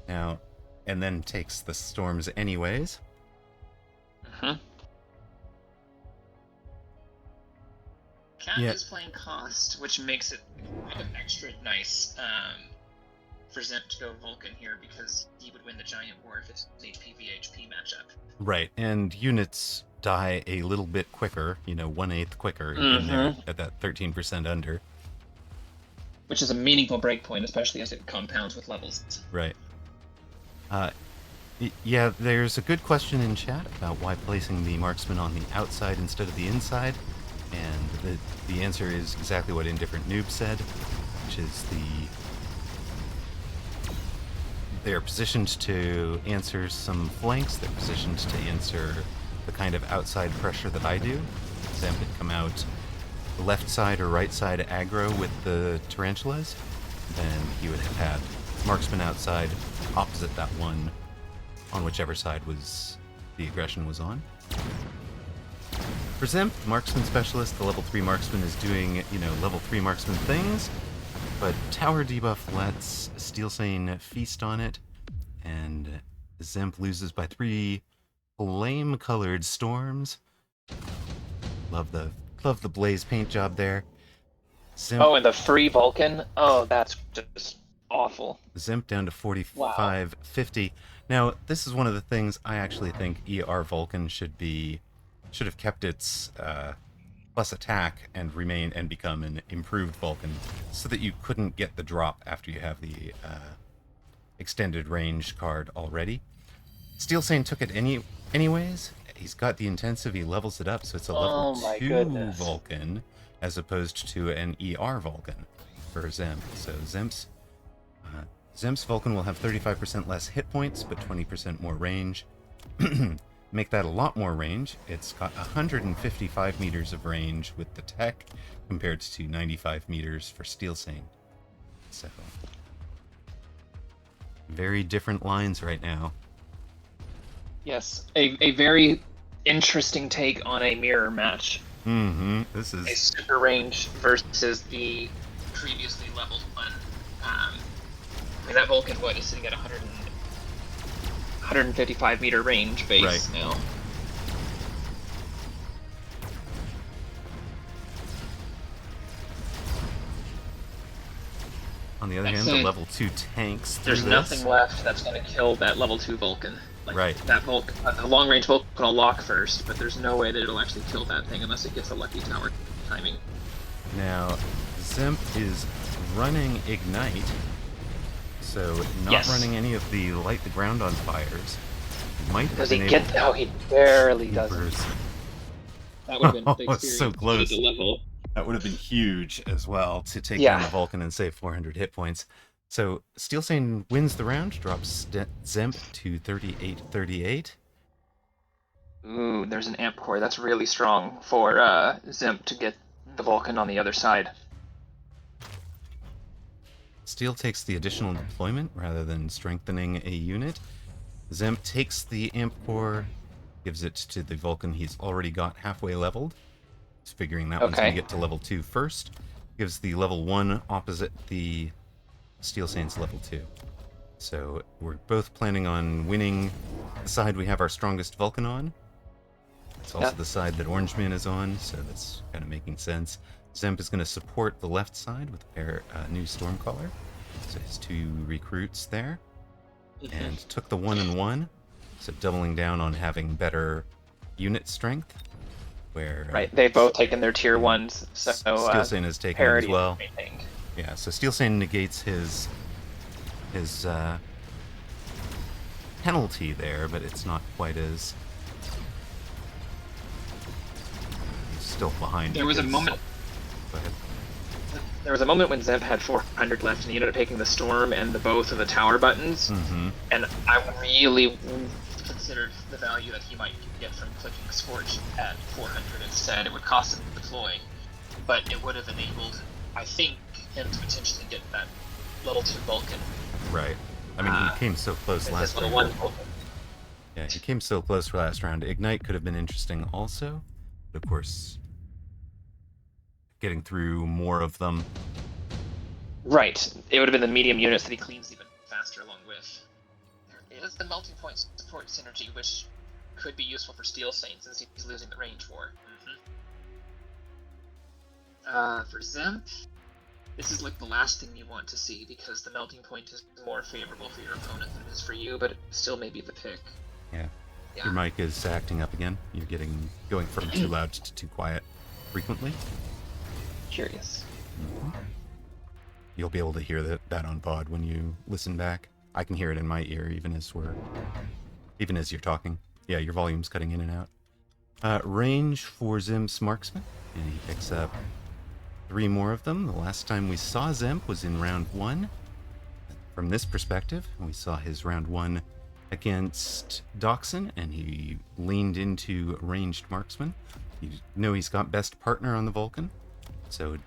Speaker 1: Now, and then takes the Storms anyways.
Speaker 3: Mm-hmm.
Speaker 2: Cat
Speaker 1: Yeah.
Speaker 2: is playing cost, which makes it kind of extra nice for Dzemp to go Vulcan here because he would win the Giant War if it's an HP VHP matchup.
Speaker 1: Right, and units die a little bit quicker, 1/8 quicker in there at that 13% under.
Speaker 2: Which is a meaningful breakpoint, especially as it compounds with levels.
Speaker 1: Right. Yeah, there's a good question in chat about why placing the marksman on the outside instead of the inside, and the answer is exactly what Indifferent Noob said, which is they're positioned to answer some flanks, they're positioned to answer the kind of outside pressure that I do. Dzemp would come out left side or right side aggro with the tarantulas, then he would have had marksman outside opposite that one on whichever side was the aggression was on. For Dzemp, marksman specialist, the level 3 marksman is doing, level 3 marksman things, but tower debuff lets Steelsane feast on it, and Dzemp loses by 3 flame-colored storms. Love the blaze paint job there.
Speaker 3: Dzemp, oh, and the free Vulcan? Oh, that's just awful.
Speaker 1: Dzemp down to 45.50. Now, this is one of the things I actually think ER Vulcan should have kept its plus attack and become an improved Vulcan, so that you couldn't get the drop after you have the extended range card already. Steelsane took it anyways. He's got the intensive, he levels it up, so it's a level 2 Vulcan as opposed to an ER Vulcan for Dzemp. So Dzemp's Vulcan will have 35% less hit points, but 20% more range. Make that a lot more range. It's got 155 meters of range with the tech, compared to 95 meters for Steelsane. So, very different lines right now.
Speaker 3: Yes, a very interesting take on a mirror match.
Speaker 1: This is
Speaker 3: a super range versus the previously leveled one. I mean, that Vulcan is sitting at 155 meter range base now.
Speaker 1: On the other hand, the level 2 tanks.
Speaker 3: There's nothing left that's going to kill that level 2 Vulcan.
Speaker 1: Right.
Speaker 3: That Vulcan, the long range Vulcan will lock first, but there's no way that it'll actually kill that thing unless it gets a lucky tower timing.
Speaker 1: Now, Dzemp is running Ignite, so not running any of the light the ground on fires.
Speaker 3: Does he get? Oh, he barely doesn't.
Speaker 2: That would have been the
Speaker 1: experience. So close.
Speaker 2: The level.
Speaker 1: That would have been huge as well to take down the Vulcan and save 400 hit points. So Steelsane wins the round, drops Dzemp to 38.38.
Speaker 3: Ooh, there's an amp core. That's really strong for Dzemp to get the Vulcan on the other side.
Speaker 1: Steel takes the additional deployment rather than strengthening a unit. Dzemp takes the amp core, gives it to the Vulcan he's already got halfway leveled. He's figuring that one's going to get to level 2 first. Gives the level 1 opposite the Steelsane's level 2. So we're both planning on winning the side we have our strongest Vulcan on. It's also the side that Orangeman is on, so that's kind of making sense. Dzemp is going to support the left side with a new Stormcaller. So his 2 recruits there. And took the 1-1, so doubling down on having better unit strength. Where
Speaker 3: they've both taken their tier 1s, so
Speaker 1: Steelsane has taken it as well. Yeah, so Steelsane negates his penalty there, but it's not quite as... He's still behind.
Speaker 3: There was a moment...
Speaker 1: Go ahead.
Speaker 3: There was a moment when Dzemp had 400 left, and he ended up taking the Storm and both of the tower buttons, and I really considered the value that he might get from clicking Scorch at 400 instead. It would cost him to deploy, but it would have enabled, I think, him to potentially get that level 2 Vulcan.
Speaker 1: Right. I mean, he came so close last round. Yeah, he came so close for last round. Ignite could have been interesting also, but of course, getting through more of them.
Speaker 3: Right. It would have been the medium units that he cleans even faster along with. There is the melting point support synergy, which could be useful for Steelsane since he's losing the range war. For Dzemp, this is like the last thing you want to see because the melting point is more favorable for your opponent than it is for you, but it still may be the pick.
Speaker 1: Yeah.
Speaker 3: Yeah.
Speaker 1: Your mic is acting up again. You're going from too loud to too quiet frequently.
Speaker 3: Curious.
Speaker 1: You'll be able to hear that on pod when you listen back. I can hear it in my ear even as you're talking. Yeah, your volume's cutting in and out. Range for Zemp's marksman, and he picks up 3 more of them. The last time we saw Dzemp was in round 1. From this perspective, we saw his round 1 against Doxun, and he leaned into ranged marksman. You know he's got best partner on the Vulcan, so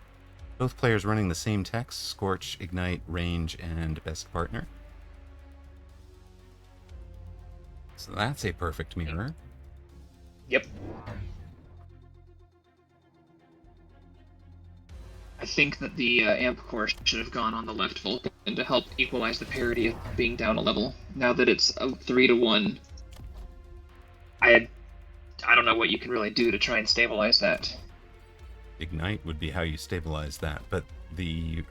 Speaker 1: both players running the same techs: Scorch, Ignite, Range, and best partner. So that's a perfect mirror.
Speaker 3: Yep. I think that the amp core should have gone on the left Vulcan to help equalize the parity of being down a level. Now that it's a 3-1, I don't know what you can really do to try and stabilize that.
Speaker 1: Ignite would be how you stabilize that, but the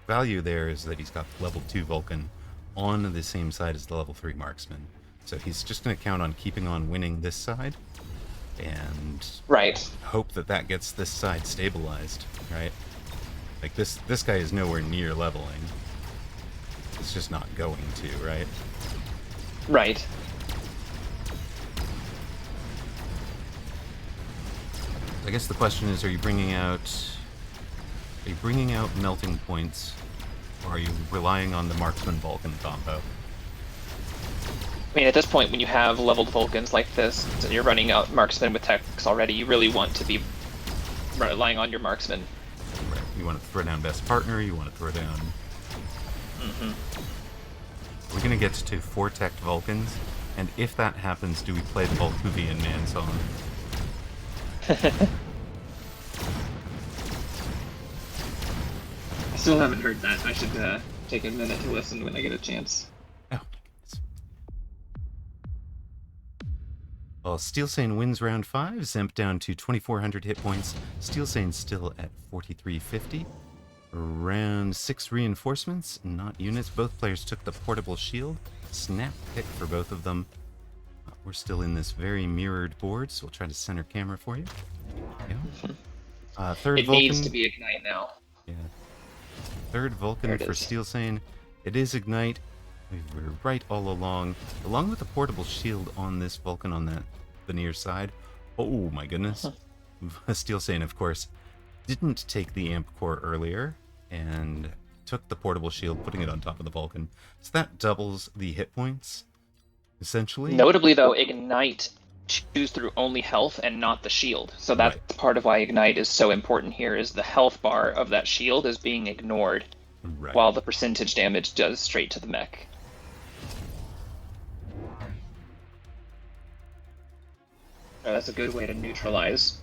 Speaker 1: value there is that he's got the level 2 Vulcan on the same side as the level 3 marksman. So he's just going to count on keeping on winning this side and hope that gets this side stabilized, right? Like this guy is nowhere near leveling. It's just not going to, right?
Speaker 3: Right.
Speaker 1: I guess the question is, are you bringing out melting points, or are you relying on the marksman Vulcan combo?
Speaker 3: I mean, at this point, when you have leveled Vulcans like this, and you're running out marksmen with techs already, you really want to be relying on your marksman.
Speaker 1: Right. You want to throw down best partner, you want to throw down... We're going to get to 4 tech Vulcans, and if that happens, do we play the Volkuvian Man song?
Speaker 3: I still haven't heard that. I should take a minute to listen when I get a chance.
Speaker 1: Oh. Well, Steelsane wins round 5, Dzemp down to 2,400 hit points. Steelsane still at 4,350. Round 6 reinforcements, not units. Both players took the portable shield. Snap pick for both of them. We're still in this very mirrored board, so we'll try to center camera for you. Third
Speaker 3: it
Speaker 1: Vulcan.
Speaker 3: Needs to be Ignite now.
Speaker 1: Yeah. Third Vulcan for Steelsane. It is Ignite. We were right all along. Along with the portable shield on this Vulcan on that veneer side. Oh my goodness. Steelsane, of course, didn't take the amp core earlier and took the portable shield, putting it on top of the Vulcan. So that doubles the hit points, essentially.
Speaker 3: Notably, though, Ignite chews through only health and not the shield. So that's part of why Ignite is so important here, is the health bar of that shield is being ignored, while the percentage damage does straight to the mech. That's a good way to neutralize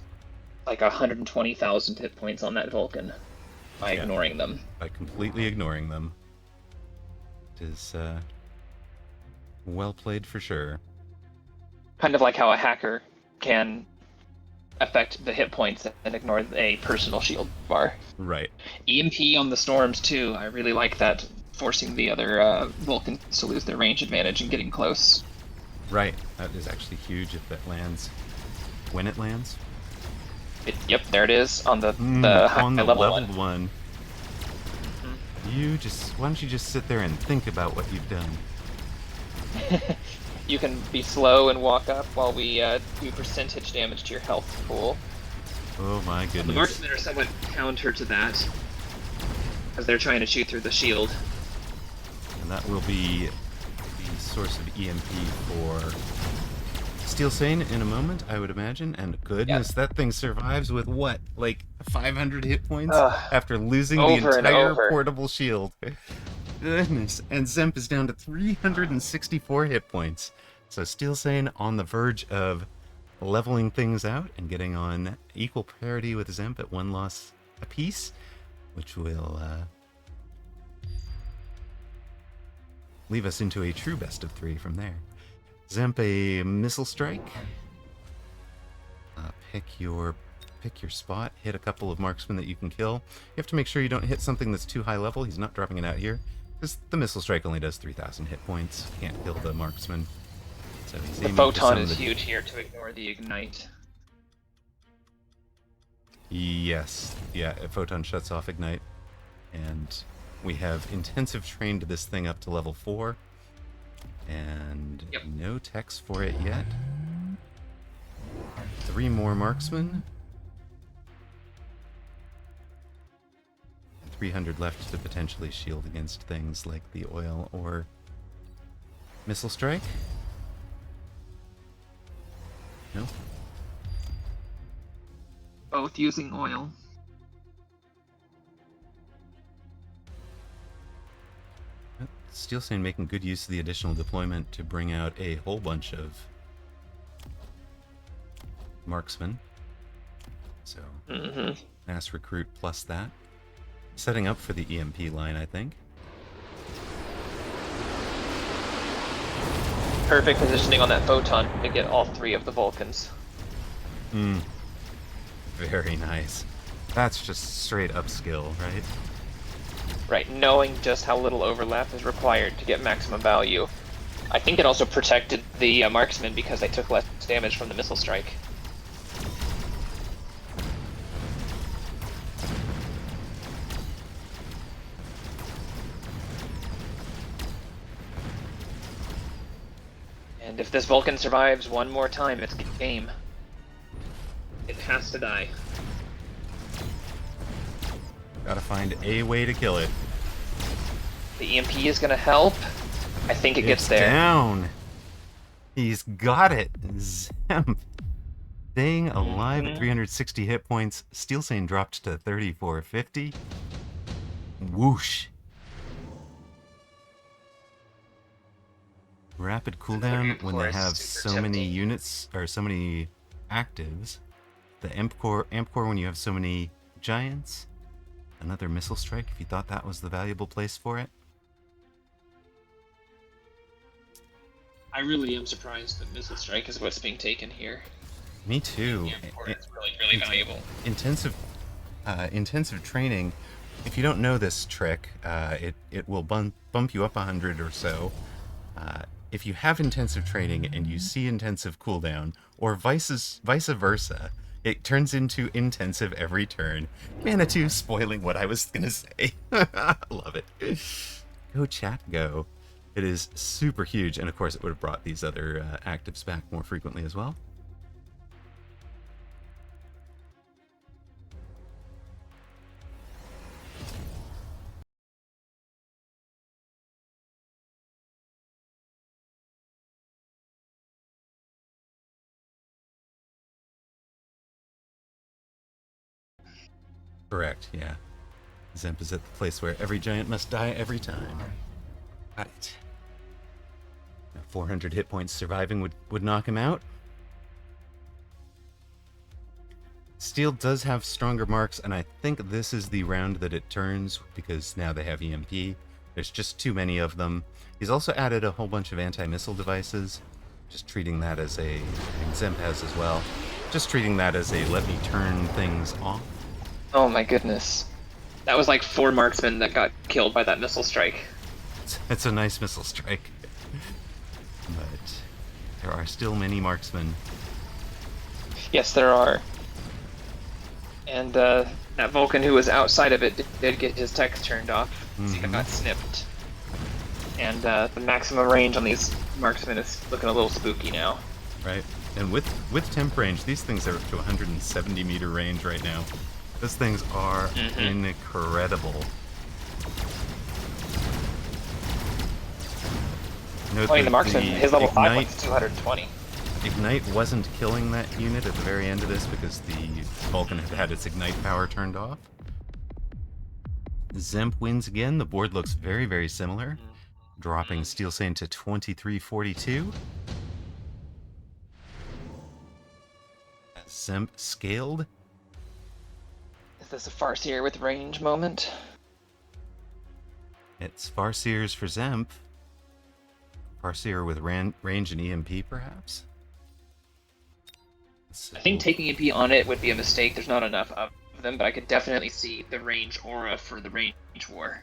Speaker 3: like 120,000 hit points on that Vulcan by ignoring them.
Speaker 1: By completely ignoring them. It is well played for sure.
Speaker 3: Kind of like how a hacker can affect the hit points and ignore a personal shield bar.
Speaker 1: Right.
Speaker 3: EMP on the storms too. I really like that, forcing the other Vulcans to lose their range advantage and getting close.
Speaker 1: Right. That is actually huge if that lands. When it lands.
Speaker 3: Yep, there it is on the
Speaker 1: on the
Speaker 3: level
Speaker 1: leveled one. Why don't you just sit there and think about what you've done?
Speaker 3: You can be slow and walk up while we do percentage damage to your health pool.
Speaker 1: Oh my goodness.
Speaker 3: The marksmen are somewhat counter to that, because they're trying to shoot through the shield.
Speaker 1: And that will be the source of EMP for Steelsane in a moment, I would imagine. And goodness, that thing survives with what? Like 500 hit points after losing the entire portable shield. Goodness. And Dzemp is down to 364 hit points. So Steelsane on the verge of leveling things out and getting on equal parity with Dzemp at 1 loss apiece, which will leave us into a true best of 3 from there. Dzemp, a missile strike. Pick your pick your spot, hit a couple of marksmen that you can kill. You have to make sure you don't hit something that's too high level. He's not dropping it out here, because the missile strike only does 3,000 hit points. Can't kill the marksman. So he's
Speaker 3: The
Speaker 1: aiming for
Speaker 3: photon
Speaker 1: some
Speaker 3: is
Speaker 1: of the...
Speaker 3: huge here to ignore the ignite.
Speaker 1: Yes, yeah, photon shuts off ignite, and we have intensive trained this thing up to level 4, and
Speaker 3: Yep.
Speaker 1: no techs for it yet. 3 more marksmen. 300 left to potentially shield against things like the oil or missile strike. No.
Speaker 2: Both using oil.
Speaker 1: Steelsane making good use of the additional deployment to bring out a whole bunch of marksmen. So, mass recruit plus that. Setting up for the EMP line, I think.
Speaker 3: Perfect positioning on that photon to get all 3 of the Vulcans.
Speaker 1: Very nice. That's just straight up skill, right?
Speaker 3: Right, knowing just how little overlap is required to get maximum value. I think it also protected the marksmen because they took less damage from the missile strike. And if this Vulcan survives one more time, it's game. It has to die.
Speaker 1: Gotta find a way to kill it.
Speaker 3: The EMP is gonna help. I think it gets
Speaker 1: It's
Speaker 3: there.
Speaker 1: down. He's got it. Dzemp. Staying alive at 360 hit points. Steelsane dropped to 3450. Whoosh. Rapid cooldown when they have so many units, or so many actives. The amp core when you have so many giants. Another missile strike if you thought that was the valuable place for it.
Speaker 3: I really am surprised that missile strike is what's being taken here.
Speaker 1: Me too.
Speaker 3: Yeah, it's really valuable.
Speaker 1: Intensive training. If you don't know this trick, it will bump you up 100 or so. If you have intensive training and you see intensive cooldown, or vice versa, it turns into intensive every turn. Manitou spoiling what I was gonna say. Love it. Go chat, go. It is super huge, and of course it would have brought these other actives back more frequently as well. Correct, yeah. Dzemp is at the place where every giant must die every time. Right. 400 hit points surviving would knock him out. Steel does have stronger marks, and I think this is the round that it turns, because now they have EMP. There's just too many of them. He's also added a whole bunch of anti-missile devices. Just treating that as a... I mean, Dzemp has as well. Just treating that as a let me turn things off.
Speaker 3: Oh my goodness. That was like 4 marksmen that got killed by that missile strike.
Speaker 1: It's a nice missile strike. But there are still many marksmen.
Speaker 3: Yes, there are. And that Vulcan who was outside of it did get his tech turned off. So he got snipped. And the maximum range on these marksmen is looking a little spooky now.
Speaker 1: Right. And with temp range, these things are up to 170 meter range right now. Those things are incredible. Note
Speaker 3: The marksman, his level 5
Speaker 1: Ignite,
Speaker 3: was 220.
Speaker 1: Ignite wasn't killing that unit at the very end of this because the Vulcan had its Ignite power turned off. Dzemp wins again. The board looks very, very similar. Dropping Steelsane to 2342. Dzemp scaled.
Speaker 3: Is this a Farseer with range moment?
Speaker 1: It's Farseers for Dzemp. Farseer with range and EMP, perhaps? So,
Speaker 3: I think taking AP on it would be a mistake. There's not enough of them, but I could definitely see the range aura for the range war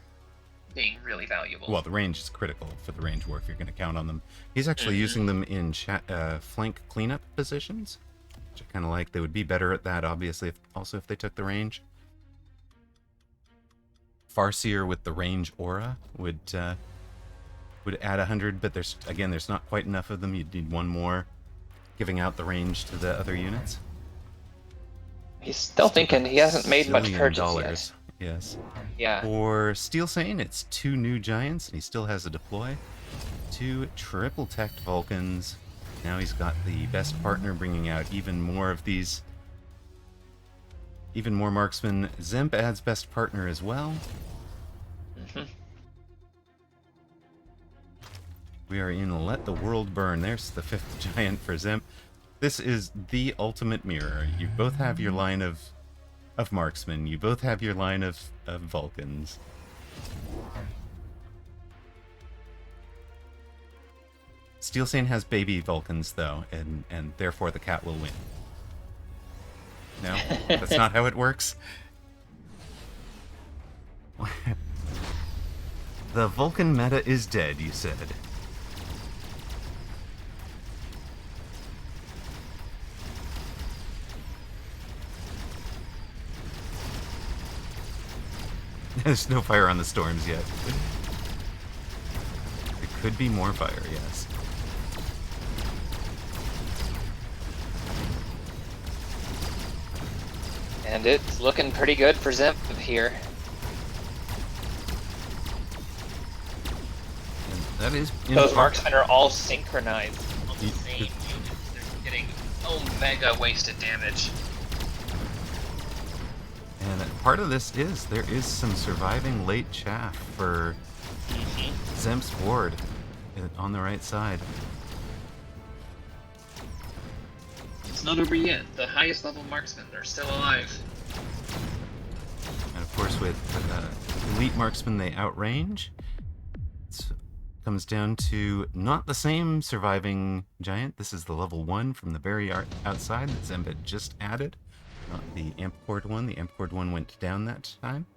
Speaker 3: being really valuable.
Speaker 1: well, the range is critical for the range war if you're going to count on them. He's actually using them in flank cleanup positions, which I kind of like. They would be better at that, obviously, if they took the range. Farseer with the range aura would add 100, but there's not quite enough of them. You'd need one more, giving out the range to the other units.
Speaker 3: He's still thinking. He hasn't made much purchase yet.
Speaker 1: Yes.
Speaker 3: Yeah.
Speaker 1: For Steelsane, it's 2 new giants, and he still has a deploy. 2 triple teched Vulcans. Now he's got the best partner, bringing out even more of these. Even more marksmen. Dzemp adds best partner as well. We are in Let the World Burn. There's the 5th giant for Dzemp. This is the ultimate mirror. You both have your line of marksmen. You both have your line of Vulcans. Steelsane has baby Vulcans, though, and therefore the cat will win. No? That's not how it works? The Vulcan meta is dead, you said. There's no fire on the storms yet. There could be more fire, yes.
Speaker 3: And it's looking pretty good for Dzemp here.
Speaker 1: And that is...
Speaker 3: Those marksmen are all synchronized on the same units. They're getting omega wasted damage.
Speaker 1: And part of this is, there is some surviving late chaff for Dzemp's ward on the right side.
Speaker 2: It's not over yet. The highest level marksmen are still alive.
Speaker 1: And of course with elite marksmen, they outrange. It comes down to not the same surviving giant. This is the level 1 from the very outside that Dzemp had just added. Not the amp cord one. The amp cord one went down that time.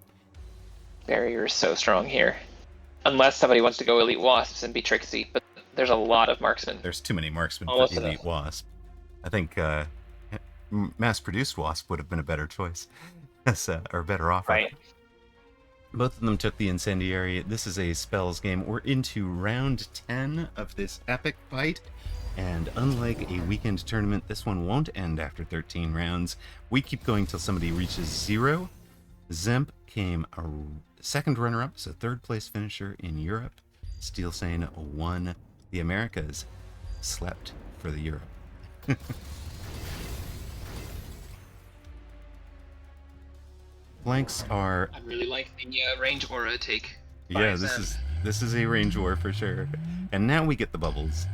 Speaker 3: Barrier is so strong here. Unless somebody wants to go Elite Wasps and be tricksy, but there's a lot of marksmen.
Speaker 1: There's too many marksmen
Speaker 3: Almost
Speaker 1: for Elite
Speaker 3: enough.
Speaker 1: Wasp. I think mass-produced Wasp would have been a better choice. Or a better offer.
Speaker 3: Right.
Speaker 1: Both of them took the Incendiary. This is a spells game. We're into round 10 of this epic fight. And unlike a weekend tournament, this one won't end after 13 rounds. We keep going till somebody reaches 0. Dzemp came a second runner-up, so 3rd place finisher in Europe. Steelsane won the Americas. Slept for the Europe. Flanks are...
Speaker 2: I really like the range aura take.
Speaker 1: Yeah, this is a range war for sure. And now we get the bubbles.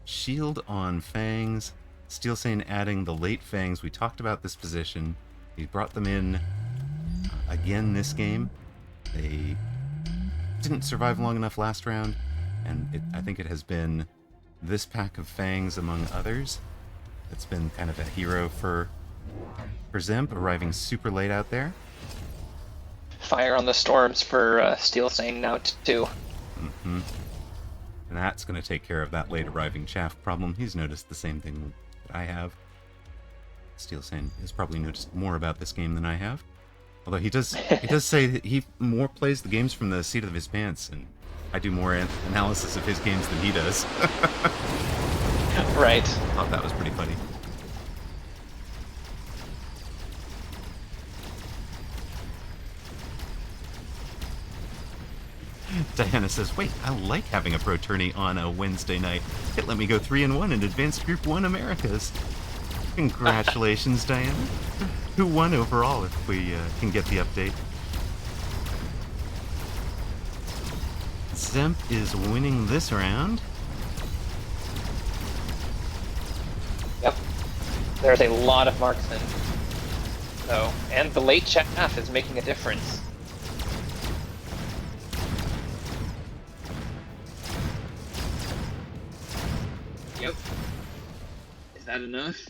Speaker 1: Shield on Fangs. Steelsane adding the late Fangs. We talked about this position. He brought them in again this game. They didn't survive long enough last round, and I think it has been this pack of Fangs among others that's been kind of a hero for Dzemp, arriving super late out there.
Speaker 3: Fire on the storms for Steelsane now too.
Speaker 1: Mm-hmm. And that's going to take care of that late arriving chaff problem. He's noticed the same thing that I have. Steelsane has probably noticed more about this game than I have. Although he does say that he more plays the games from the seat of his pants, and I do more analysis of his games than he does.
Speaker 3: Right.
Speaker 1: I thought that was pretty funny. Diana says, wait, I like having a pro tourney on a Wednesday night. It let me go 3-1 in Advanced Group 1 Americas. Congratulations, Diana. Who won overall, if we can get the update? Dzemp is winning this round.
Speaker 3: Yep. There's a lot of marksmen. So, and the late chaff is making a difference.
Speaker 2: Yep. Is that
Speaker 3: that enough?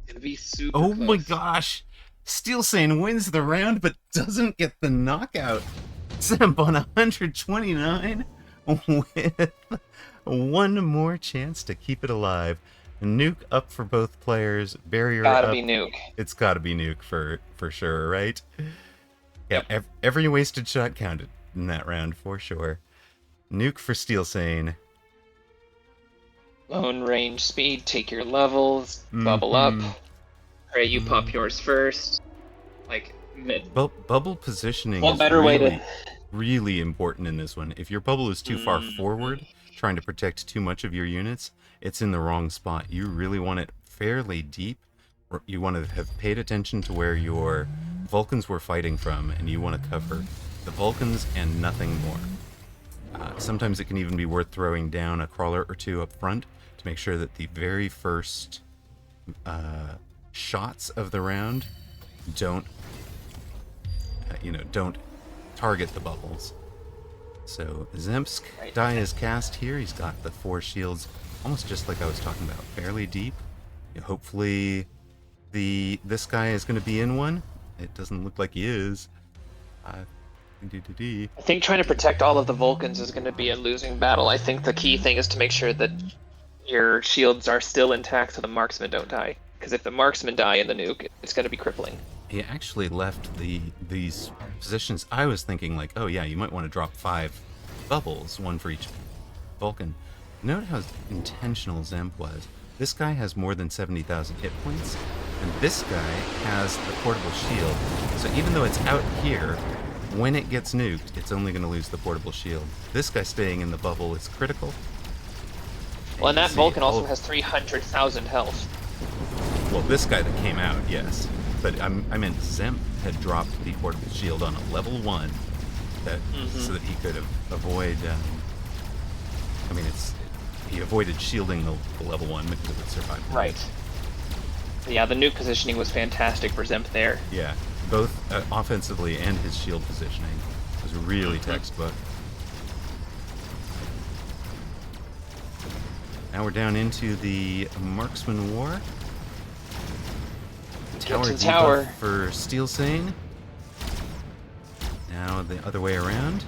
Speaker 3: Gonna be super
Speaker 1: Oh
Speaker 3: close.
Speaker 1: my gosh! Steelsane wins the round, but doesn't get the knockout. Dzemp on 129 with one more chance to keep it alive. Nuke up for both players. Barrier
Speaker 3: Gotta
Speaker 1: up.
Speaker 3: be Nuke.
Speaker 1: It's gotta be Nuke for sure, right? Yeah,
Speaker 3: Yep.
Speaker 1: every wasted shot counted in that round for sure. Nuke for Steelsane.
Speaker 3: Lone range speed, take your levels, bubble up. Pray you pop yours first. Like,
Speaker 1: Bubble positioning
Speaker 3: what
Speaker 1: is
Speaker 3: better way
Speaker 1: really,
Speaker 3: to...
Speaker 1: really important in this one. If your bubble is too far forward, trying to protect too much of your units, it's in the wrong spot. You really want it fairly deep. You want to have paid attention to where your Vulcans were fighting from, and you want to cover the Vulcans and nothing more. Sometimes it can even be worth throwing down a crawler or two up front to make sure that the very first shots of the round don't target the bubbles. So Dzemp's die is cast here. He's got the 4 shields, almost just like I was talking about, fairly deep. Hopefully this guy is going to be in one. It doesn't look like he is.
Speaker 3: I think trying to protect all of the Vulcans is going to be a losing battle. I think the key thing is to make sure that your shields are still intact so the marksmen don't die. Because if the marksmen die in the nuke, it's going to be crippling.
Speaker 1: He actually left these positions. I was thinking like, oh yeah, you might want to drop 5 bubbles, 1 for each Vulcan. Note how intentional Dzemp was. This guy has more than 70,000 hit points, and this guy has the portable shield. So even though it's out here, when it gets nuked, it's only going to lose the portable shield. This guy staying in the bubble is critical.
Speaker 3: Well, and that Vulcan also has 300,000 health.
Speaker 1: Well, this guy that came out, yes. But I meant Dzemp had dropped the portable shield on a level 1 so that he could avoid... he avoided shielding the level 1 because it would survive.
Speaker 3: Right. Yeah, the nuke positioning was fantastic for Dzemp there.
Speaker 1: Yeah, both offensively and his shield positioning was really textbook. Now we're down into the Marksman War. Tower debuff for Steelsane. Now the other way around.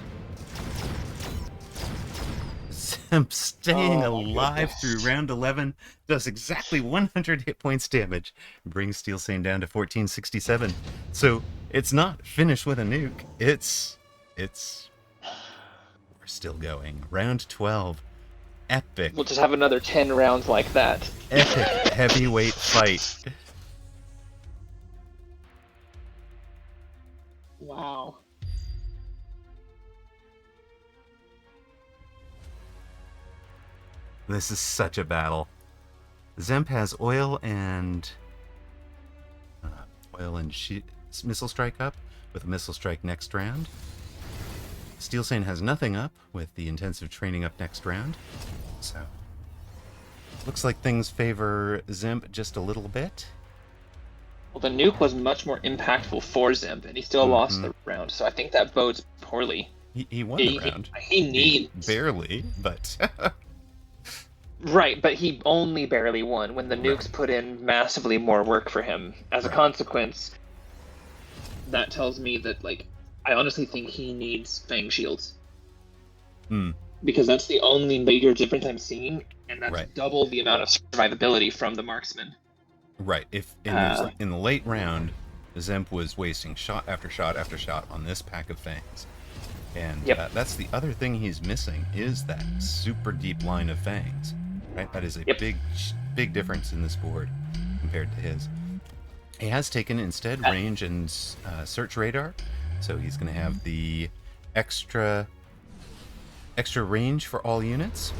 Speaker 1: Dzemp staying alive through round 11 does exactly 100 hit points damage, brings Steelsane down to 1467. So it's not finished with a nuke. It's we're still going. Round 12. Epic.
Speaker 3: We'll just have another 10 rounds like that.
Speaker 1: Epic heavyweight fight.
Speaker 2: Wow.
Speaker 1: This is such a battle. Dzemp has oil and missile strike up with a missile strike next round. Steelsane has nothing up with the intensive training up next round. So looks like things favor Dzemp just a little bit.
Speaker 3: Well, the nuke was much more impactful for Dzemp, and he still lost the round, so I think that bodes poorly.
Speaker 1: He won the round.
Speaker 3: He needs...
Speaker 1: Barely, but...
Speaker 3: Right, but he only barely won when the nukes put in massively more work for him. As a consequence, that tells me that, like, I honestly think he needs Fang shields. Because that's the only major difference I'm seeing, and that's double the amount of survivability from the marksman.
Speaker 1: Right. If in the late round, Dzemp was wasting shot after shot after shot on this pack of fangs, and that's the other thing he's missing is that super deep line of fangs. Right. That is a big difference in this board compared to his. He has taken instead range and search radar, so he's going to have the extra range for all units.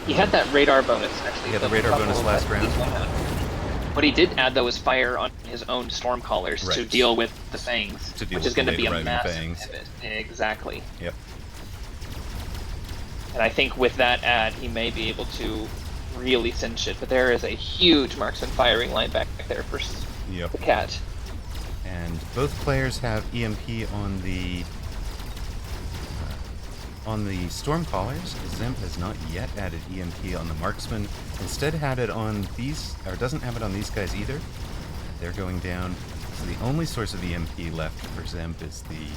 Speaker 3: He had that radar bonus actually.
Speaker 1: He had the radar bonus last round.
Speaker 3: What he did add though was fire on his own Stormcallers to deal with the fangs, which is going to be a massive pivot. Exactly.
Speaker 1: Yep.
Speaker 3: And I think with that add, he may be able to really cinch it. But there is a huge marksman firing line back there for the cat.
Speaker 1: And both players have EMP on the On the Stormcallers, Dzemp has not yet added EMP on the Marksman. Instead had it on these, or doesn't have it on these guys either. They're going down. So the only source of EMP left for Dzemp is the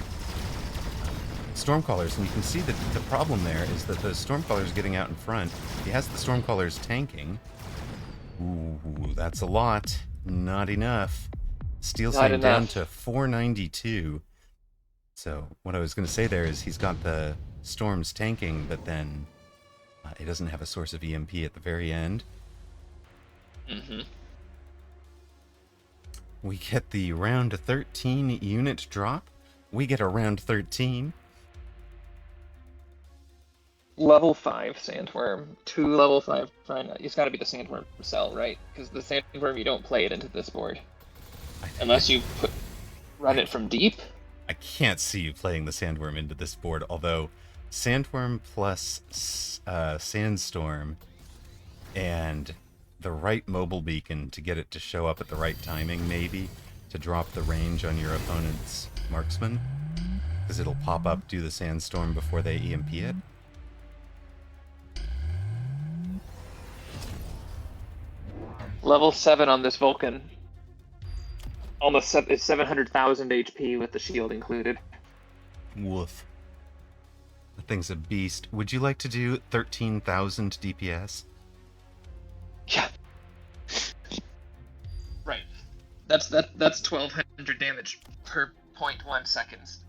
Speaker 1: Stormcallers. And you can see that the problem there is that the Stormcallers getting out in front. He has the Stormcallers tanking. Ooh, that's a lot. Not enough. Steelsane down to 492. So what I was going to say there is he's got the Storms tanking, but then he doesn't have a source of EMP at the very end. We get the round 13 unit drop. We get a round 13.
Speaker 3: Level 5 Sandworm, 2 level 5. It's got to be the Sandworm cell, right? Because the Sandworm, you don't play it into this board. Unless you run it from deep.
Speaker 1: I can't see you playing the Sandworm into this board, although Sandworm plus Sandstorm and the right mobile beacon to get it to show up at the right timing, maybe, to drop the range on your opponent's marksman, because it'll pop up, do the Sandstorm before they EMP it.
Speaker 3: Level 7 on this Vulcan. Almost 700,000 HP with the shield included.
Speaker 1: Woof. The thing's a beast. Would you like to do 13,000 DPS?
Speaker 3: Yeah. Right. That's 1,200 damage per 0.1 seconds.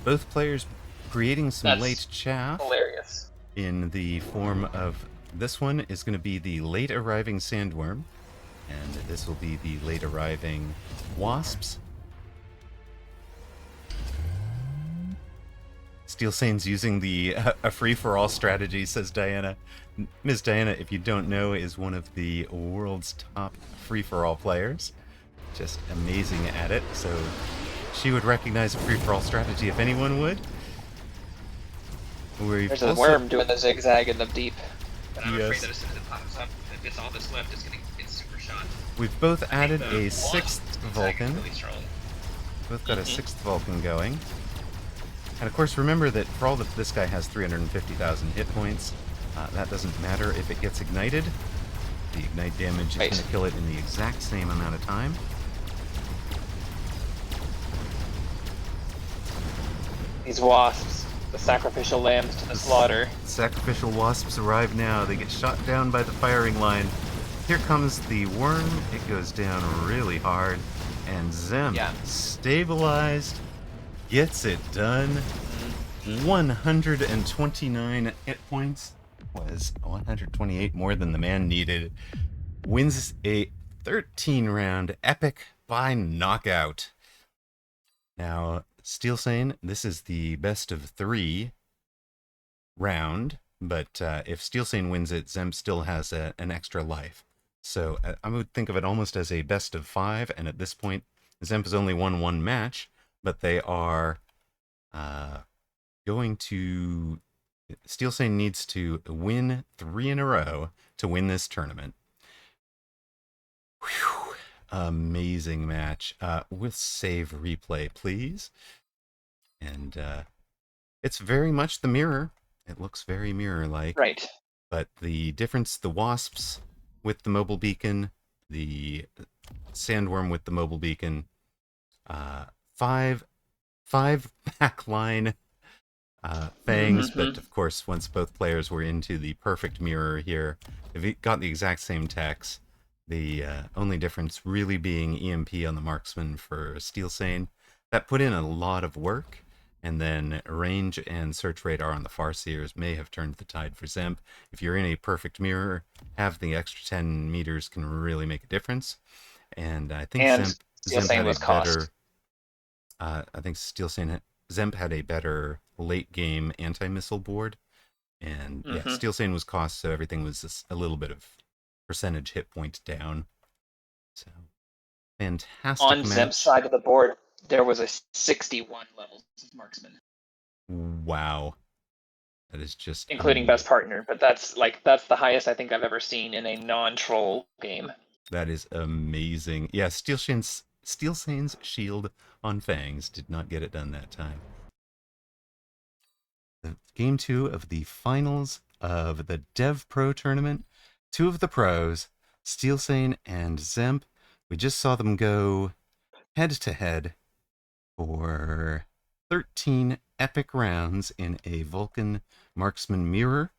Speaker 1: Both players creating some late chaff.
Speaker 3: Hilarious.
Speaker 1: In the form of, this one is going to be the late arriving Sandworm, and this will be the late arriving Wasps. Steelsane's using the a free-for-all strategy, says Diana. Ms. Diana, if you don't know, is one of the world's top free-for-all players. Just amazing at it, so she would recognize a free-for-all strategy if anyone would.
Speaker 3: There's a worm doing the zigzag in the deep.
Speaker 2: But I'm afraid that as soon as it pops up, if it's all that's left, it's going to get super shot.
Speaker 1: We've both added a sixth Vulcan.
Speaker 2: Really strong.
Speaker 1: Both got a sixth Vulcan going. And of course, remember that for all that this guy has 350,000 hit points, that doesn't matter if it gets ignited. The ignite damage is going to kill it in the exact same amount of time.
Speaker 3: These wasps, the sacrificial lambs to the slaughter.
Speaker 1: Sacrificial wasps arrive now. They get shot down by the firing line. Here comes the worm. It goes down really hard. And Dzemp, stabilized, gets it done. 129 hit points. Was 128 more than the man needed. Wins a 13-round epic by knockout. Now, Steelsane, this is the best of 3 round, but if Steelsane wins it, Dzemp still has an extra life. So I would think of it almost as a best of 5, and at this point, Dzemp has only won 1 match, but they are going to... Steelsane needs to win 3 in a row to win this tournament. Whew. Amazing match. With save replay, please. And it's very much the mirror. It looks very mirror-like.
Speaker 3: Right.
Speaker 1: But the difference, the Wasps with the mobile beacon, the Sandworm with the mobile beacon, 5 backline fangs, but of course, once both players were into the perfect mirror here, they've got the exact same techs. The only difference really being EMP on the marksman for Steelsane. That put in a lot of work, and then range and search radar on the Farseers may have turned the tide for Dzemp. If you're in a perfect mirror, having the extra 10 meters can really make a difference. And I think Dzemp had a better... I think Dzemp had a better late game anti-missile board, and yeah, Steelsane was cost, so everything was just a little bit of percentage hit point down. So fantastic
Speaker 3: on
Speaker 1: match.
Speaker 3: Dzemp's side of the board, there was a 61 levels of marksman.
Speaker 1: Wow, that is just
Speaker 3: including best partner, but that's the highest I think I've ever seen in a non-troll game.
Speaker 1: That is amazing. Yeah, Steelsane's shield on fangs did not get it done that time. the game 2 of the finals of the Dev Pro tournament. Two of the pros, Steelsane and Dzemp. We just saw them go head to head for 13 epic rounds in a Vulcan marksman mirror.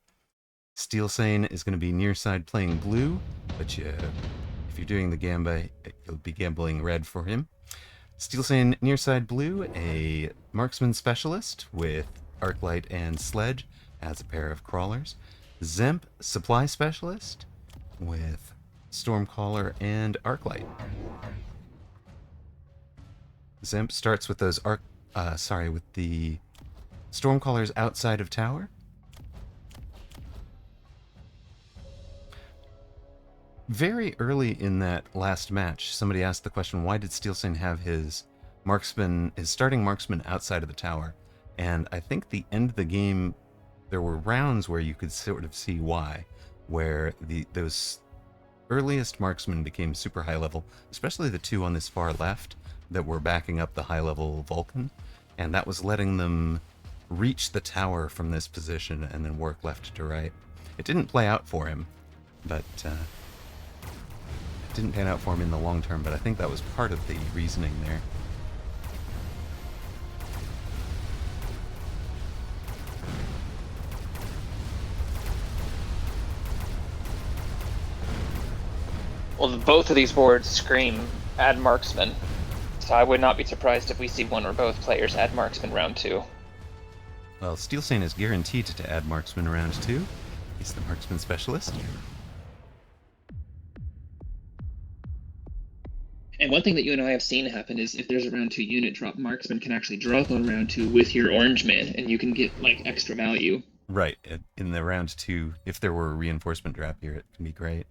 Speaker 1: Steelsane is going to be near side playing blue, but if you're doing the gamba, you'll be gambling red for him. Steelsane near side blue, a marksman specialist with Arclight and Sledge as a pair of crawlers. Dzemp, supply specialist with Stormcaller and Arclight. Dzemp starts with those with the Stormcallers outside of tower. Very early in that last match, somebody asked the question, why did Steelsane have his starting marksman outside of the tower? And I think the end of the game, there were rounds where you could sort of see why, where those earliest marksmen became super high level, especially the two on this far left that were backing up the high level Vulcan, and that was letting them reach the tower from this position and then work left to right. It didn't play out for him, but it didn't pan out for him in the long term, but I think that was part of the reasoning there.
Speaker 3: Well, both of these boards scream add marksman, so I would not be surprised if we see one or both players add marksman round 2.
Speaker 1: Well, Steelsane is guaranteed to add marksman round 2. He's the marksman specialist.
Speaker 2: And one thing that you and I have seen happen is if there's a round 2 unit drop, marksman can actually drop on round 2 with your orange man, and you can get like extra value.
Speaker 1: Right. In the round 2, if there were a reinforcement drop here, it can be great.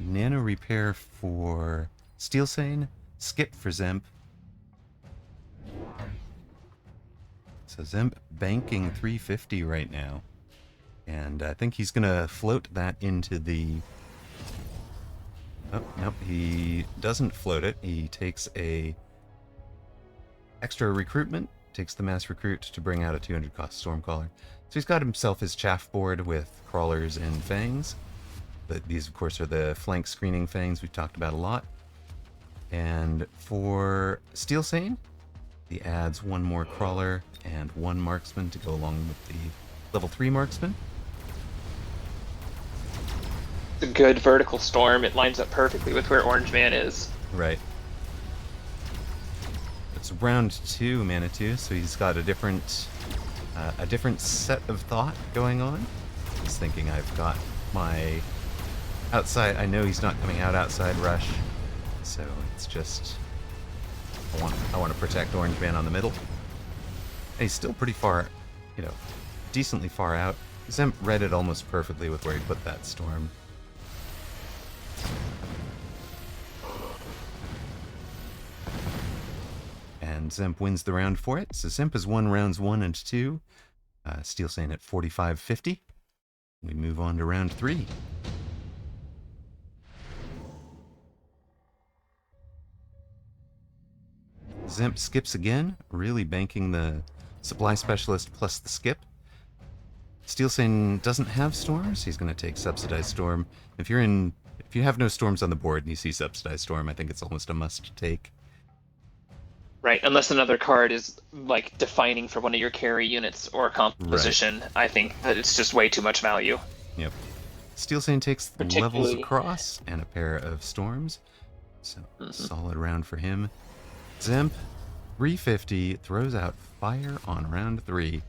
Speaker 1: Nano repair for Steelsane, skip for Dzemp. So Dzemp banking 350 right now. And I think he's going to float that into the... Oh, nope, he doesn't float it. He takes a extra recruitment, takes the mass recruit to bring out a 200 cost Stormcaller. So he's got himself his chaff board with crawlers and fangs. These, of course, are the flank screening fangs we've talked about a lot. And for Steelsane, he adds one more crawler and one marksman to go along with the level 3 marksman.
Speaker 3: It's a good vertical storm. It lines up perfectly with where Orange Man is.
Speaker 1: Right. It's round 2, Manitou, so he's got a different set of thought going on. He's thinking, I've got my outside, I know he's not coming out outside rush, so it's just, I want to protect Orange Man on the middle. And he's still pretty far, decently far out. Dzemp read it almost perfectly with where he put that storm. And Dzemp wins the round for it. So Dzemp has won rounds 1 and 2. Steelsane at 45-50. We move on to round 3. Dzemp skips again, really banking the supply specialist plus the skip. Steelsane doesn't have storms. He's going to take subsidized storm. If you have no storms on the board and you see subsidized storm, I think it's almost a must take.
Speaker 3: Right, unless another card is like defining for one of your carry units or composition, right. I think that it's just way too much value.
Speaker 1: Yep. Steelsane takes levels across and a pair of storms. So solid round for him. Dzemp, 350, throws out fire on round 3.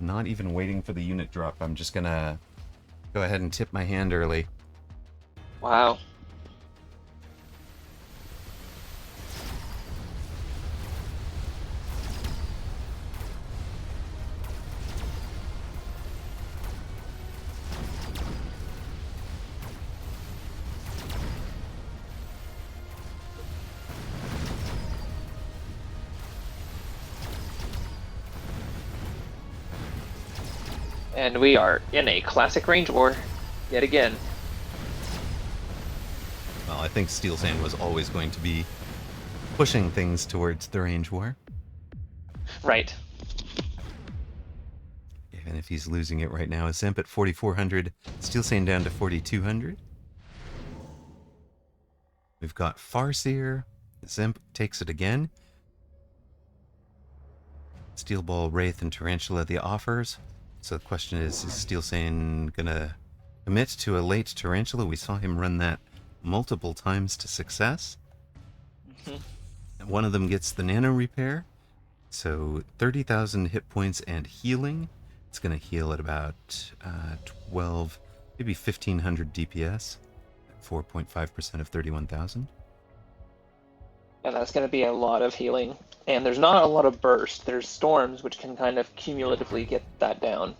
Speaker 1: Not even waiting for the unit drop. I'm just gonna go ahead and tip my hand early.
Speaker 3: Wow. And we are in a classic range war, yet again.
Speaker 1: Well, I think Steelsane was always going to be pushing things towards the range war.
Speaker 3: Right.
Speaker 1: Even if he's losing it right now, Dzemp at 4,400, Steelsane down to 4,200. We've got Farseer. Dzemp takes it again. Steel Ball, Wraith, and Tarantula the offers. So the question is Steelsane gonna commit to a late Tarantula? We saw him run that multiple times to success. One of them gets the Nano Repair. So 30,000 hit points and healing. It's gonna heal at about 12, maybe 1,500 DPS. 4.5% of 31,000.
Speaker 3: And that's going to be a lot of healing. And there's not a lot of burst. There's storms, which can kind of cumulatively get that down.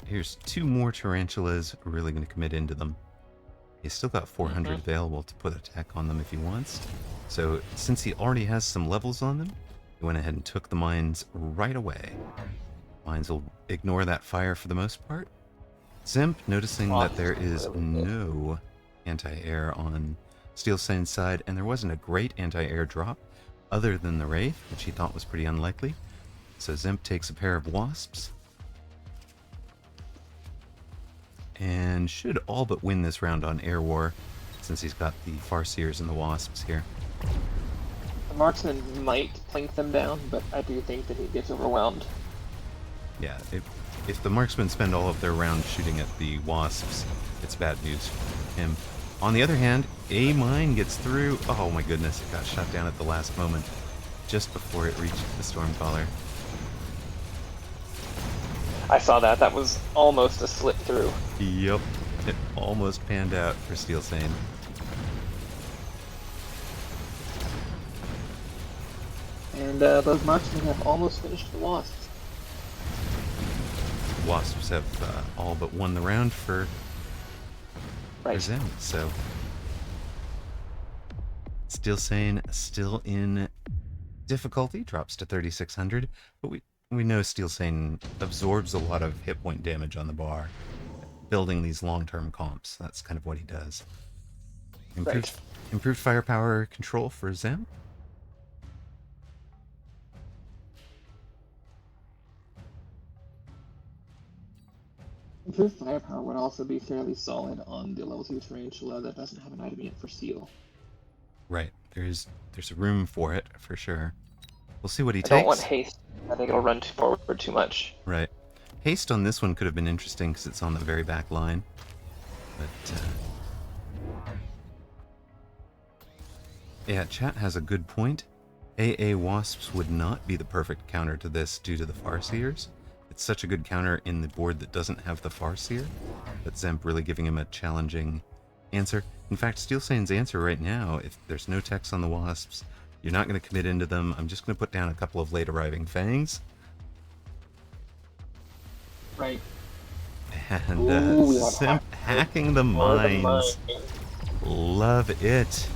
Speaker 1: Here's 2 more Tarantulas. We're really going to commit into them. He's still got 400 available to put attack on them if he wants. So since he already has some levels on them, he went ahead and took the mines right away. Mines will ignore that fire for the most part. Dzemp, noticing that there is no anti-air on Steelsane's side, and there wasn't a great anti-air drop other than the Wraith, which he thought was pretty unlikely. So Dzemp takes a pair of Wasps and should all but win this round on Air War, since he's got the Farseers and the Wasps here.
Speaker 3: The Marksman might plink them down, but I do think that he gets overwhelmed.
Speaker 1: Yeah, if the Marksmen spend all of their rounds shooting at the Wasps, it's bad news for him. On the other hand, a mine gets through. Oh my goodness, it got shot down at the last moment, just before it reached the Stormcaller.
Speaker 3: I saw that. That was almost a slip through.
Speaker 1: Yep, it almost panned out for Steelsane.
Speaker 3: And those Marksmen have almost finished the Wasps.
Speaker 1: Wasps have all but won the round for Dzemp, so Steelsane still in difficulty, drops to 3,600, but we know Steelsane absorbs a lot of hit point damage on the bar, building these long-term comps. That's kind of what he does. Improved firepower control for Dzemp.
Speaker 3: Improved firepower would also be fairly solid on the level 2 Tarantula that doesn't have an item yet for Steel.
Speaker 1: Right. There's a room for it, for sure. We'll see what he takes.
Speaker 3: I don't want haste. I think it'll run forward too much.
Speaker 1: Right. Haste on this one could have been interesting because it's on the very back line. But, yeah, chat has a good point. AA Wasps would not be the perfect counter to this due to the Farseers. It's such a good counter in the board that doesn't have the Farseer, but Dzemp really giving him a challenging answer. In fact, Steelsane's answer right now, if there's no text on the Wasps, you're not going to commit into them, I'm just going to put down a couple of late arriving Fangs.
Speaker 3: Right.
Speaker 1: And Dzemp hacking the mines. Love it.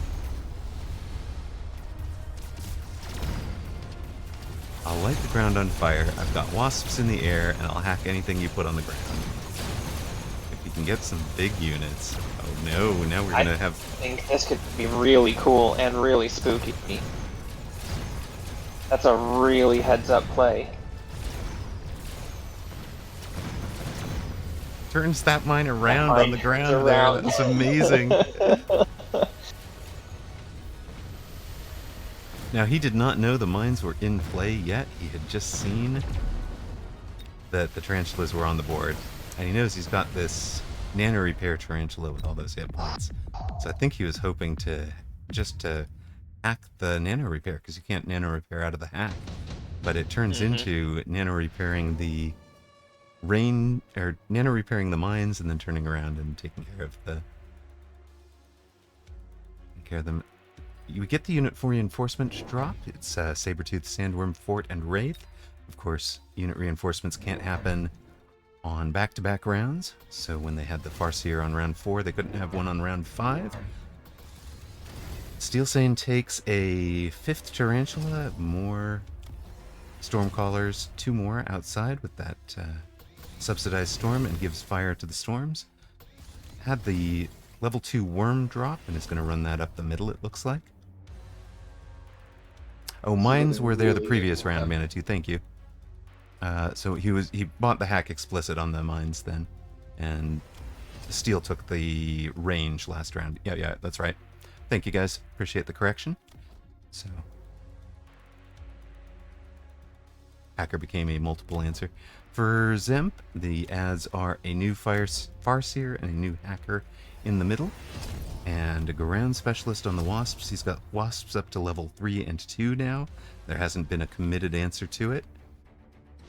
Speaker 1: I'll light the ground on fire. I've got Wasps in the air, and I'll hack anything you put on the ground. If you can get some big units. Oh no, now we're gonna have...
Speaker 3: I think this could be really cool and really spooky. That's a really heads-up play.
Speaker 1: Turns that mine around on the ground there. That's amazing. Now, he did not know the mines were in play yet. He had just seen that the Tarantulas were on the board. And he knows he's got this Nano Repair Tarantula with all those hit points. So I think he was hoping to hack the Nano Repair, because you can't Nano Repair out of the hack. But it turns into Nano Repairing the Nano Repairing the mines and then turning around and taking care of them. You get the unit for reinforcement drop. It's Sabertooth, Sandworm, Fort, and Wraith. Of course, unit reinforcements can't happen on back-to-back rounds. So when they had the Farseer on round 4, they couldn't have one on round 5. Steelsane takes a 5th Tarantula, more Stormcallers, 2 more outside with that subsidized storm, and gives fire to the storms. Had the level 2 worm drop, and is going to run that up the middle, it looks like. Oh, mines were there the previous round, Manitou, thank you. So he bought the hack explicit on the mines then, and Steel took the range last round. Yeah, that's right. Thank you guys. Appreciate the correction. So hacker became a multiple answer. For Dzemp, the ads are a new Farseer and a new hacker in the middle, and a ground specialist on the wasps. He's got wasps up to level 3 and 2 now. There hasn't been a committed answer to it,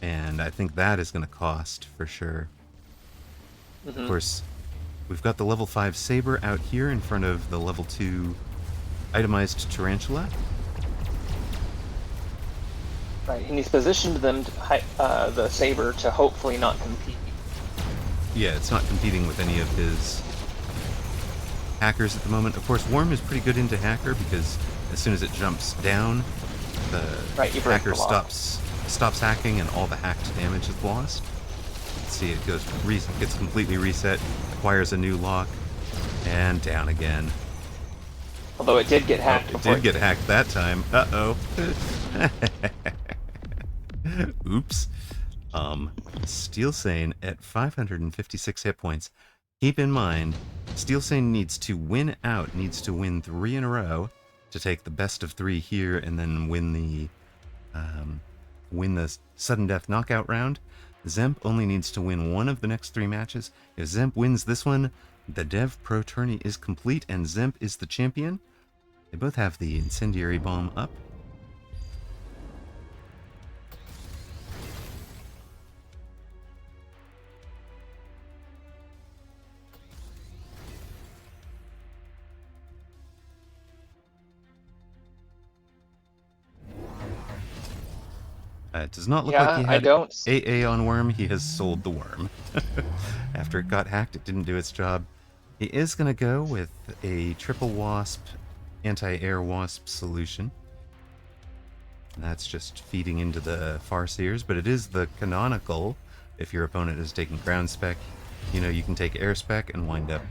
Speaker 1: and I think that is going to cost for sure.
Speaker 3: Mm-hmm.
Speaker 1: Of course, we've got the level 5 Saber out here in front of the level 2 itemized Tarantula.
Speaker 3: Right, and he's positioned them, the Saber, to hopefully not compete.
Speaker 1: Yeah, it's not competing with any of his hackers at the moment. Of course, Worm is pretty good into hacker because as soon as it jumps down, the hacker stops hacking and all the hacked damage is lost. Let's see, it gets completely reset, acquires a new lock, and down again.
Speaker 3: Although it did get hacked.
Speaker 1: It did get hacked that time. Uh-oh. Oops. Steelsane at 556 hit points. Keep in mind, Steelsane needs to win 3 in a row to take the best of 3 here and then win the sudden death knockout round. Dzemp only needs to win 1 of the next 3 matches. If Dzemp wins this one, the Dev Pro tourney is complete and Dzemp is the champion. They both have the incendiary bomb up. It does not look like he had AA on Worm. He has sold the Worm. After it got hacked, it didn't do its job. He is going to go with a triple wasp, anti-air wasp solution. And that's just feeding into the Farseers, but it is the canonical. If your opponent is taking ground spec, you can take air spec and wind up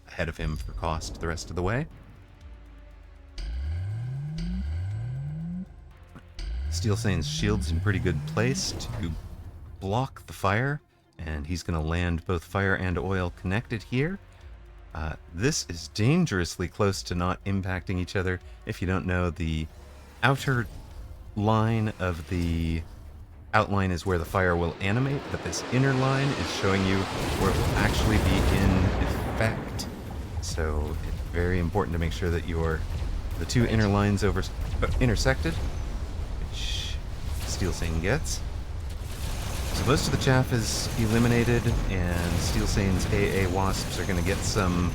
Speaker 1: ahead of him for cost the rest of the way. Steelsane's shield's in pretty good place to block the fire, and he's going to land both fire and oil connected here. This is dangerously close to not impacting each other. If you don't know, the outer line of the outline is where the fire will animate, but this inner line is showing you where it will actually be in effect. So it's very important to make sure that the 2 inner lines intersected, which Steelsane gets. So most of the chaff is eliminated, and Steelsane's AA wasps are going to get some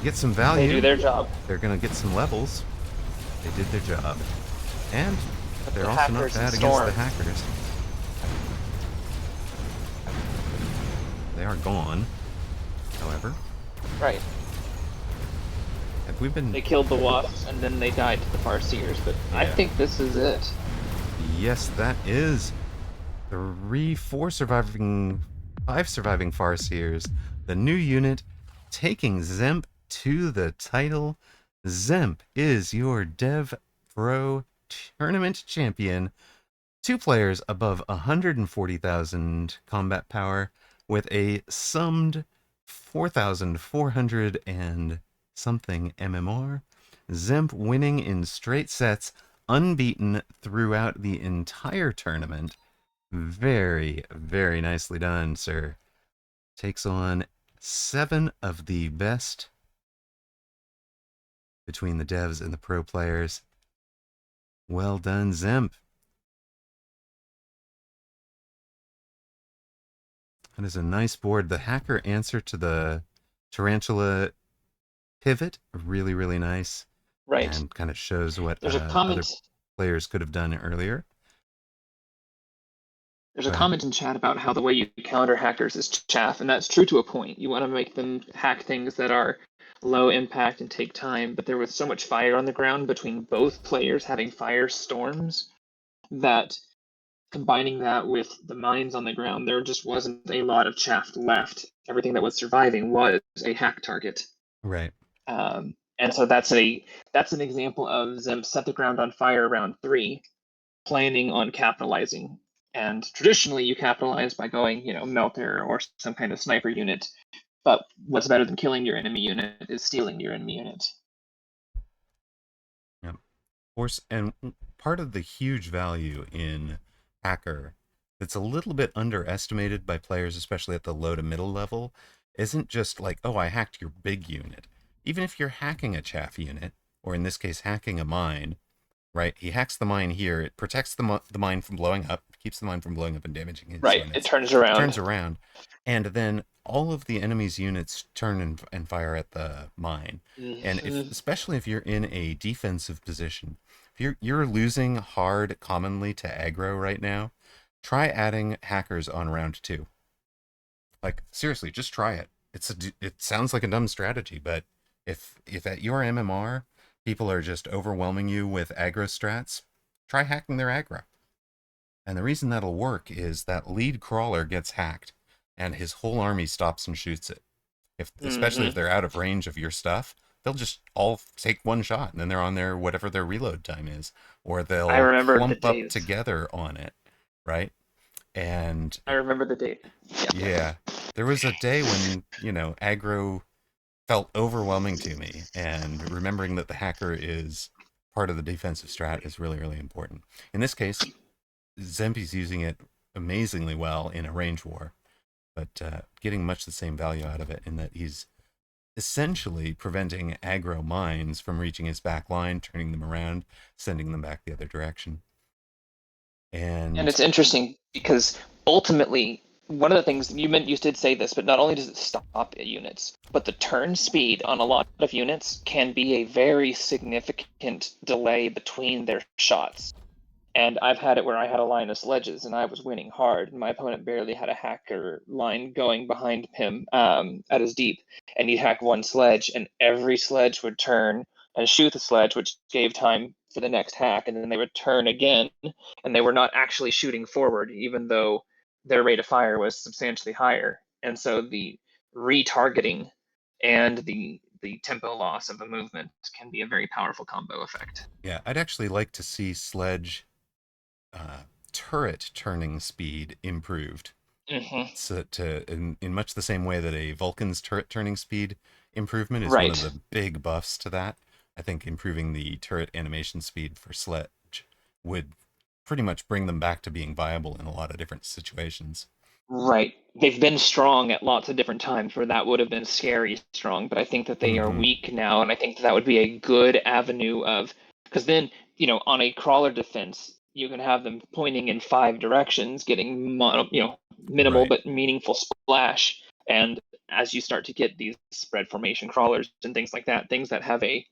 Speaker 1: value.
Speaker 3: They do their job.
Speaker 1: They're going to get some levels. They did their job. And they're also not bad against the hackers. They are gone, however.
Speaker 3: Right.
Speaker 1: Have we been...
Speaker 3: They killed the wasps, and then they died to the Farseers, but yeah. I think this is it.
Speaker 1: Yes, that is. 5 surviving Farseers. The new unit taking Dzemp to the title. Dzemp is your Dev Pro Tournament champion. 2 players above 140,000 combat power with a summed 4,400 and something MMR. Dzemp winning in straight sets, unbeaten throughout the entire tournament. Very, very nicely done, sir. Takes on 7 of the best between the devs and the pro players. Well done, Dzemp. That is a nice board. The hacker answer to the Tarantula pivot, really, really nice.
Speaker 3: Right.
Speaker 1: And kind of shows what other players could have done earlier.
Speaker 3: There's a comment in chat about how the way you counter hackers is chaff, and that's true to a point. You want to make them hack things that are low impact and take time, but there was so much fire on the ground between both players having fire storms that combining that with the mines on the ground, there just wasn't a lot of chaff left. Everything that was surviving was a hack target.
Speaker 1: Right.
Speaker 3: And so that's an example of Dzemp set the ground on fire round 3, planning on capitalizing. And traditionally, you capitalize by going, melter or some kind of sniper unit. But what's better than killing your enemy unit is stealing your enemy unit.
Speaker 1: Yep. Of course, and part of the huge value in Hacker that's a little bit underestimated by players, especially at the low to middle level, isn't just like, oh, I hacked your big unit. Even if you're hacking a chaff unit, or in this case, hacking a mine, right? He hacks the mine here. It protects the mine from blowing up, keeps the mine from blowing up and damaging his
Speaker 3: Right,
Speaker 1: units.
Speaker 3: it turns around.
Speaker 1: Turns around. And then all of the enemy's units turn and fire at the mine. And especially if you're in a defensive position, if you're losing hard commonly to aggro right now, try adding hackers on round 2. Like, seriously, just try it. It sounds like a dumb strategy, but if at your MMR people are just overwhelming you with aggro strats, try hacking their aggro. And the reason that'll work is that lead crawler gets hacked, and his whole army stops and shoots it. Especially if they're out of range of your stuff, they'll just all take one shot, and then they're on their whatever their reload time is, or they'll clump up together on it, right? And
Speaker 3: I remember the date.
Speaker 1: Yeah, there was a day when aggro felt overwhelming to me, and remembering that the hacker is part of the defensive strat is really, really important. In this case, Dzemp is using it amazingly well in a range war, but getting much the same value out of it in that he's essentially preventing aggro mines from reaching his back line, turning them around, sending them back the other direction. And
Speaker 3: it's interesting because ultimately, one of the things you did say this, but not only does it stop units, but the turn speed on a lot of units can be a very significant delay between their shots. And I've had it where I had a line of sledges and I was winning hard, and my opponent barely had a hacker line going behind him at his deep, and he'd hack one sledge, and every sledge would turn and shoot the sledge, which gave time for the next hack, and then they would turn again, and they were not actually shooting forward, even though their rate of fire was substantially higher. And so the retargeting and the tempo loss of a movement can be a very powerful combo effect.
Speaker 1: Yeah, I'd actually like to see sledge turret turning speed improved. So in much the same way that a Vulcan's turret turning speed improvement is one of the big buffs to that. I think improving the turret animation speed for sledge would pretty much bring them back to being viable in a lot of different situations.
Speaker 3: Right. They've been strong at lots of different times where that would have been scary strong, but I think that they are weak now, and I think that would be a good avenue of, because then, on a crawler defense, you can have them pointing in 5 directions, getting minimal but meaningful splash, and as you start to get these spread formation crawlers and things like that, things that have a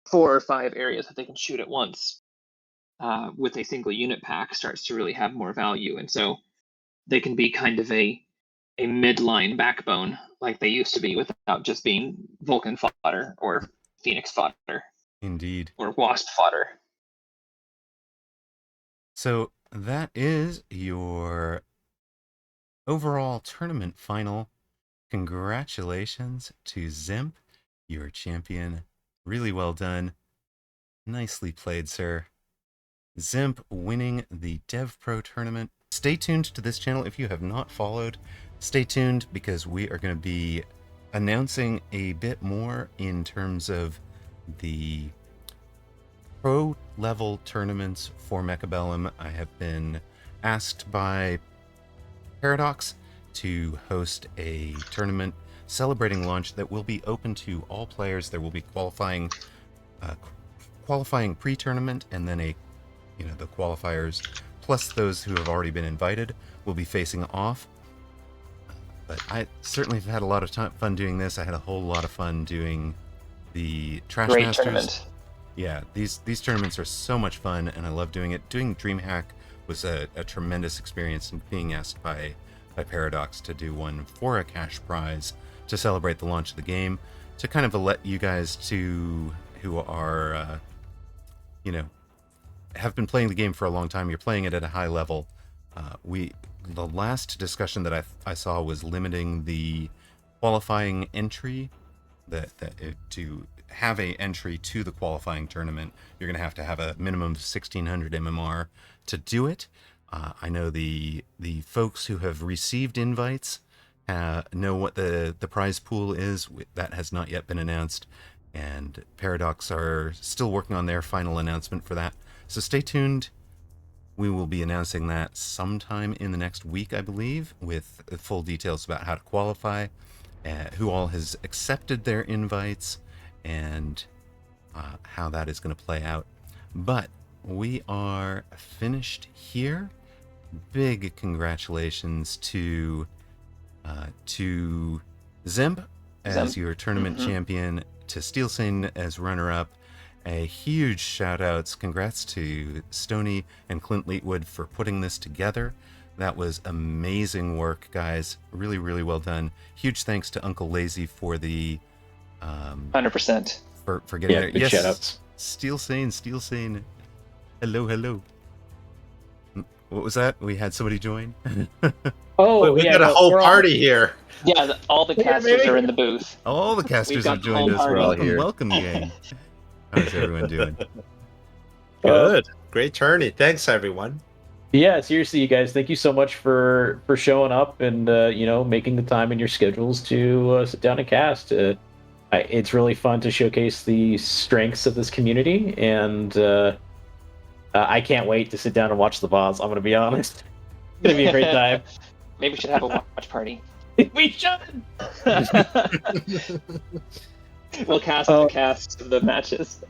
Speaker 3: 4 or 5 areas that they can shoot at once with a single unit pack starts to really have more value. And so they can be kind of a midline backbone like they used to be without just being Vulcan fodder or Phoenix fodder.
Speaker 1: Indeed.
Speaker 3: Or Wasp fodder.
Speaker 1: So that is your overall tournament final. Congratulations to Dzemp, your champion. Really well done. Nicely played, sir. Dzemp winning the Dev Pro tournament. Stay tuned to this channel if you have not followed. Stay tuned because we are going to be announcing a bit more in terms of the pro level tournaments for Mechabellum. I have been asked by Paradox to host a tournament celebrating launch that will be open to all players. There will be qualifying pre-tournament, and then the qualifiers plus those who have already been invited will be facing off. But I certainly have had a lot of fun doing this. I had a whole lot of fun doing the Trash Masters.
Speaker 3: Tournament.
Speaker 1: Yeah, these tournaments are so much fun, and I love doing it. Doing DreamHack was a tremendous experience, and being asked by Paradox to do one for a cash prize to celebrate the launch of the game, to kind of let you guys who are have been playing the game for a long time, you're playing it at a high level. The last discussion that I saw was limiting the qualifying entry to have a entry to the qualifying tournament, you're going to have a minimum of 1,600 MMR to do it. I know the folks who have received invites know what the prize pool is. That has not yet been announced, and Paradox are still working on their final announcement for that. So stay tuned. We will be announcing that sometime in the next week, I believe, with full details about how to qualify, who all has accepted their invites, and how that is going to play out. But we are finished here. Big congratulations to Dzemp as your tournament champion, to Steelsane as runner-up. A huge shout-outs, congrats to Stoney and Clint Leetwood for putting this together. That was amazing work, guys. Really, really well done. Huge thanks to Uncle Lazy for the
Speaker 3: 100%.
Speaker 1: For getting there.
Speaker 4: Big
Speaker 1: Yes,
Speaker 4: shout-outs.
Speaker 1: Steelsane. Hello. What was that? We had somebody join?
Speaker 4: Oh,
Speaker 5: we
Speaker 4: yeah,
Speaker 5: got a
Speaker 4: no,
Speaker 5: whole
Speaker 4: we're all-
Speaker 5: party here.
Speaker 3: Yeah, all the casters are in the booth.
Speaker 1: All the casters
Speaker 3: We've got
Speaker 1: have joined
Speaker 3: the
Speaker 1: us.
Speaker 3: whole party.
Speaker 6: We're all here.
Speaker 1: Welcome, gang. How's everyone doing?
Speaker 5: Good. Great tourney. Thanks, everyone.
Speaker 4: Yeah, seriously, you guys, thank you so much for showing up and making the time in your schedules to sit down and cast. It's really fun to showcase the strengths of this community, and I can't wait to sit down and watch the VODs. I'm going to be honest. It's going to be a great time.
Speaker 3: Maybe we should have a watch party.
Speaker 4: We should.
Speaker 3: We'll cast the cast of the matches.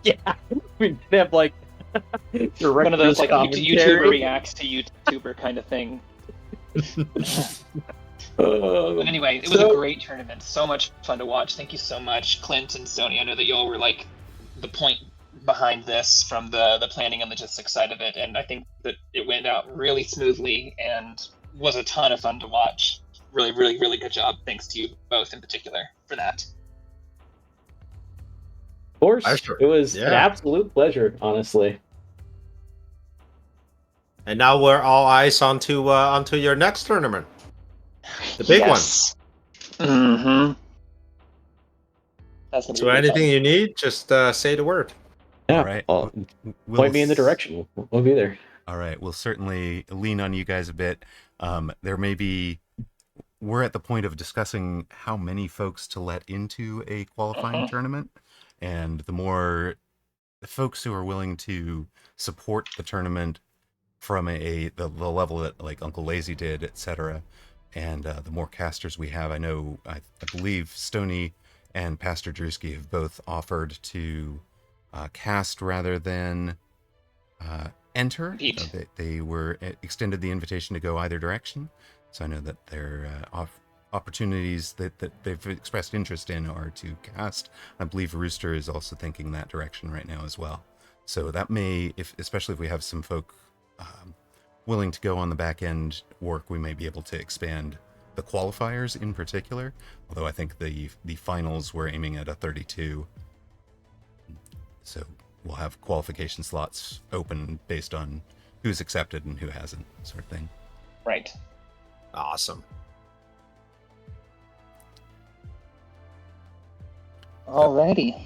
Speaker 4: Yeah, we could have like
Speaker 3: One of those like
Speaker 4: commentary.
Speaker 3: YouTuber reacts to YouTuber kind of thing. But anyway, it was a great tournament. So much fun to watch. Thank you so much, Clint and Sony. I know that y'all were like the point behind this from the planning and logistics side of it, and I think that it went out really smoothly and was a ton of fun to watch. Really, really, really good job. Thanks to you both in particular for that.
Speaker 4: Of course,
Speaker 5: Pleasure.
Speaker 4: it was an
Speaker 5: Yeah.
Speaker 4: absolute pleasure, honestly.
Speaker 5: And now we're all eyes onto your next tournament, the big one.
Speaker 3: Mm-hmm. That's gonna be
Speaker 5: So
Speaker 3: really
Speaker 5: anything
Speaker 3: fun.
Speaker 5: you need, just say the word.
Speaker 4: Yeah,
Speaker 1: All right.
Speaker 4: well,
Speaker 1: We'll
Speaker 4: point me in the direction. We'll be there.
Speaker 1: All right. We'll certainly lean on you guys a bit. We're at the point of discussing how many folks to let into a qualifying tournament. And the more folks who are willing to support the tournament from the level that like Uncle Lazy did, etc., and the more casters we have, I believe Stoney and Pastor Drewski have both offered to cast rather than enter.
Speaker 3: Compete.
Speaker 1: They were extended the invitation to go either direction. So I know that their opportunities that they've expressed interest in are to cast. I believe Rooster is also thinking that direction right now as well. So that may, especially if we have some folk willing to go on the back end work, we may be able to expand the qualifiers in particular. Although I think the finals we're aiming at a 32. So we'll have qualification slots open based on who's accepted and who hasn't, sort of thing.
Speaker 3: Right.
Speaker 5: Awesome.
Speaker 3: Alrighty.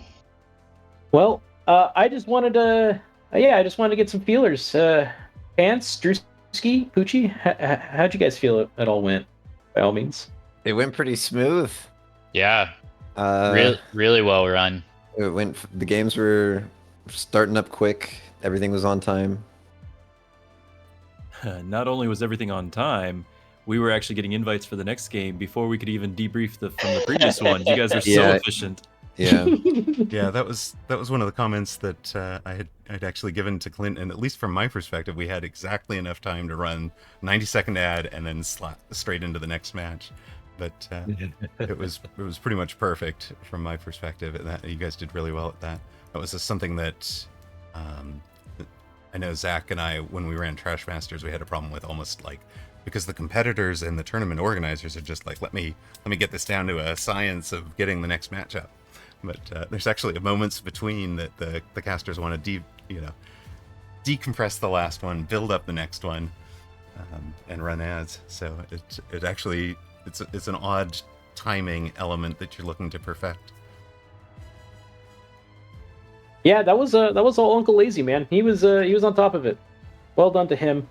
Speaker 4: Well, I just wanted to get some feelers. Pants, Drewski, Poochie, how'd you guys feel it all went? By all means.
Speaker 6: It went pretty smooth.
Speaker 7: Yeah,
Speaker 6: Uh,
Speaker 7: really well run.
Speaker 6: It went. The games were starting up quick. Everything was on time.
Speaker 8: Not only was everything on time, we were actually getting invites for the next game before we could even debrief from the previous one. You guys are so
Speaker 6: Yeah.
Speaker 8: efficient.
Speaker 6: Yeah.
Speaker 1: Yeah, that was one of the comments that I'd actually given to Clint, and at least from my perspective, we had exactly enough time to run 90-second ad and then slap straight into the next match. But it was pretty much perfect from my perspective. And that you guys did really well at that. That was just something that I know Zach and I, when we ran Trash Masters, we had a problem with almost like, because the competitors and the tournament organizers are just like, let me get this down to a science of getting the next matchup. But there's actually moments between that the casters want to decompress the last one, build up the next one, and run ads. So it actually it's an odd timing element that you're looking to perfect.
Speaker 4: Yeah, that was all Uncle Lazy, man. He was on top of it. Well done to him.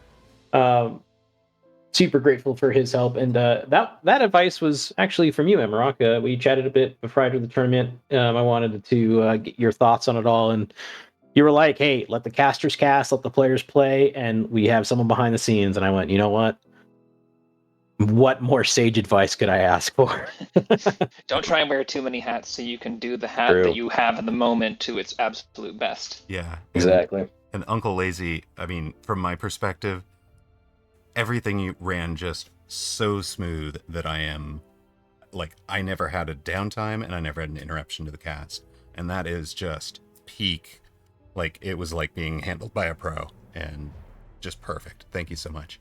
Speaker 4: Super grateful for his help, and that advice was actually from you, Amarok. We chatted a bit prior to the tournament. I wanted to get your thoughts on it all, and you were like, "Hey, let the casters cast, let the players play, and we have someone behind the scenes." And I went, "You know what? What more sage advice could I ask for?"
Speaker 3: Don't try and wear too many hats, so you can do the hat
Speaker 4: True.
Speaker 3: that you have in the moment to its absolute best.
Speaker 1: Yeah.
Speaker 4: Exactly.
Speaker 1: And Uncle Lazy, I mean, from my perspective, everything you ran just so smooth that I never had a downtime and I never had an interruption to the cast. And that is just peak. Like, it was like being handled by a pro and just perfect. Thank you so much.